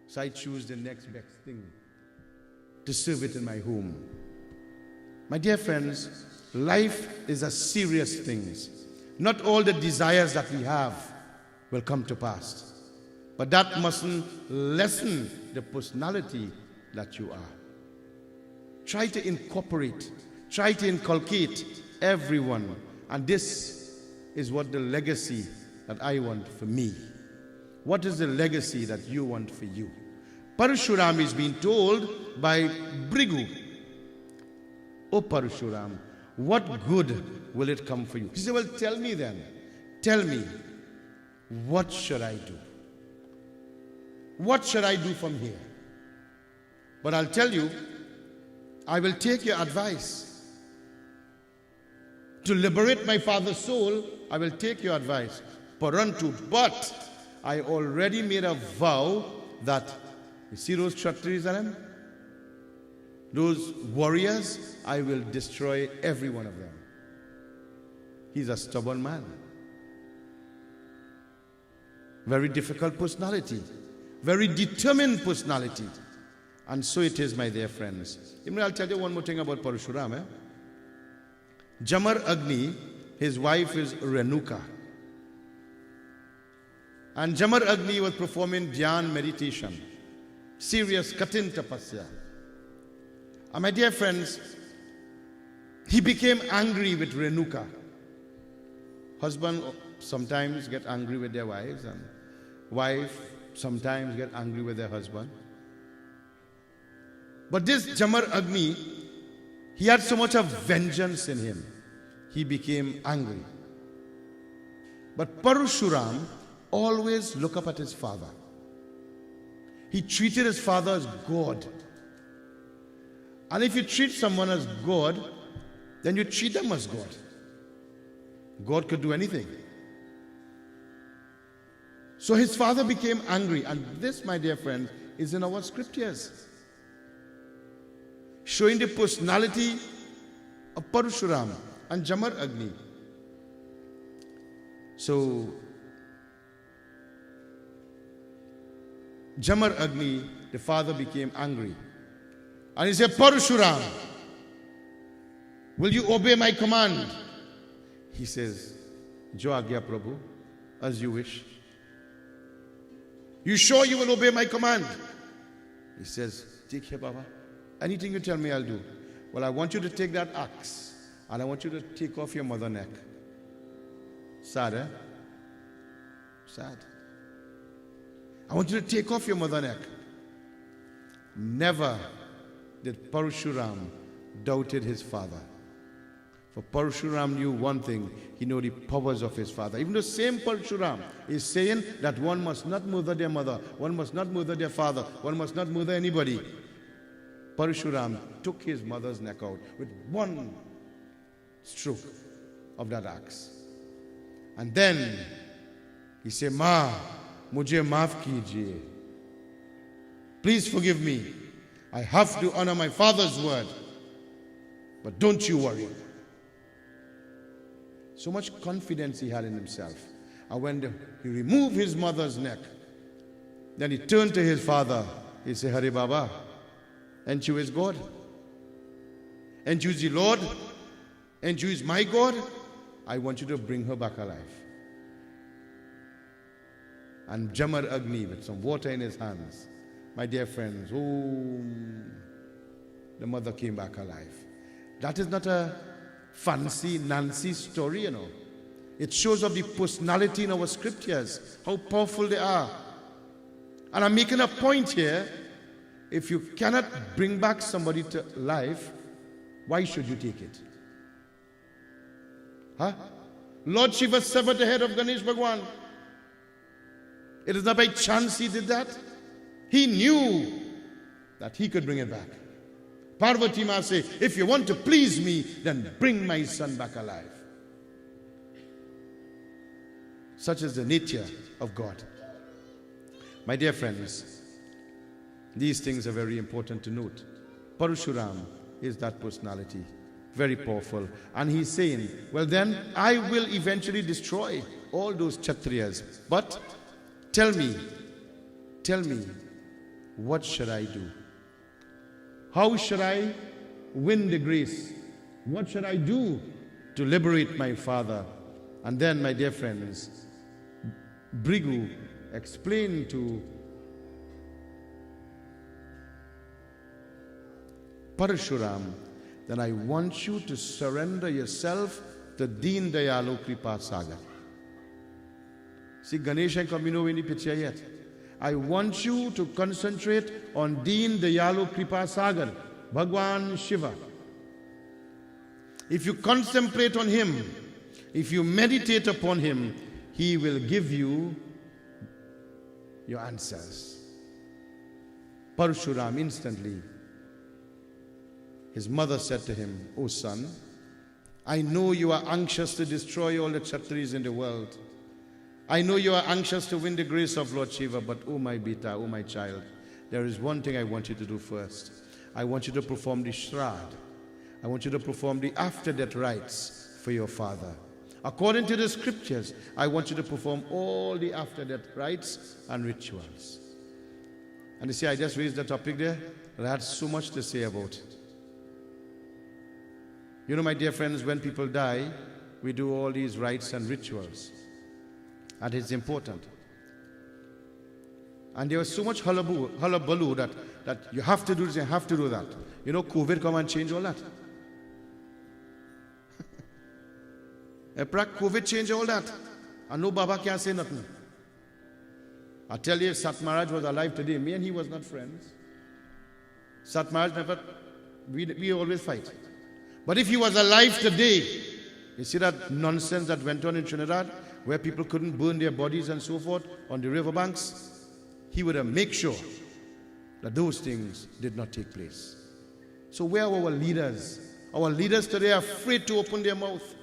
So I choose the next best thing, to serve it in my home. My dear friends, life is a serious thing. Not all the desires that we have will come to pass. But that mustn't lessen the personality that you are. Try to incorporate, try to inculcate everyone. And this is what the legacy that I want for me. What is the legacy that you want for you? Parashurama is being told by Brigu, "Oh Parashuram, what good will it come for you?" He said, "Well, tell me then. Tell me, what should I do? What should I do from here? But I'll tell you, I will take your advice. To liberate my father's soul, I will take your advice. Parantu, but I already made a vow that, you see those Kshatriyas, those warriors, I will destroy every one of them." He's a stubborn man. Very difficult personality. Very determined personality. And so it is, my dear friends. I'll tell you one more thing about Parashurama. Jamadagni, his wife is Renuka. And Jamadagni was performing dhyan meditation, serious katin tapasya. And my dear friends, he became angry with Renuka. Husband sometimes get angry with their wives, and wife sometimes get angry with their husband. But this Jamadagni, he had so much of vengeance in him. He became angry. But Parashurama always looked up at his father. He treated his father as God. And if you treat someone as God, then you treat them as God. God could do anything. So his father became angry. And this, my dear friend, is in our scriptures, showing the personality of Parashurama and Jamadagni. So Jamadagni, the father, became angry. And he said, Parashurama, will you obey my command? He says, Jo Agya Prabhu, as you wish. You sure you will obey my command? He says, Take care, Baba. Anything you tell me, I'll do. Well, I want you to take that axe and I want you to take off your mother's neck. Sad, eh? Sad. I want you to take off your mother's neck. Never did Parashurama doubted his father. For Parashurama knew one thing, he knew the powers of his father. Even the same Parashurama is saying that one must not murder their mother, one must not murder their father, one must not murder anybody. Parashurama took his mother's neck out with one stroke of that axe. And then he said, Ma, mujhe maaf kijiye. Please forgive me. I have to honor my father's word. But don't you worry. So much confidence he had in himself. And when he removed his mother's neck, then he turned to his father. He said, Hari Baba, and you is God. And you is the Lord. And you is my God. I want you to bring her back alive. And Jamadagni, with some water in his hands, my dear friends, the mother came back alive. That is not a fancy Nancy story, you know. It shows of the personality in our scriptures, how powerful they are. And I'm making a point here. If you cannot bring back somebody to life, why should you take it? Huh? Lord Shiva severed the head of Ganesh Bhagwan. It is not by chance he did that. He knew that he could bring it back. Parvati Ma said, if you want to please me, then bring my son back alive. Such is the nature of God. My dear friends, these things are very important to note. Parashurama is that personality, very powerful. And he's saying, well then, I will eventually destroy all those Kshatriyas. But tell me, what should I do? How should I win the grace? What should I do to liberate my father? And then, my dear friends, Brigu explained to Parashurama, then I want you to surrender yourself to Deen Dayalu Kripa Sagar. See, Ganesh ain't coming over in the picture yet. I want you to concentrate on Deen Dayalu Kripa Sagar, Bhagwan Shiva. If you contemplate on him, if you meditate upon him, he will give you your answers. Parashurama instantly, his mother said to him, "O son, I know you are anxious to destroy all the Kshatriyas in the world. I know you are anxious to win the grace of Lord Shiva, but oh my beta, oh my child, there is one thing I want you to do first. I want you to perform the Shraddha. I want you to perform the after-death rites for your father. According to the scriptures, I want you to perform all the after-death rites and rituals." And you see, I just raised the topic there, but I had so much to say about it. You know, my dear friends, when people die, we do all these rites and rituals. And it's important. And there was so much hullabaloo that you have to do this and you have to do that. You know, COVID come and change all that. COVID changed all that. And no Baba can't say nothing. I tell you, if Sat Maharaj was alive today, me and he was not friends. Sat Maharaj never, we always fight. But if he was alive today, you see that nonsense that went on in Trinidad, where people couldn't burn their bodies and so forth on the riverbanks, he would have made sure that those things did not take place. So where are our leaders? Our leaders today are afraid to open their mouth.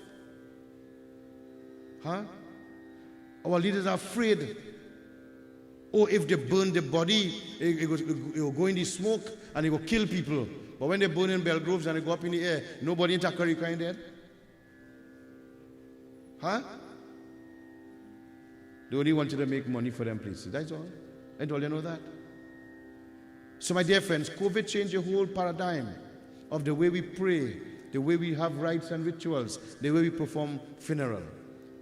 Huh? Our leaders are afraid. Or if they burn the body, it will go in the smoke and it will kill people. But when they burn in Belgroves and they go up in the air, nobody in Takarika is dead. Huh? They only wanted to make money for them places. That's all. And all you know that. So my dear friends, COVID changed the whole paradigm of the way we pray, the way we have rites and rituals, the way we perform funeral.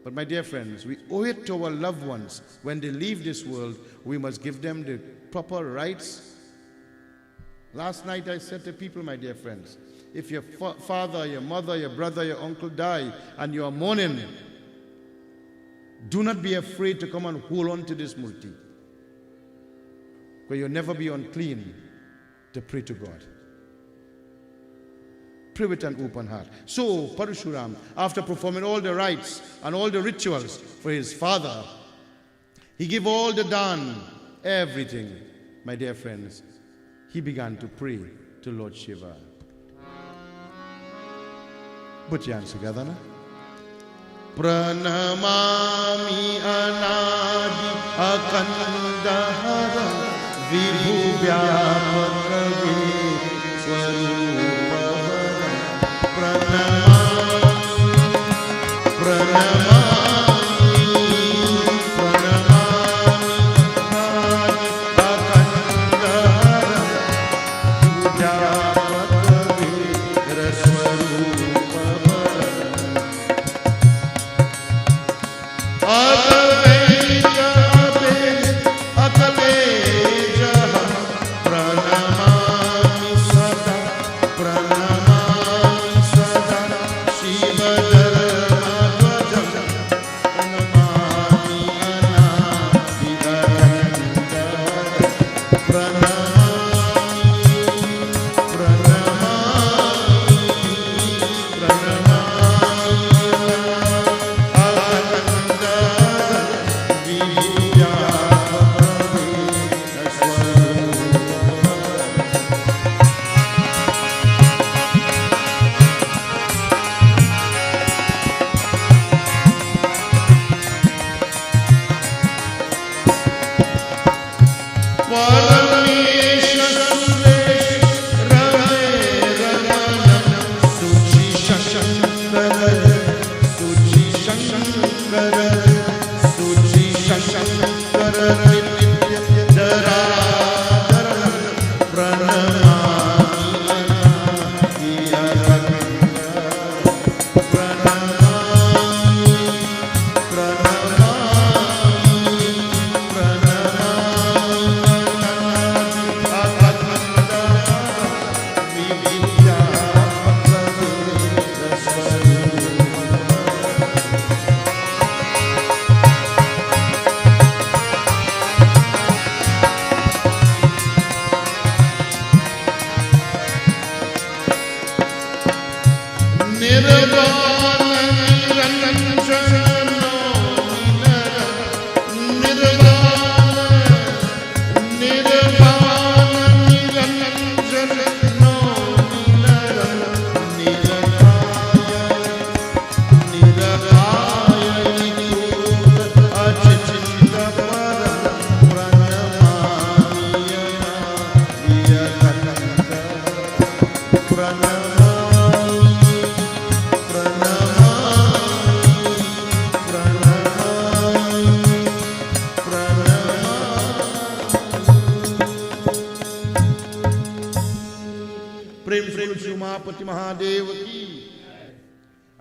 But my dear friends, we owe it to our loved ones. When they leave this world, we must give them the proper rites. Last night I said to people, my dear friends, if your father, your mother, your brother, your uncle die and you are mourning, do not be afraid to come and hold on to this murti. Because you'll never be unclean to pray to God. Pray with an open heart. So, Parashurama, after performing all the rites and all the rituals for his father, he gave all the dawn, everything, my dear friends. He began to pray to Lord Shiva. Put your hands together now. Pranamami anadi akandahara vibhu vyapakave swarupavara.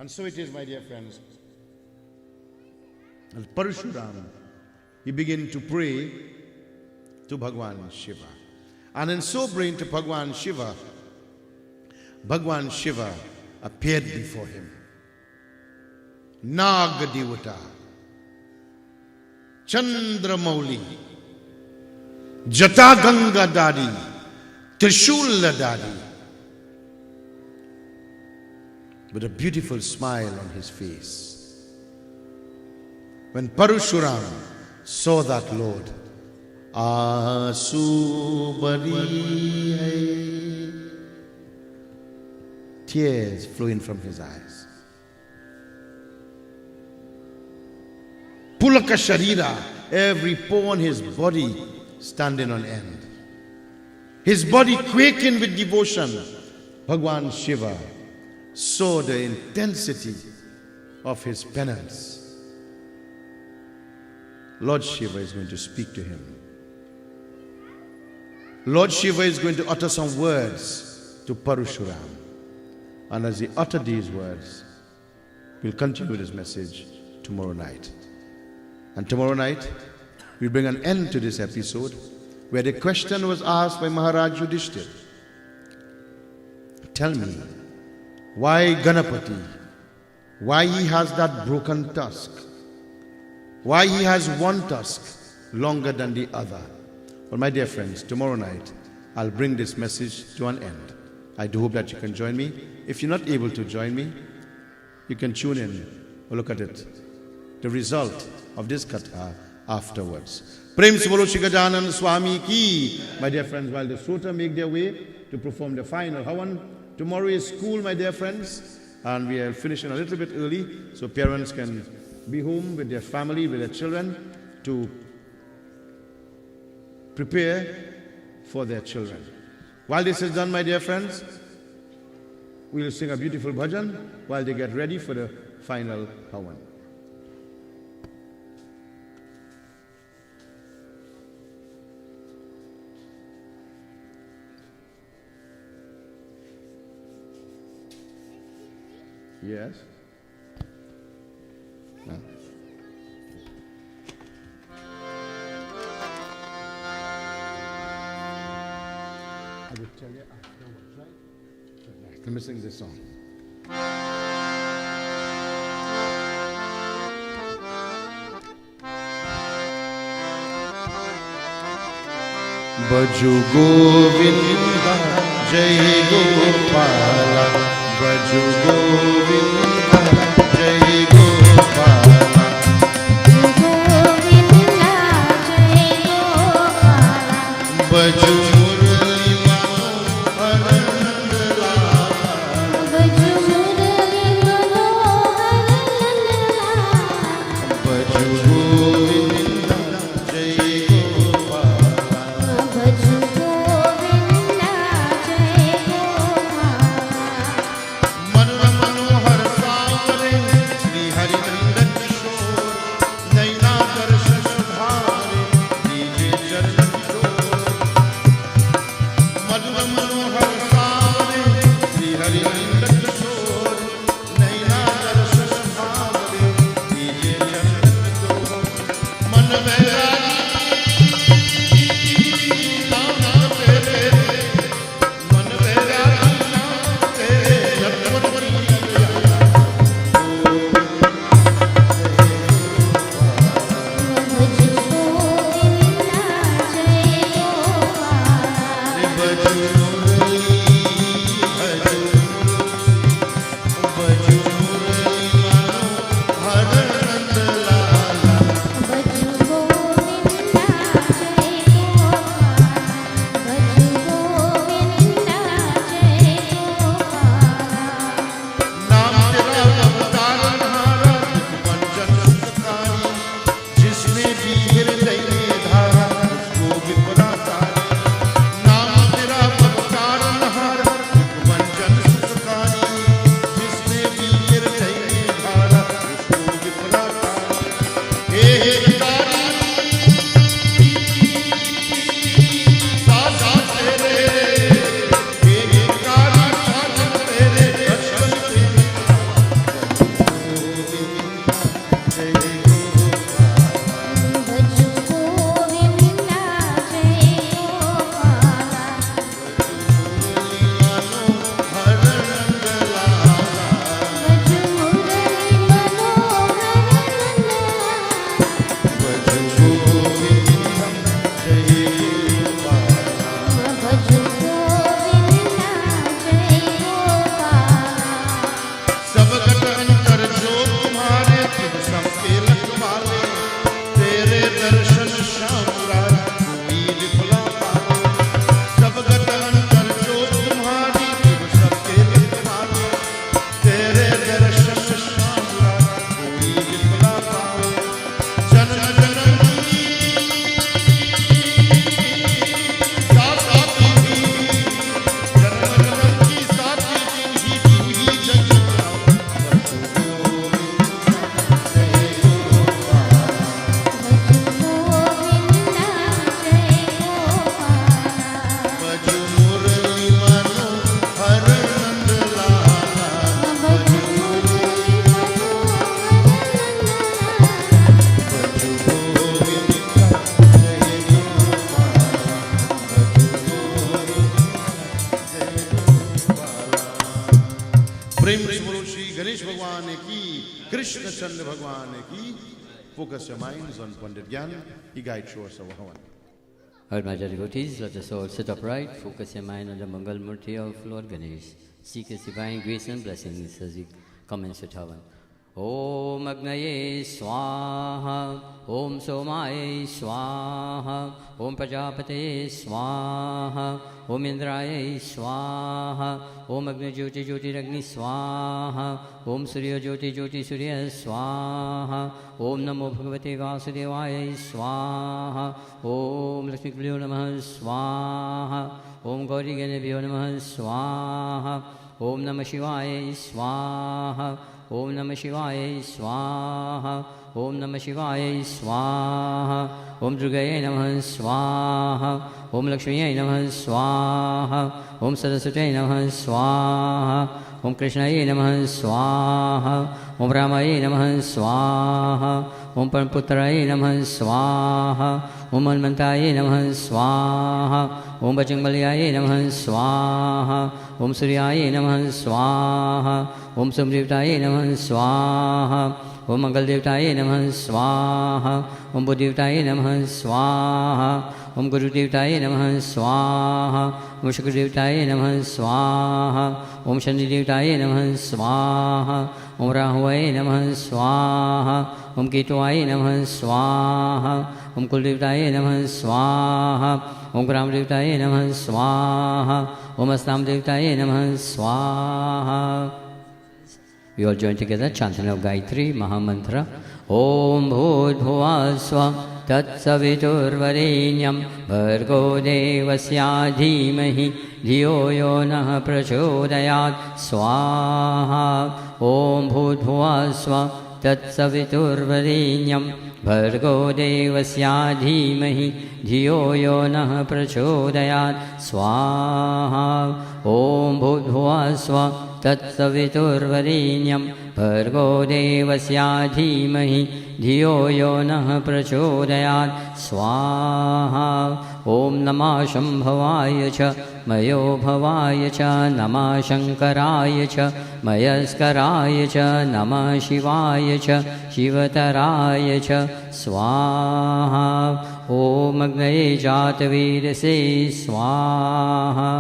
And so it is, my dear friends. And Parashurama, he began to pray to Bhagwan Shiva. And in so praying to Bhagwan Shiva appeared before him. Nagadevata, Chandramauli, Jataganga Dadi, Trishula Dadi, with a beautiful smile on his face. When Parashurama saw that Lord, Asubari hai, tears flowing from his eyes. Pulaka Sharira, every pore on his body standing on end. His body quaking with devotion. Bhagwan Shiva saw the intensity of his penance. Lord Shiva is going to speak to him. Lord Shiva is going to utter some words to Parashurama. And as he uttered these words, we'll continue this message tomorrow night. And tomorrow night, we'll bring an end to this episode where the question was asked by Maharaj Yudhishthira. Tell me, why Ganapati? Why he has that broken tusk? Why he has one tusk longer than the other? Well, my dear friends, tomorrow night, I'll bring this message to an end. I do hope that you can join me. If you're not able to join me, you can tune in or look at it. The result of this katha afterwards. Prem se bolo Shri Gajanana Swami ki. My dear friends, while the Sota make their way to perform the final Havan, tomorrow is school, my dear friends, and we are finishing a little bit early so parents can be home with their family, with their children, to prepare for their children. While this is done, my dear friends, we'll sing a beautiful bhajan while they get ready for the final Havan. Yes? No. I will tell you afterwards, right? Let me sing this song. Baju Govinda, Jai Gopala, Baju Govinda, Jai Gopala. Baju Murali Manohar Nandlala, Baju Murali Manohar Nandlala, Baju Govinda, Jai Gopala, Baju Govinda, Jai Gopala. Manora Manohar Savare, Shri Hari Nandan Kishore, Naina Darshan Shubhare, Dije Charan Manohar Savare, Shri Hari Nandan Kishore, Naina Darshan Shubhare, Dije Charan Man Vairagi naam tere, Man Vairagi naam tere, Jatwari gaya. Baju Murali, Baju प्रेम से बोलो श्री गणेश भगवान की, कृष्ण चंद्र भगवान की. Focus your minds on Pandit Gyan. He guides us our Havan. Alright, my dear devotees, let us all sit upright. Focus your mind on the Mangal Murti of Lord Ganesh. Seek His divine grace and blessings as we commence with Havan. Om Agnaye Swaha, Om Somaye Swaha, Om Prajapate Swaha, Om Indraye Swaha, Om Agni Jyoti Jyoti Ragni Swaha, Om Surya Jyoti Jyoti Surya Swaha, Om Namo Bhagavate Vasudevaya Swaha, Om Lakshmi Kulyo Namah Swaha, Om Gauri Ganebhyo Namah Swaha, Om Namah Shivaya Swaha, Om Namah Shivaya Swaha, Om Namah Shivaya Swaha, Om Durgaye Namah Swaha, Om Lakshmiye Namah Swaha, Om Saraswate Namah Swaha, Om Krishnaye Namah Swaha, Om Ramaye Namah Swaha, Om Paraputraye Namah Swaha, Om Manmantaye Namah Swaha, Om Bajrangbaliyaye Namah Swaha, Om Suryaye Namah Swaha, Om Samdevtaye Namah Swaha, Om Mangal-devtaye Namah Swaha, Om Buddha-devtaye Namah Swaha, Om Guru-devtaye Namah Swaha, Om Shukra-devtaye Namah Swaha, Om Shani-devtaye Namah Swaha, Om Rahuvaye Namah Swaha, Om Ketuvaye Namah Swaha, Om Kul-devtaye Namah Swaha, Om Gram-devtaye Namah Swaha, Om Astam-devtaye Namah Swaha. We all join together, chanting of Gayatri Mahamantra. Om Bhut Bhuvaswa Tat Saviturvarenyam Bhargo Devasya Dhimahi Dhiyo Yo Nah Prachodayat Swaha. Om Bhut Bhuvaswa Tat Saviturvarenyam Bhargo Devasya Dhimahi Dhiyo Yo Nah Prachodayat Swaha. Om Bhut Bhuvaswa तत्सवितुर्वरेण्यं भर्गो देवस्य धीमहि धियो यो नः प्रचोदयात् स्वाहा. ॐ नमः शम्भवाय च मयो भवाय च नमः शङ्कराय च मयस्कराय च नमः शिवाय च शिवतराय च स्वाहा. ॐ अग्नये जातवेदसे स्वाहा.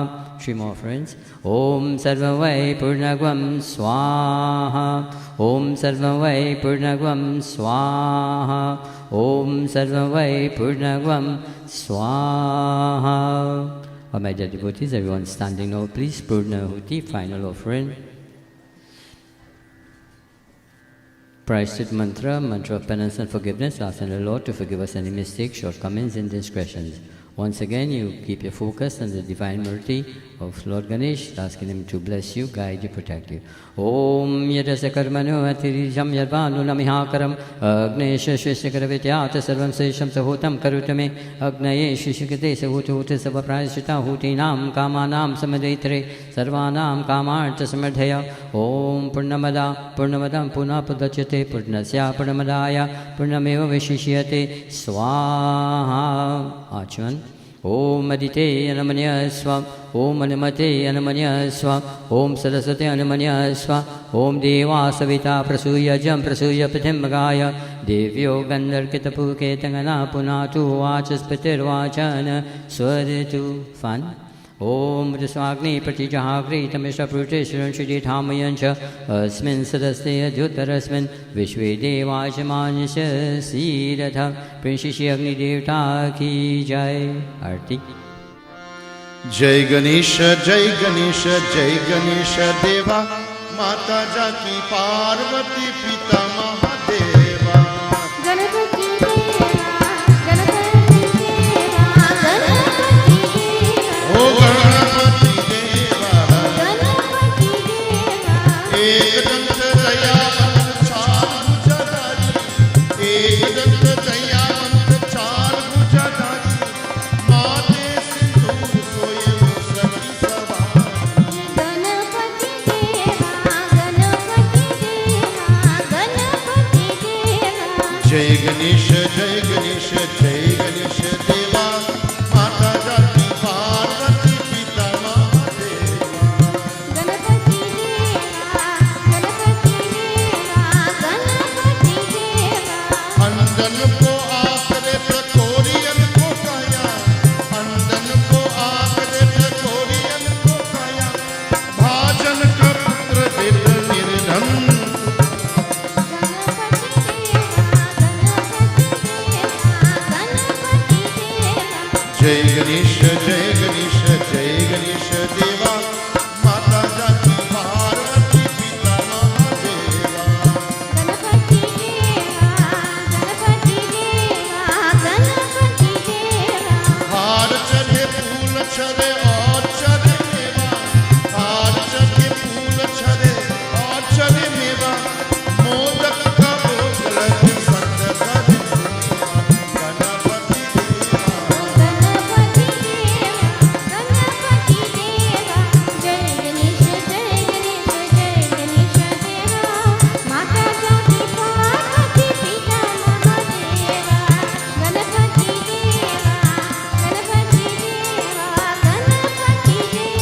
Three more friends. Om Sarvavai Purnagvam Swaha. Om Sarvavai Purnagvam Swaha. Om Sarvavai Purnagvam Swaha. All my dear devotees, everyone standing now, please. Purnahuti, final offering. Prashchit mantra, mantra of penance and forgiveness, asking the Lord to forgive us any mistakes, shortcomings, indiscretions. Once again, you keep your focus on the divine murti of Lord Ganesh, asking him to bless you, guide you, protect you. Om yadasa karmano atirijam yadvanu namihakaram agnesha shishikara vityata sarvam sesham sahotam karutame agnaye shishikate sahutuhuta savaprayashita hutinam kamanam samadaitre sarvanam kamartha samardhaya. Om purnamada purnamadam punapudachyate purnasya purnamadaya purnameva vishishyate swaha. Achman. Om Adite Anamanya Swa, Om Anamate Anamanya Swa, Om Saraswate Anamanya Swa, Om Deva Savita Prasuya Jam Prasuya Patimagaya, Devyo Gandharkitapu Ketangana Punatu Vachaspatir Vachana Swaditu Fan. Om Jaswagni Pratijahagri Tamisha Prutishran Shridhamayancha Asmin Sadasya Dhyutarasmin Vishwe Devajamanyasya Siratha Prinshishi Agni Devta Ki Jai. Arti. Jai Ganesha, Jai Ganesha, Jai Ganesha Deva, Mata Jaki Parvati Pita Mahadeva. Ganpati देवा गणपति देवा गणपति देवा O Ganapati Deva, Ganpati देवा Ek Dant Dayavant Char Bhujadari, Ek Dant Dayavant Char Bhujadari, Mate Sindhu Soye Musali Savari. Ganpati देवा गणपति देवा गणपति देवा Jai Ganesha, Jai Ganesha, Jai Ganesha Deva, Mata Jati Parvati Pita Mahadeva. Ganpati देवा गणेश जय गणेश जय गणेश देवा माता जाती पार्वती पिता महादेवा गणपति देवा गणपति देवा गणपति देवा हार चढ़े फूल चढ़े और चढ़े मेवा हार चढ़े फूल चढ़े और चढ़े मेवा मोदक का भोग लगे संत कर गणपति देवा गणपति देवा गणपति देवा जय गणेश जय गणेश जय गणेश देवा माता जाती पार्वती पिता महादेवा गणपति देवा गणपति देवा गणपति देवा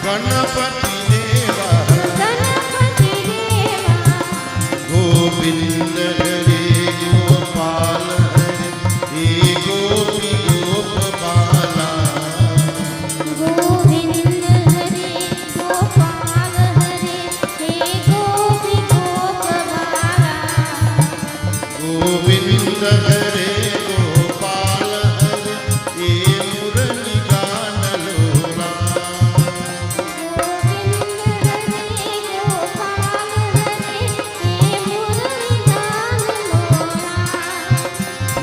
गणपति देवा गणपति देवा गोविंद हरे गोपाल हरे हे गोपी गोपाला गोविंद हरे गोपाल हरे हे गोपी गोपबाला गोविंद हरे गोपाल हरे हे मुरली गान लोला गोविंद हरे गोपाल हरे हे मुरली गान लोला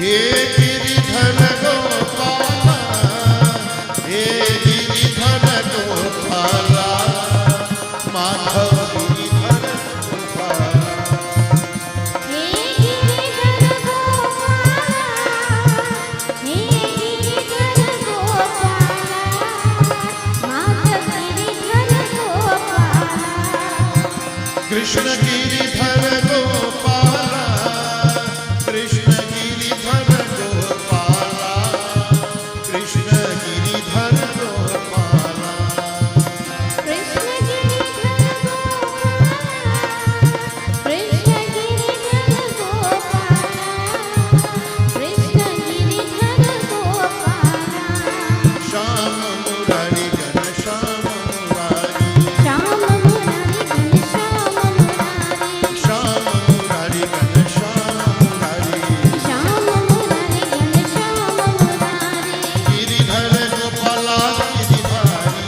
हे गिरिधर गोपाला हे गिरिधर गोपाला माधव गिरिधर गोपाला हे गिरिधर गोपाला हे गिरिधर गोपाला माधव गिरिधर गोपाला कृष्ण गिरिधर गोपाला कृष्ण गिरिधर गोपाला कृष्ण गिरिधर गोपाला कृष्ण गिरिधर गोपाला कृष्ण गिरिधर गोपाला कृष्ण गिरिधर गोपाला श्याम मुरारी घन श्याम मुरारी श्याम मुरारी घनश्याम मुरारी श्याम मुरारी घन श्याम मुरारी श्याम मुरारी घनश्याम मुरारी गिरिधर गोपाला गिरिधारी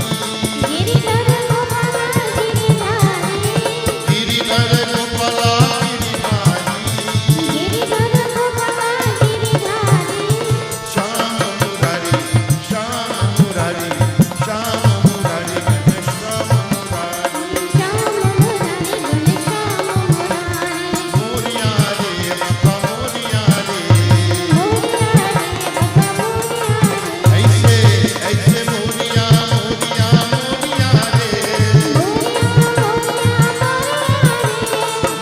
गिरिधर गोपाला गिरिधारी गिरिधर गोपाला गिरिधारी गिरिधर गोपाला गिरिधारी श्याम मुरारी श्याम मुरारी श्याम मुरारी घन श्याम मुरारी श्याम मुरारी घनश्याम मुरारी मोरिया रे बाबा मोरिया रे मोरिया रे बाबा मोरिया रे ऐसे ऐसे मोरिया मोरिया मोरिया रे मोरिया मोरिया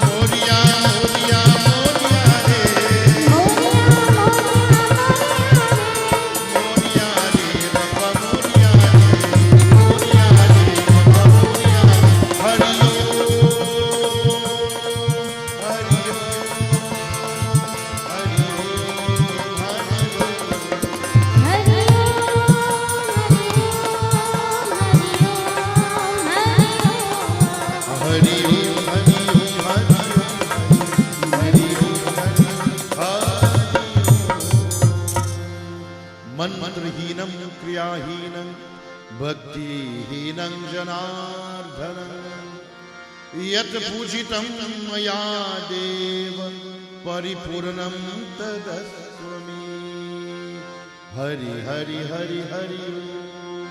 मोरिया मोरिया मोरिया रे मोरिया मोरिया रे बाबा मोरिया रे मोरिया रे बाबा मोरिया हरि ओम हरि ओम हरि ओम मंत्रहीनं क्रियाहीनं भक्तिहीनं जनार्दन यत् पूजितं मया देव परिपूर्णं तदस्तु मे हरि हरि हरि हरि ओम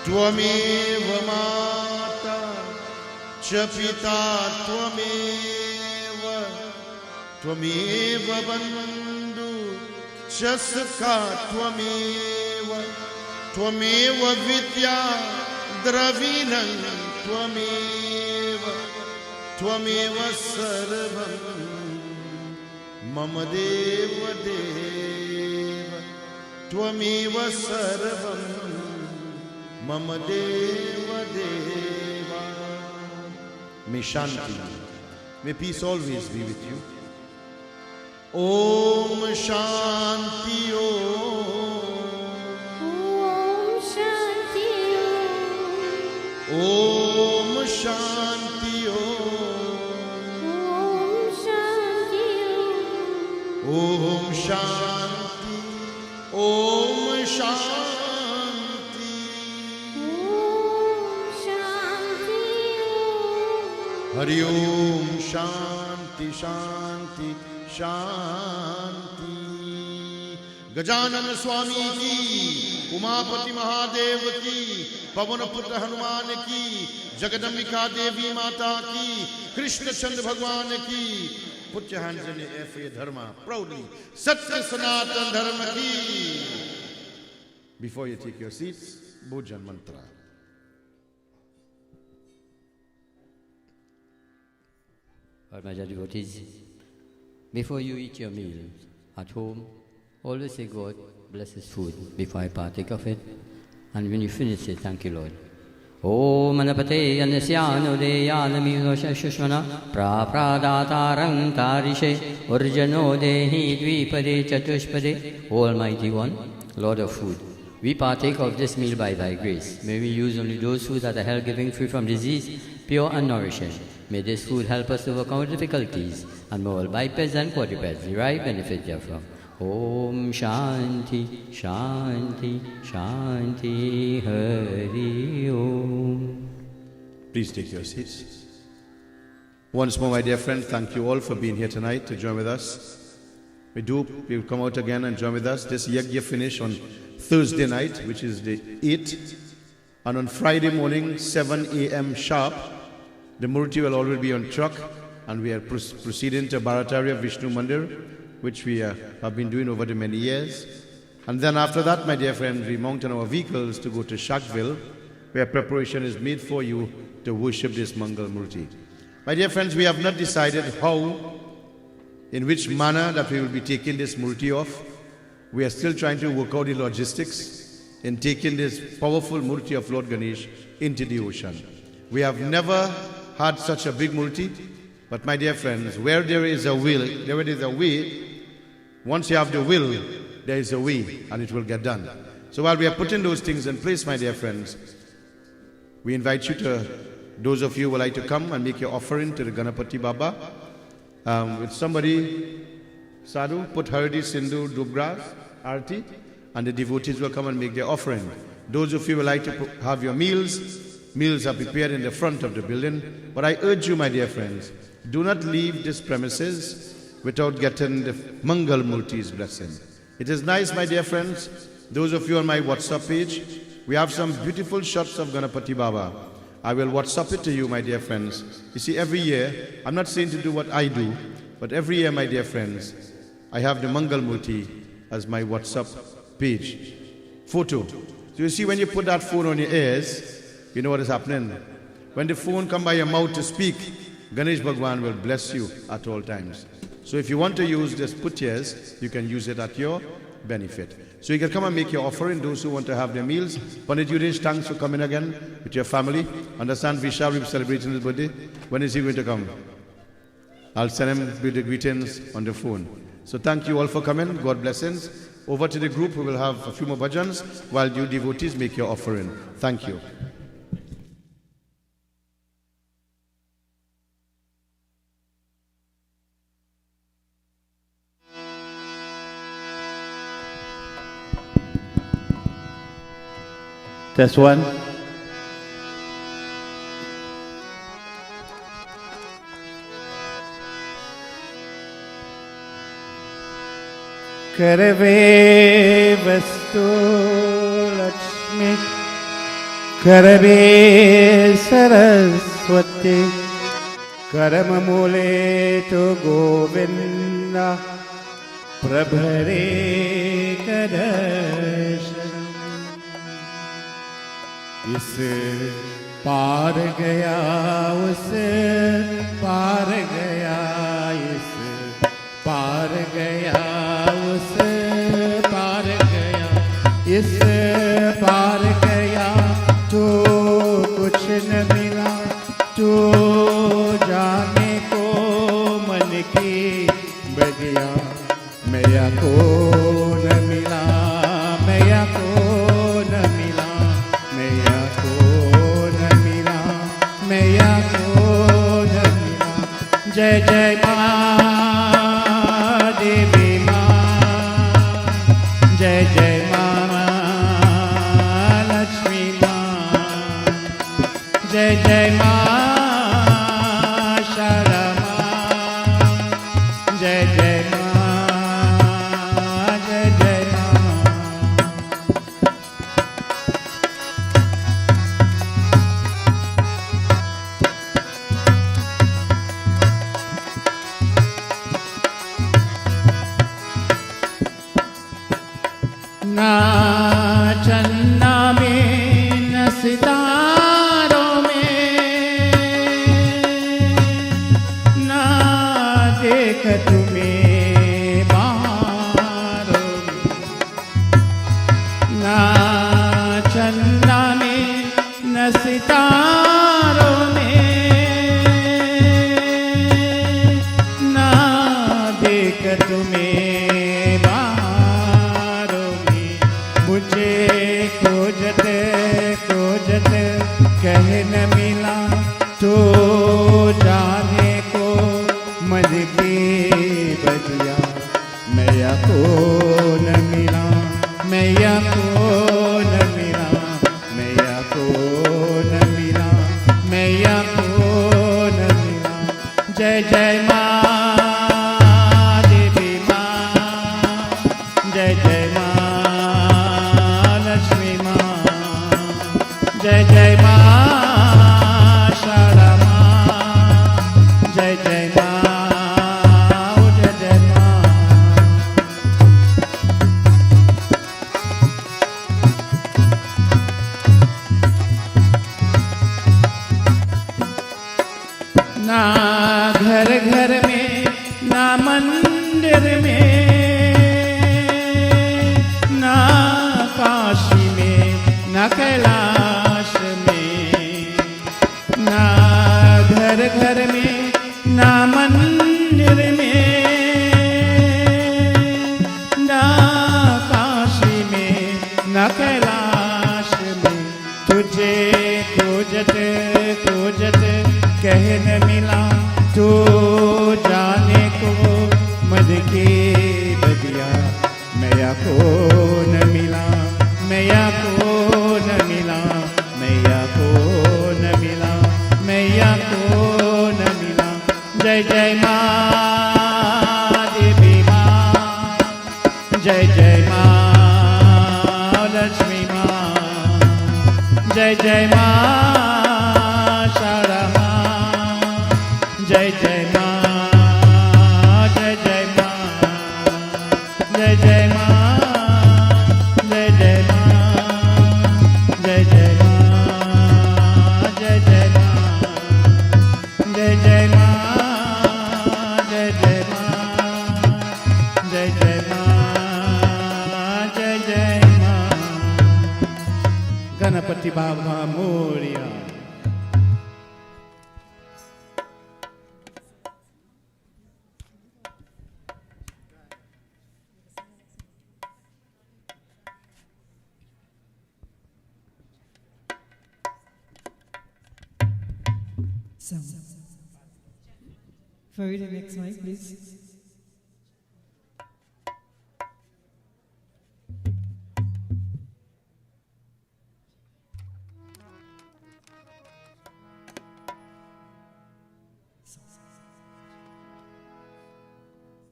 त्वमेव माता च पिता त्वमेव बन्धु च सखा त्वमेव विद्या द्रविणं त्वमेव सर्वं मम देव त्वमेव सर्वं मम देव देवा. May Shanti, may peace always be with you. Om Shanti Om Shanti Om Shanti Om Shanti Om Shanti Om Hari Om Shanti शांति शांति। गजानन स्वामी की, उमापति महादेव की, पवन पुत्र हनुमान की, जगदम्बिका देवी माता की, कृष्णचंद्र भगवान की। Put your hands in the air for your dharma proudly. Satya Sanatan Dharma ki. Before you take your seats, Bhojan Mantra. All my dear devotees, before you eat your meal at home, always say, God, bless this food before I partake of it. And when you finish it, thank you, Lord. Om Anapate Anasyano Deyanamino Shashana Prapradatarang Tarishe Urjano Dehi Dvipade Chatushpade. Almighty One, Lord of food, we partake of this meal by thy grace. May we use only those foods that are health-giving, free from disease, pure and nourishing. May this food help us to overcome difficulties, and may all bipeds and quadrupeds derive benefit therefrom. Om Shanti, Shanti, Shanti, Hari Om. Please take your seats. Once more, my dear friends, thank you all for being here tonight to join with us. We do hope you'll come out again and join with us. This yajna finish on Thursday night, which is the 8th, and on Friday morning, 7 a.m. sharp, the Murti will already be on truck, and we are proceeding to Bharatariya Vishnu Mandir, which we have been doing over the many years. And then after that, my dear friends, we mount on our vehicles to go to Shakville, where preparation is made for you to worship this Mangal Murti. My dear friends, we have not decided how, in which manner that we will be taking this Murti off. We are still trying to work out the logistics in taking this powerful Murti of Lord Ganesh into the ocean. We have never had such a big Murti, but my dear friends, where there is a will, there is a way. Once you have the will, there is a way, and it will get done. So while we are putting those things in place, my dear friends, we invite you to, those of you who would like to come and make your offering to the Ganapati Baba. With somebody, Sadhu, put Hardi, Sindhu, Dubgras, Arti, and the devotees will come and make their offering. Those of you who would like to have your meals are prepared in the front of the building. But I urge you, my dear friends, do not leave this premises without getting the Mangal Murti's blessing. It is nice, my dear friends, those of you on my WhatsApp page, we have some beautiful shots of Ganapati Baba. I will WhatsApp it to you, my dear friends. You see, every year, I'm not saying to do what I do, but every year, my dear friends, I have the Mangal Murti as my WhatsApp page. Photo. So you see, when you put that phone on your ears, you know what is happening. When the phone comes by your mouth to speak, Ganesh Bhagwan will bless you at all times. So if you want to use this putiyas, you can use it at your benefit. So you can come and make your offering, those who want to have their meals. Pandit Yudesh, thanks for coming again with your family. Understand Vishal will be celebrating his birthday. When is he going to come? I'll send him with the greetings on the phone. So thank you all for coming. God blessings. Over to the group, we will have a few more bhajans while you devotees make your offering. Thank you. Test one. Karave vastu Lakshmi, Karave Saraswati, Karamamule to Govinda, Prabhare Kadashanam. इस पार गया उस पार गया इस पार गया उस पार गया इस पार गया तो कुछ न मिला तो जाने को मन की बगिया मैया को न मिला मैया को न मिला मैया को न मिला मैया को न मिला जय जय माँ देवी माँ जय जय माँ लक्ष्मी माँ जय जय माँ सितारों में ना देख तुम्हें बाहरों में, मुझे खोजत खोजत कह न मिला, तो जाने को मद की बजिया, मैया को न मिला, मैया को न मिला, मैया को न मिला, मैया को न मिला। जय जय माँ देवी माँ, जय जय माँ लक्ष्मी माँ, जय जय माँ शारदा माँ, जय जय माँ, ओ जय जय माँ। ना घर घर में, ना मंदिर में, ना काशी में, ना कैलाश में, ना घर घर में, ना मंदिर में, ना काशी में, ना कैलाश में, तुझे खोजत खोजत कह न मिला, तो जाने को मद की बदिया, मैया को न मिला, मैया को न मिला, मैया को न मिला, मैया को न मिला। जय जय माँ देवी माँ, जय जय माँ लक्ष्मी माँ, जय जय माँ शारदा माँ, जय जय माँ, जय जय माँ, जय जय माँ, जय जय माँ, जय जय माँ, जय जय माँ, जय जय माँ, जय जय माँ, जय जय माँ, जय जय माँ। गणपति बाबा Moriya. Furry, the next mic, please.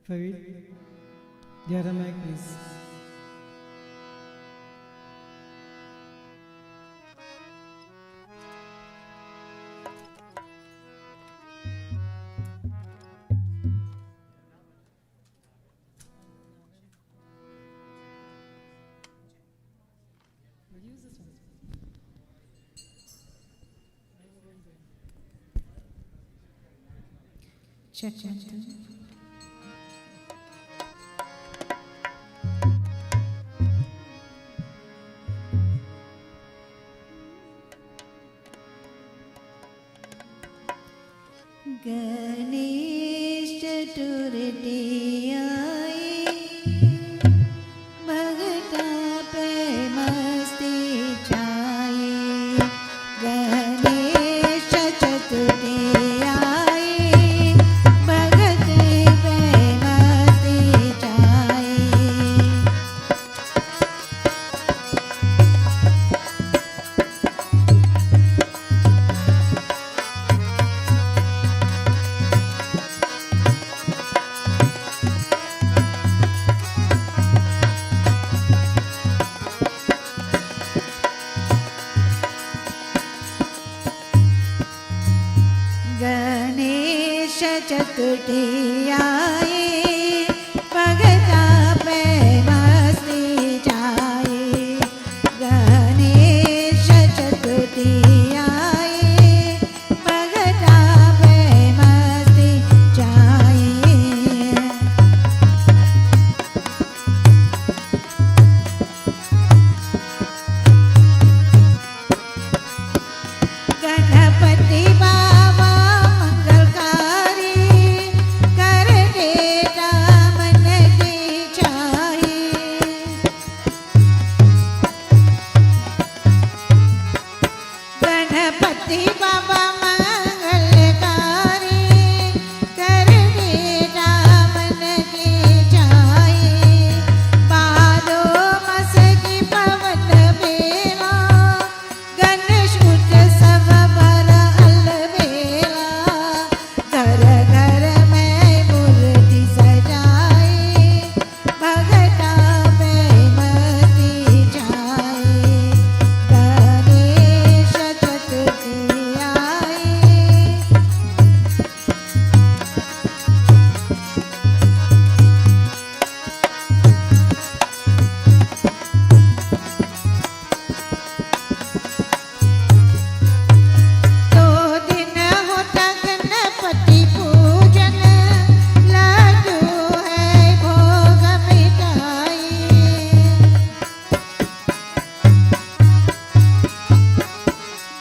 Furry, the other mic, please. Check, check, check. Ganesh Chaturthi आई, भगता पे मस्ती छाई। गणेश चतुर्थी आई, भगत पे मस्ती छाई। गणेश चतुर्थी आई, भगता पे मस्ती छाई। गणेश चतुर्थी आई, भगता पे मस्ती छाई। गणपति बाबा मंगलकारी करने रामन के जाए बारो मस की पवन बेला गणेश उत्सव बर अलबेला घर घर में मूर्ति सजाए भगता में मस्ती जाए गणेश चतुर्थी आए दो दिन होता गणपति पूजन लड्डू है भोग मिठाई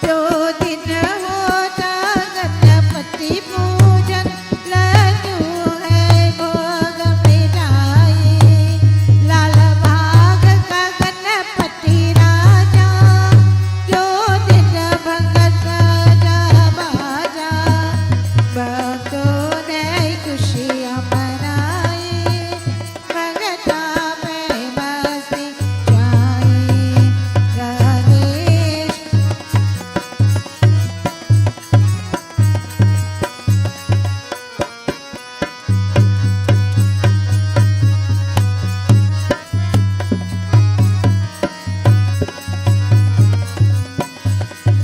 दो दिन होता गणपति पूजन लड्डू है भोग मिठाई लाल बाग का गणपति राजा जो दिन भगत राजा बाजा भक्तों ने खुशियाँ मनाई भगता में मस्ती जाए गणेश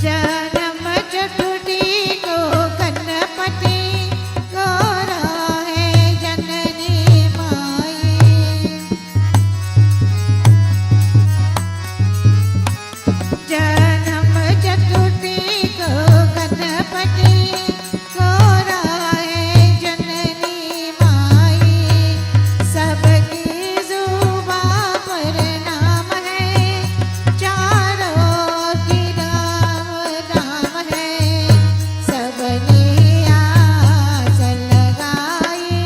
जन्म चतुर्थी को गणपति गौरा है जननी माई जन्म चतुर्थी को गणपति गौरा है जननी माई सबकी जुबां पर नाम है चारों की राम राम है सबने आस लगाई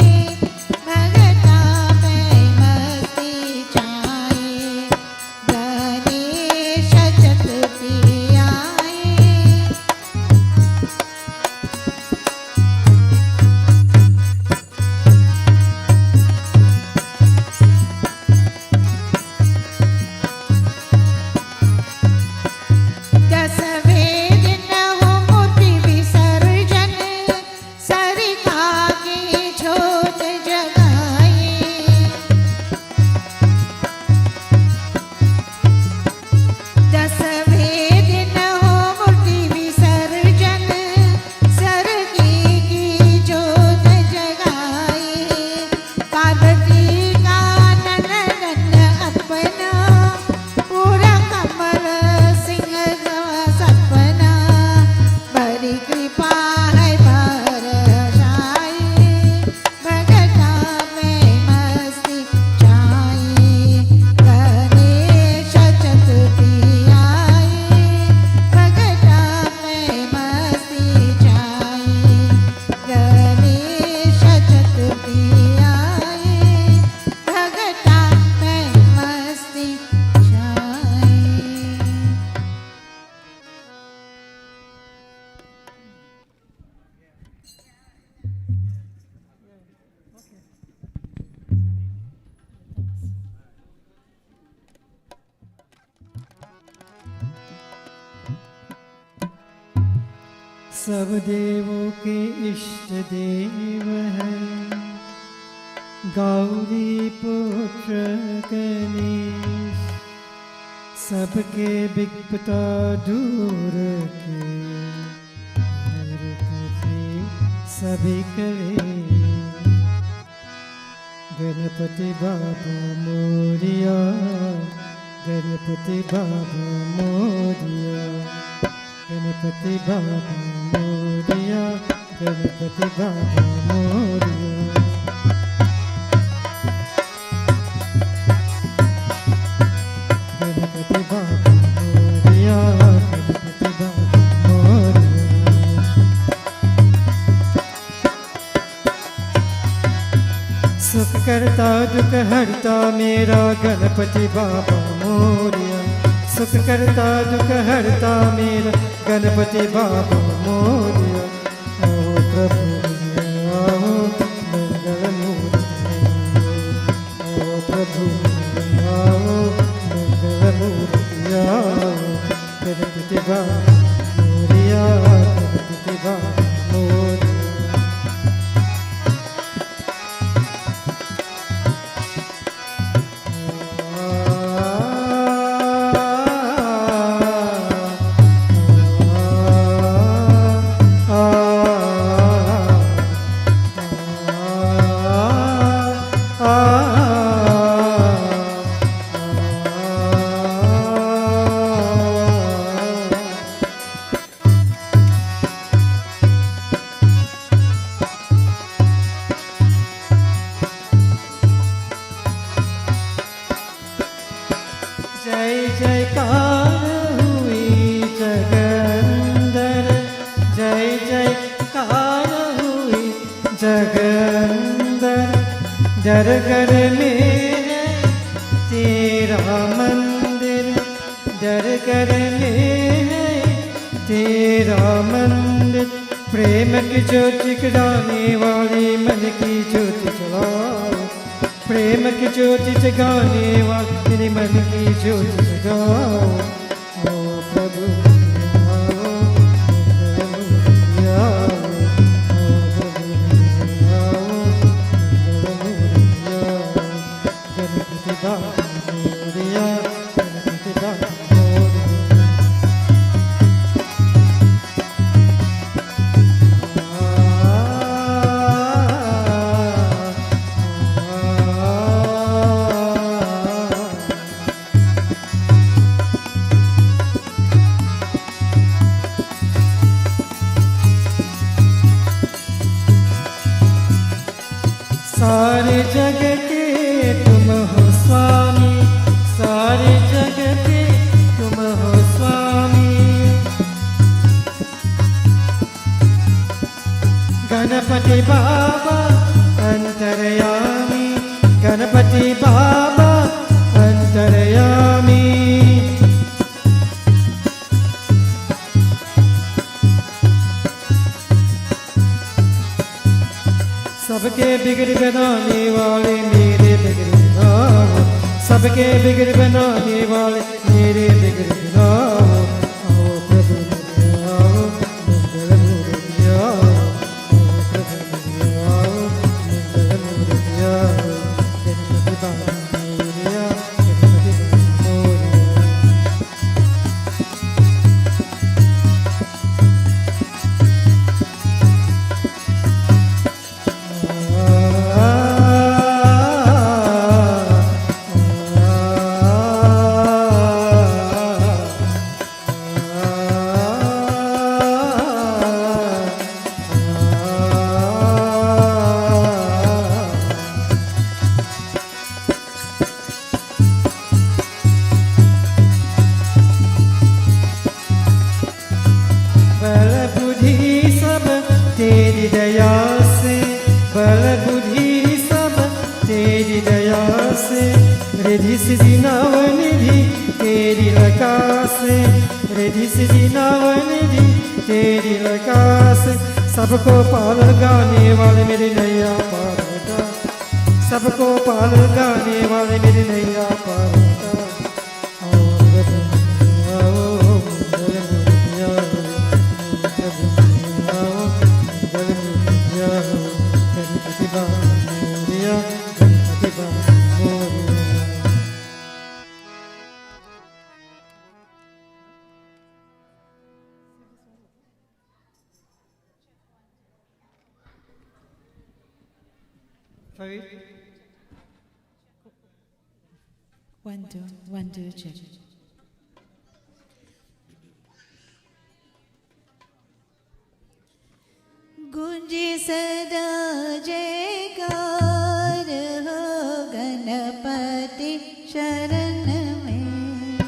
भगता में मस्ती छाई गणेश चतुर्थी आए दसवें दिन हो मूर्ति विसर्जन सरिता की जोत जगाई दसवें दिन हो मूर्ति विसर्जन सरगी की जोत जगाई पार्वती का नंदन अपना पूरा कमल सिंह सपना बड़ी कृपा है बरसाई भगता में मस्ती छाई गणेश चतुर्थी आए भगता में मस्ती छाई गणेश चतुर्थी आए भगता में मस्ती छाई सब देवों के इष्ट देव है गौरी पुत्र गणेश सबके विपदा दूर के हर करे सभी करे गणपति बाबा मोरिया गणपति बाबा मोरिया गणपति बाबा मोरिया गणपति बाबा मोरिया गणपति बाबा मोरिया गणपति बाबा मोरिया सुख करता दुख हरता मेरा गणपति बाबा मोरिया सुख करता दुख हरता मेरा गणपति बाबा मोरिया। आओ प्रभु आओ मंगल मूर्ति, आओ प्रभु आओ मंगल मूर्ति, आओ गणपति बाबा मोरिया, गणपति बाबा मोरिया। जय जयकार हुई जगंदर, जय जयकार हुई जगंदर। घर घर में है तेरा मंदिर, घर घर में है तेरा मंदिर। प्रेम की ज्योति जगाने वाली मन की ज्योति जलाओ, प्रेम की ज्योति जगाने वाली मेरे मन की ज्योति जगाओ। आओ प्रभु आओ मंगल मूर्ति, आओ प्रभु आओ मंगल मूर्ति, आओ गणपति बाबा मोरिया, गणपति बाबा मोरिया। सारे जग के तुम हो स्वामी, सारे जग के तुम हो स्वामी। गणपति बाबा अंतर्यामी, गणपति बाबा अंतर्यामी। सबके बिगड़ बनाने वाले मेरे बिगड़ बनाओ, सबके बिगड़ बनाने वाले मेरे बिगड़ बनाओ। आओ प्रभु आओ मंगल मूर्ति, आओ प्रभु आओ मंगल मूर्ति, आओ गणपति बाबा मोरिया, गणपति बाबा मोरिया। बल बुद्धि सब तेरी दया से, बल बुद्धि सब तेरी दया से। रिधि सिद्धि नव निधि तेरी लका से, रिधि सिद्धि नव निधि तेरी लका से। सबको पाल गाने वाले मेरी नैया पार लगा, सबको पाल गाने वाले मेरी नैया पार लगा। आओ प्रभु आओ मंगल मूर्ति, आओ प्रभु आओ मंगल मूर्ति, आओ गणपति बाबा मोरिया, गणपति बाबा मोरिया। One, two, check. गूंजे सदा जयकार हो गणपति शरण में,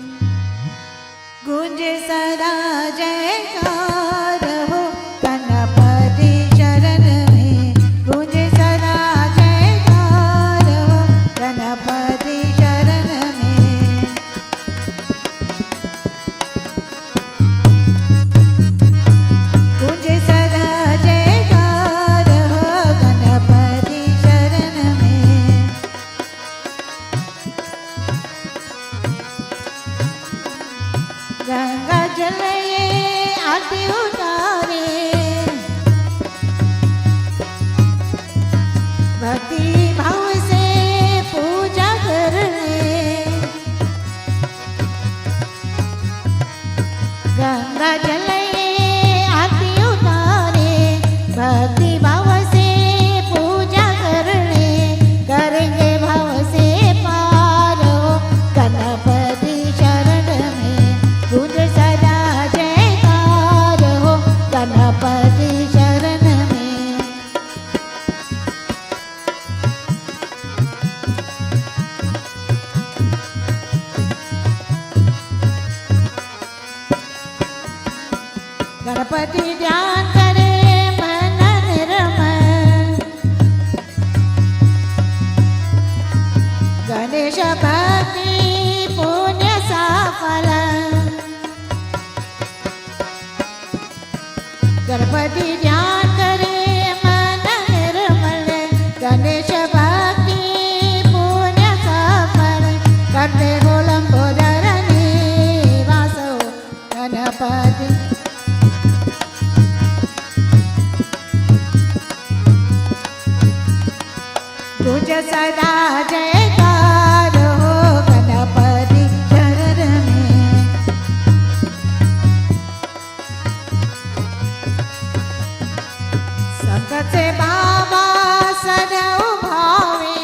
गूंजे सदा जयकार हो गणपति शरण में, गूंजे सदा जयकार हो गणपति शरण में। ध्यान करे मन निर्मल गणेश भक्ति पुण्य सफल गणपति ध्यान करे मन निर्मल गणेश भक्ति पुण्य सफल करते हो लंबोदर निवासो गणपति तुझ सदा जयकार हो गणपति शरण में संकट से बाबा सदैव भावे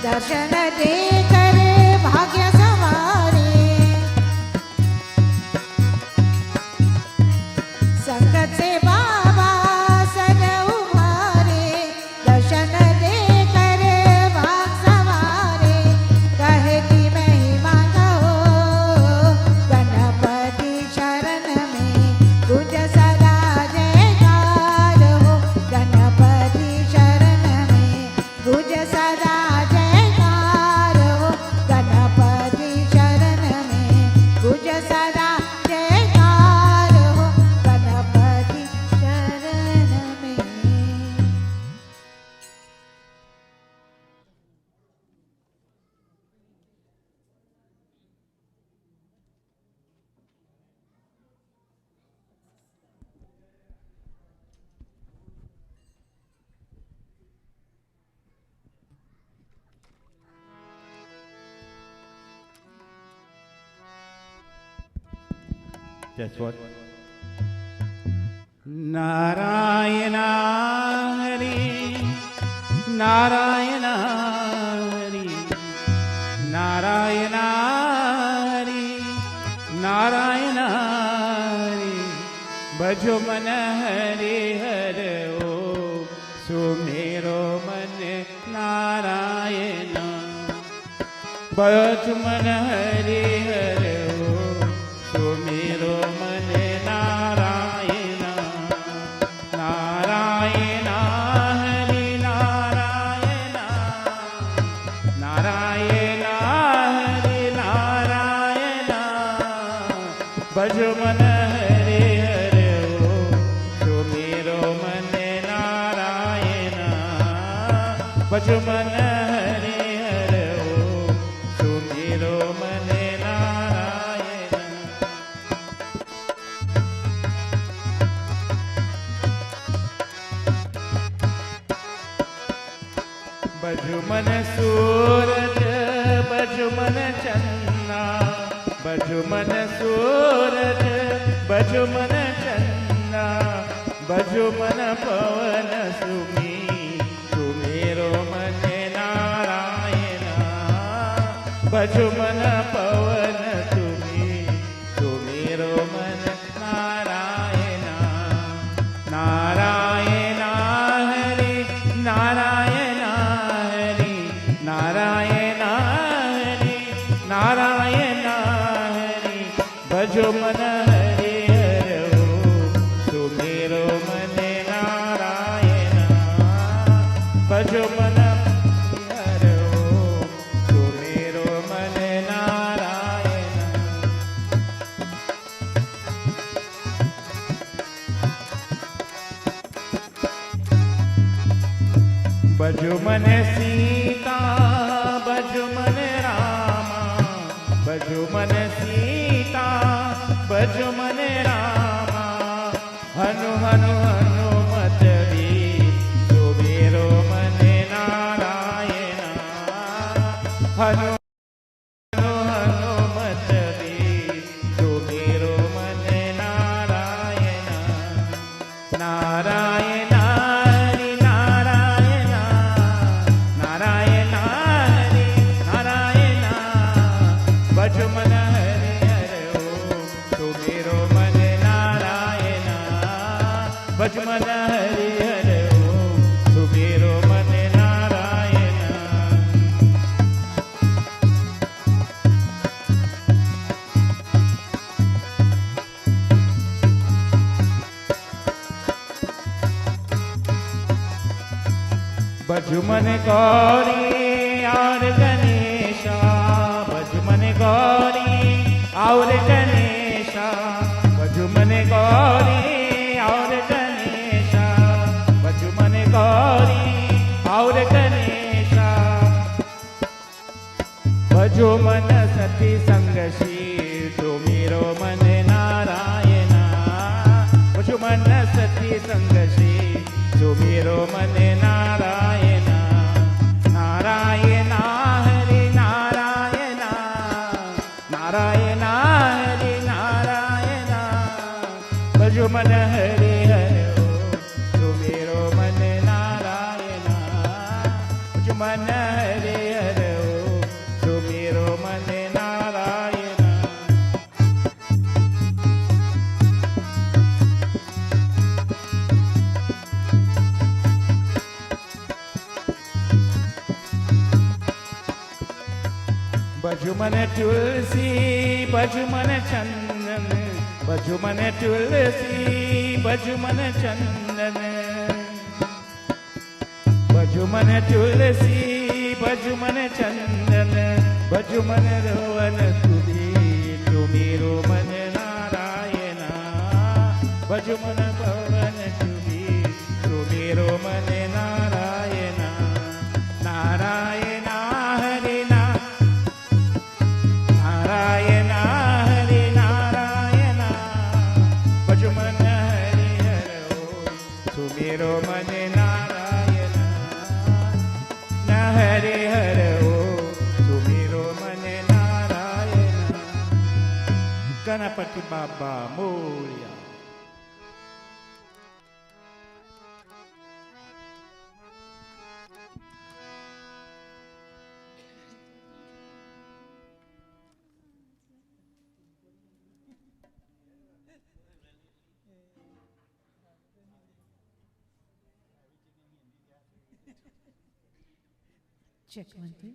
दर्शन दे कर भाग्य सवारे संकट से बाबा सदैव भारे दर्शन दे कर भाग सवारे कहे की महिमा कहो गणपति शरण में कुंज सदा जयकार हो गणपति शरण में कुंज सदा जयकार हो गणपति शरण में कुंज सदा जयकार हो गणपति शरण में That's what. Narayana Hari, Narayana Hari, Narayana Hari, Narayana Hari. Bhajo man Hari Hari O, sumero man Narayana. Bhajo man Hari Hari O, sumero man Narayana. Narayana Hari Narayana, Narayana Hari Narayana. Bhajo man Hari Hari O, sumero man Narayana. Bhajo man Hari Hari O, sumero man Narayana. बजुमन सूरज बजुमन चन्ना बजुमन सूरज बजुमन चन्ना बजुमन पवन सुमी सुमेरो मन नारायणा बजुमन पवन सुमी सुमेरो मन नारायणा नारायणा हरि नारायणा हरि नारायणा हरि नारायणा हरि भजो मन हरि हरि ओम सुमेरो मन नारायणा भजो मन हरि ओम सुमेरो मन नारायणा भजो मन सीता भजो मन रामा भजो मन सीता भजो मन रामा हनु हनु हनुमत वीर सुमेरो मन नारायणा हनु हनु हनुमत वीर सुमेरो मन नारायणा नारायणा हरि नारायणा नारायणा हरि नारायणा भजो मन हरि हरि ओम सुमेरो मन नारायणा भज मन हरि हरि ओम सुमेरो मन नारायणा भजु मन गौरी और गणेशा, भजु मन गौरी और गणेशा, भजु मन गौरी और गणेशा, भजु मन गौरी और गणेशा, भजो मन सती संगशील सुमिरो मन नारायणा, भजो मन सती संगशील सुमिरो मन नारायणा, नारायणा हरि नारायणा, नारायणा हरि नारायणा, भजो मन हरि हरि सुमिरो मन नारायणा, भजो मन हरि हरि सुमिरो मन नारायणा। भजु मन तुलसी भजु मन चंदन, भजु मन तुलसी भजु मन चंदन, भजु मन तुलसी भजु मन चंदन, भजु मन रोवन तुझी सुमिरो मन नारायणा, भजु मन पवन तुझी सुमिरो मन नारायणा, नारायणा हरि नारायणा हरि नारायणा, भजु मन हरि हरि सुमिरो मन नारायणा, न हरि हरि सुमिरो मन नारायणा। गणपति बाबा Morya. Check 1 2.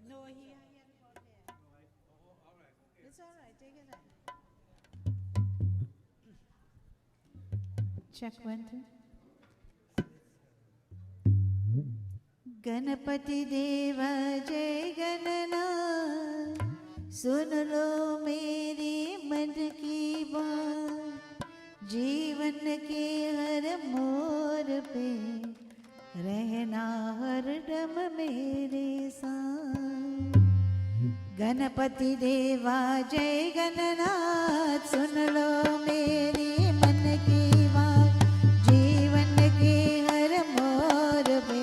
No, he hadn't got there. It's all right. Take it out. Check 1 2. Ganpati देवा जय गणनाथ, सुन लो मेरी मन की बात, जीवन के हर मोड़ पे रहना हरदम मेरे साथ। गणपति देवा जय गणनाथ, सुन लो मेरी मन की बात, जीवन के हर मोड़ पे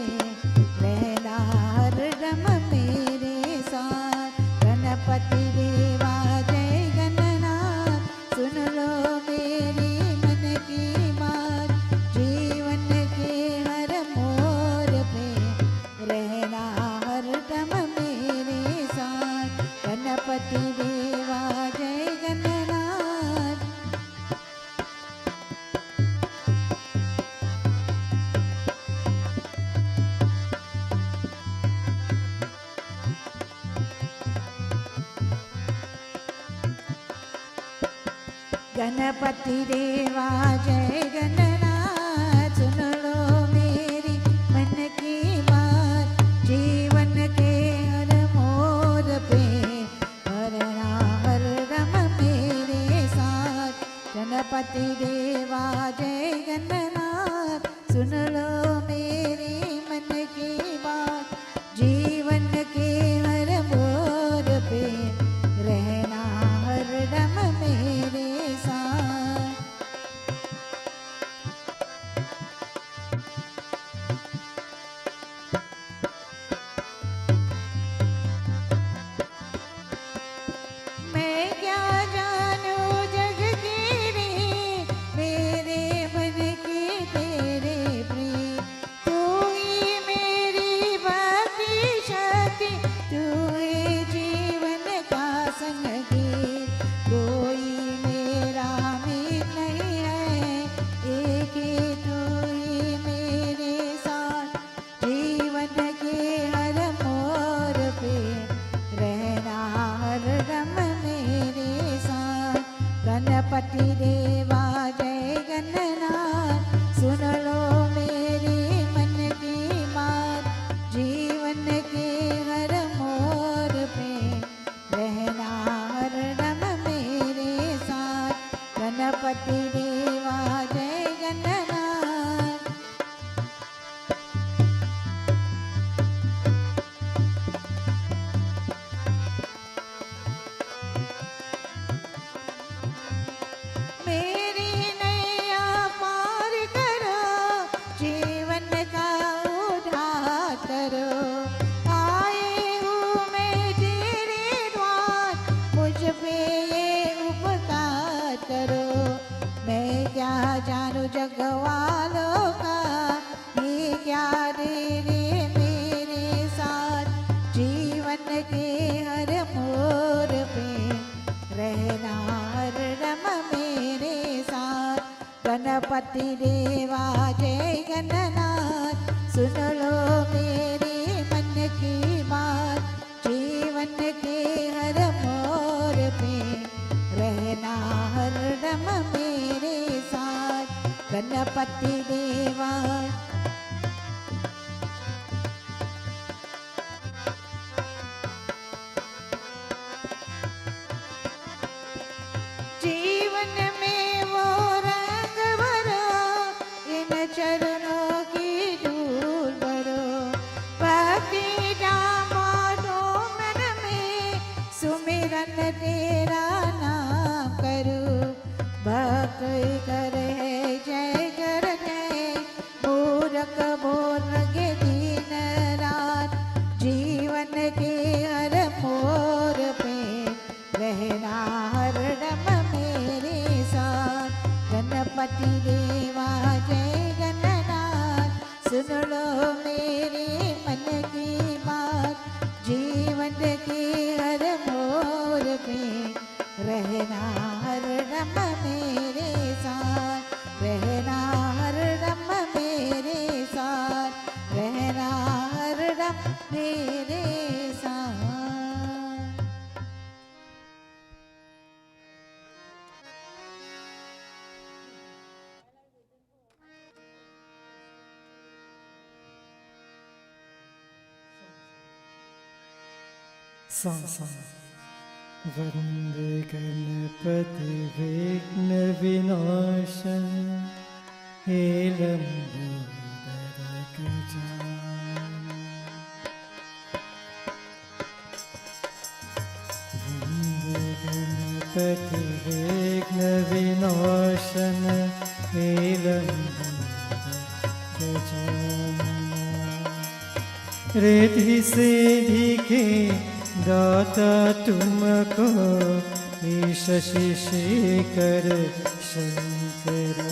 रहना हरदम मेरे साथ। गणपति देवा जय गणनाथ, सुन लो मेरी गणपति देवा जय गणनाथ। गणपति देवा जय गणनाथ, सुन लो मेरी मन की बात, जीवन के हर मोड़ पे हरना हरदम मेरे साथ। गणपति देवा जय गणनाथ, सुन लो मेरी मन की बात, जीवन के हर मोड़ पे रहना हरदम मेरे साथ। वालों का ये क्या रे मेरे साथ, जीवन के हर मोड़ पे रहना हरदम मेरे साथ। गणपति देवा जय गणनाथ, सुन लो मेरे मन की बात, जीवन के हर मोड़ पे रहना हरदम मेरे साथ। गणपति देवा जीवन में वो रंग भरो, इन चरणों की धूल भरो, भक्ति डालो मन में, सुमिरन तेरा नाम करो। भक्त कर है जय कर जय, मूरख बोल लगे दिन रात, जीवन के हर मोड़ पे रहना हरदम मेरे साथ। गणपति देवा जय गणनाथ, सुन लो मेरे मन की बात, जीवन के हर मोड़ पे रहना हरदम मेरे साथ, रहना हरदम मेरे साथ, रहना हरदम मेरे साथ। वन्दे गणपति विघ्न विनाशन, हे लम्बोदर गजानन। वन्दे गणपति विघ्न विनाशन, हे लम्बोदर गजानन। रिद्धि सिद्धि के दाता तुमको, ईश शिशिकर शंकरा।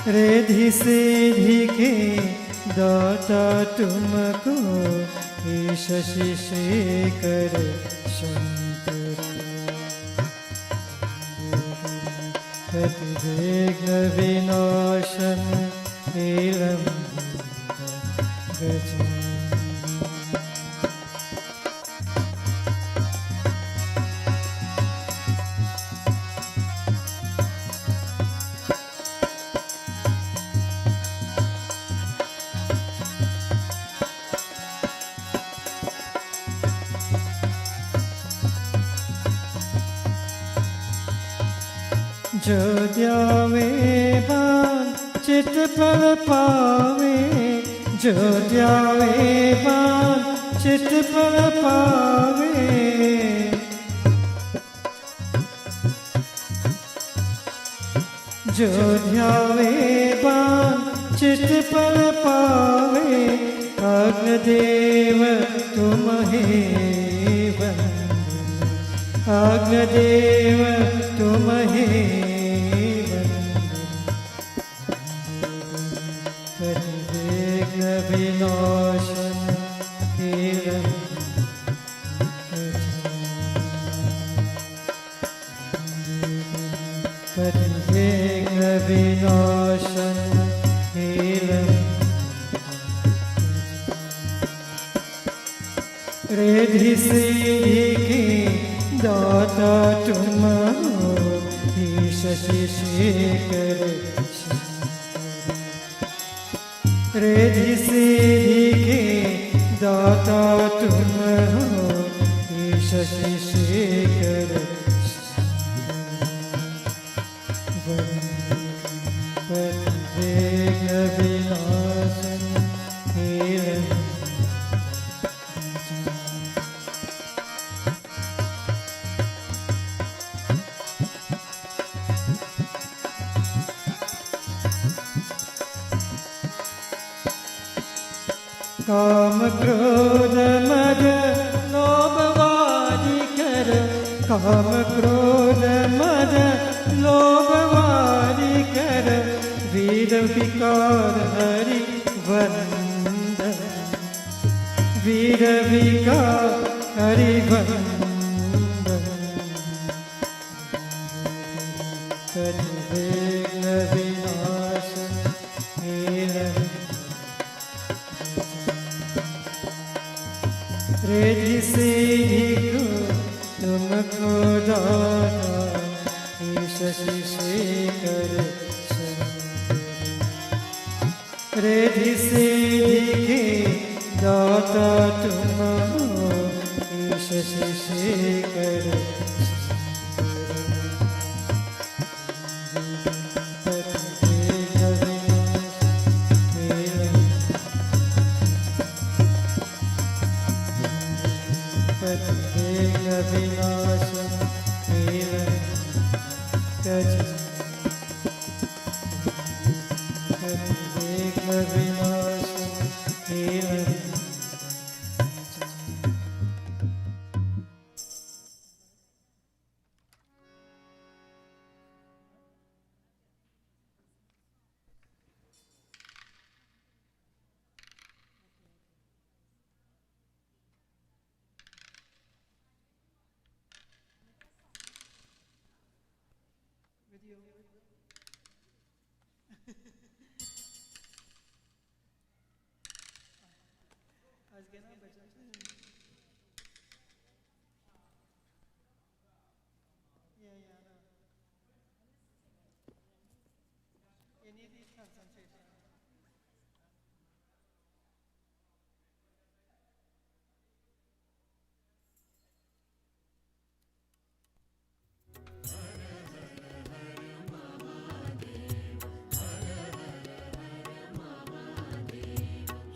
रिद्धि सिद्धि के दाता तुमको, ईश शिशिकर शंकरा। गणपति विघ्न विनाशन, हे लम्बोदर गजानन। जो द्यावे बान चित फल पावे, जो द्यावे बान चित फल पावे। जो ध्यावे बान चित फल पावे, अग्निदेव तुम्हें वंदन, अग्निदेव तुम्हें विनाशन, हे विघ्न विनाशन, हे रिद्धि सिद्धि के दाता तुम हो, ईश शिशिकर रिद्धि सिद्धि के दाता तुम हो, ईश शिशिकर। वन्दे विघ्न विनाशन, हे काम क्रोध मद लोभ वादी कर, काम क्रोध मद लोभ वादी कर, वीर विकार हरि वंदन, वीर विकार हरि वंदन, कलिविघ्न विनाशन नीलम रिद्धि सिद्धि को तुमको दाता ईश शेखर रिद्धि सिद्धि के दाता तुम हो ईश शेखर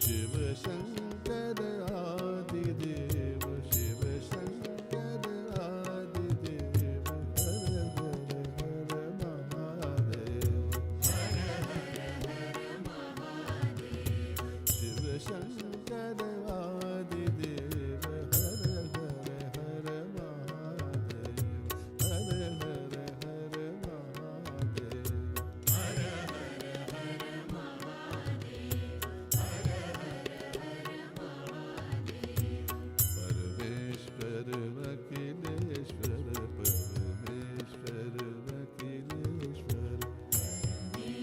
शिव शंकर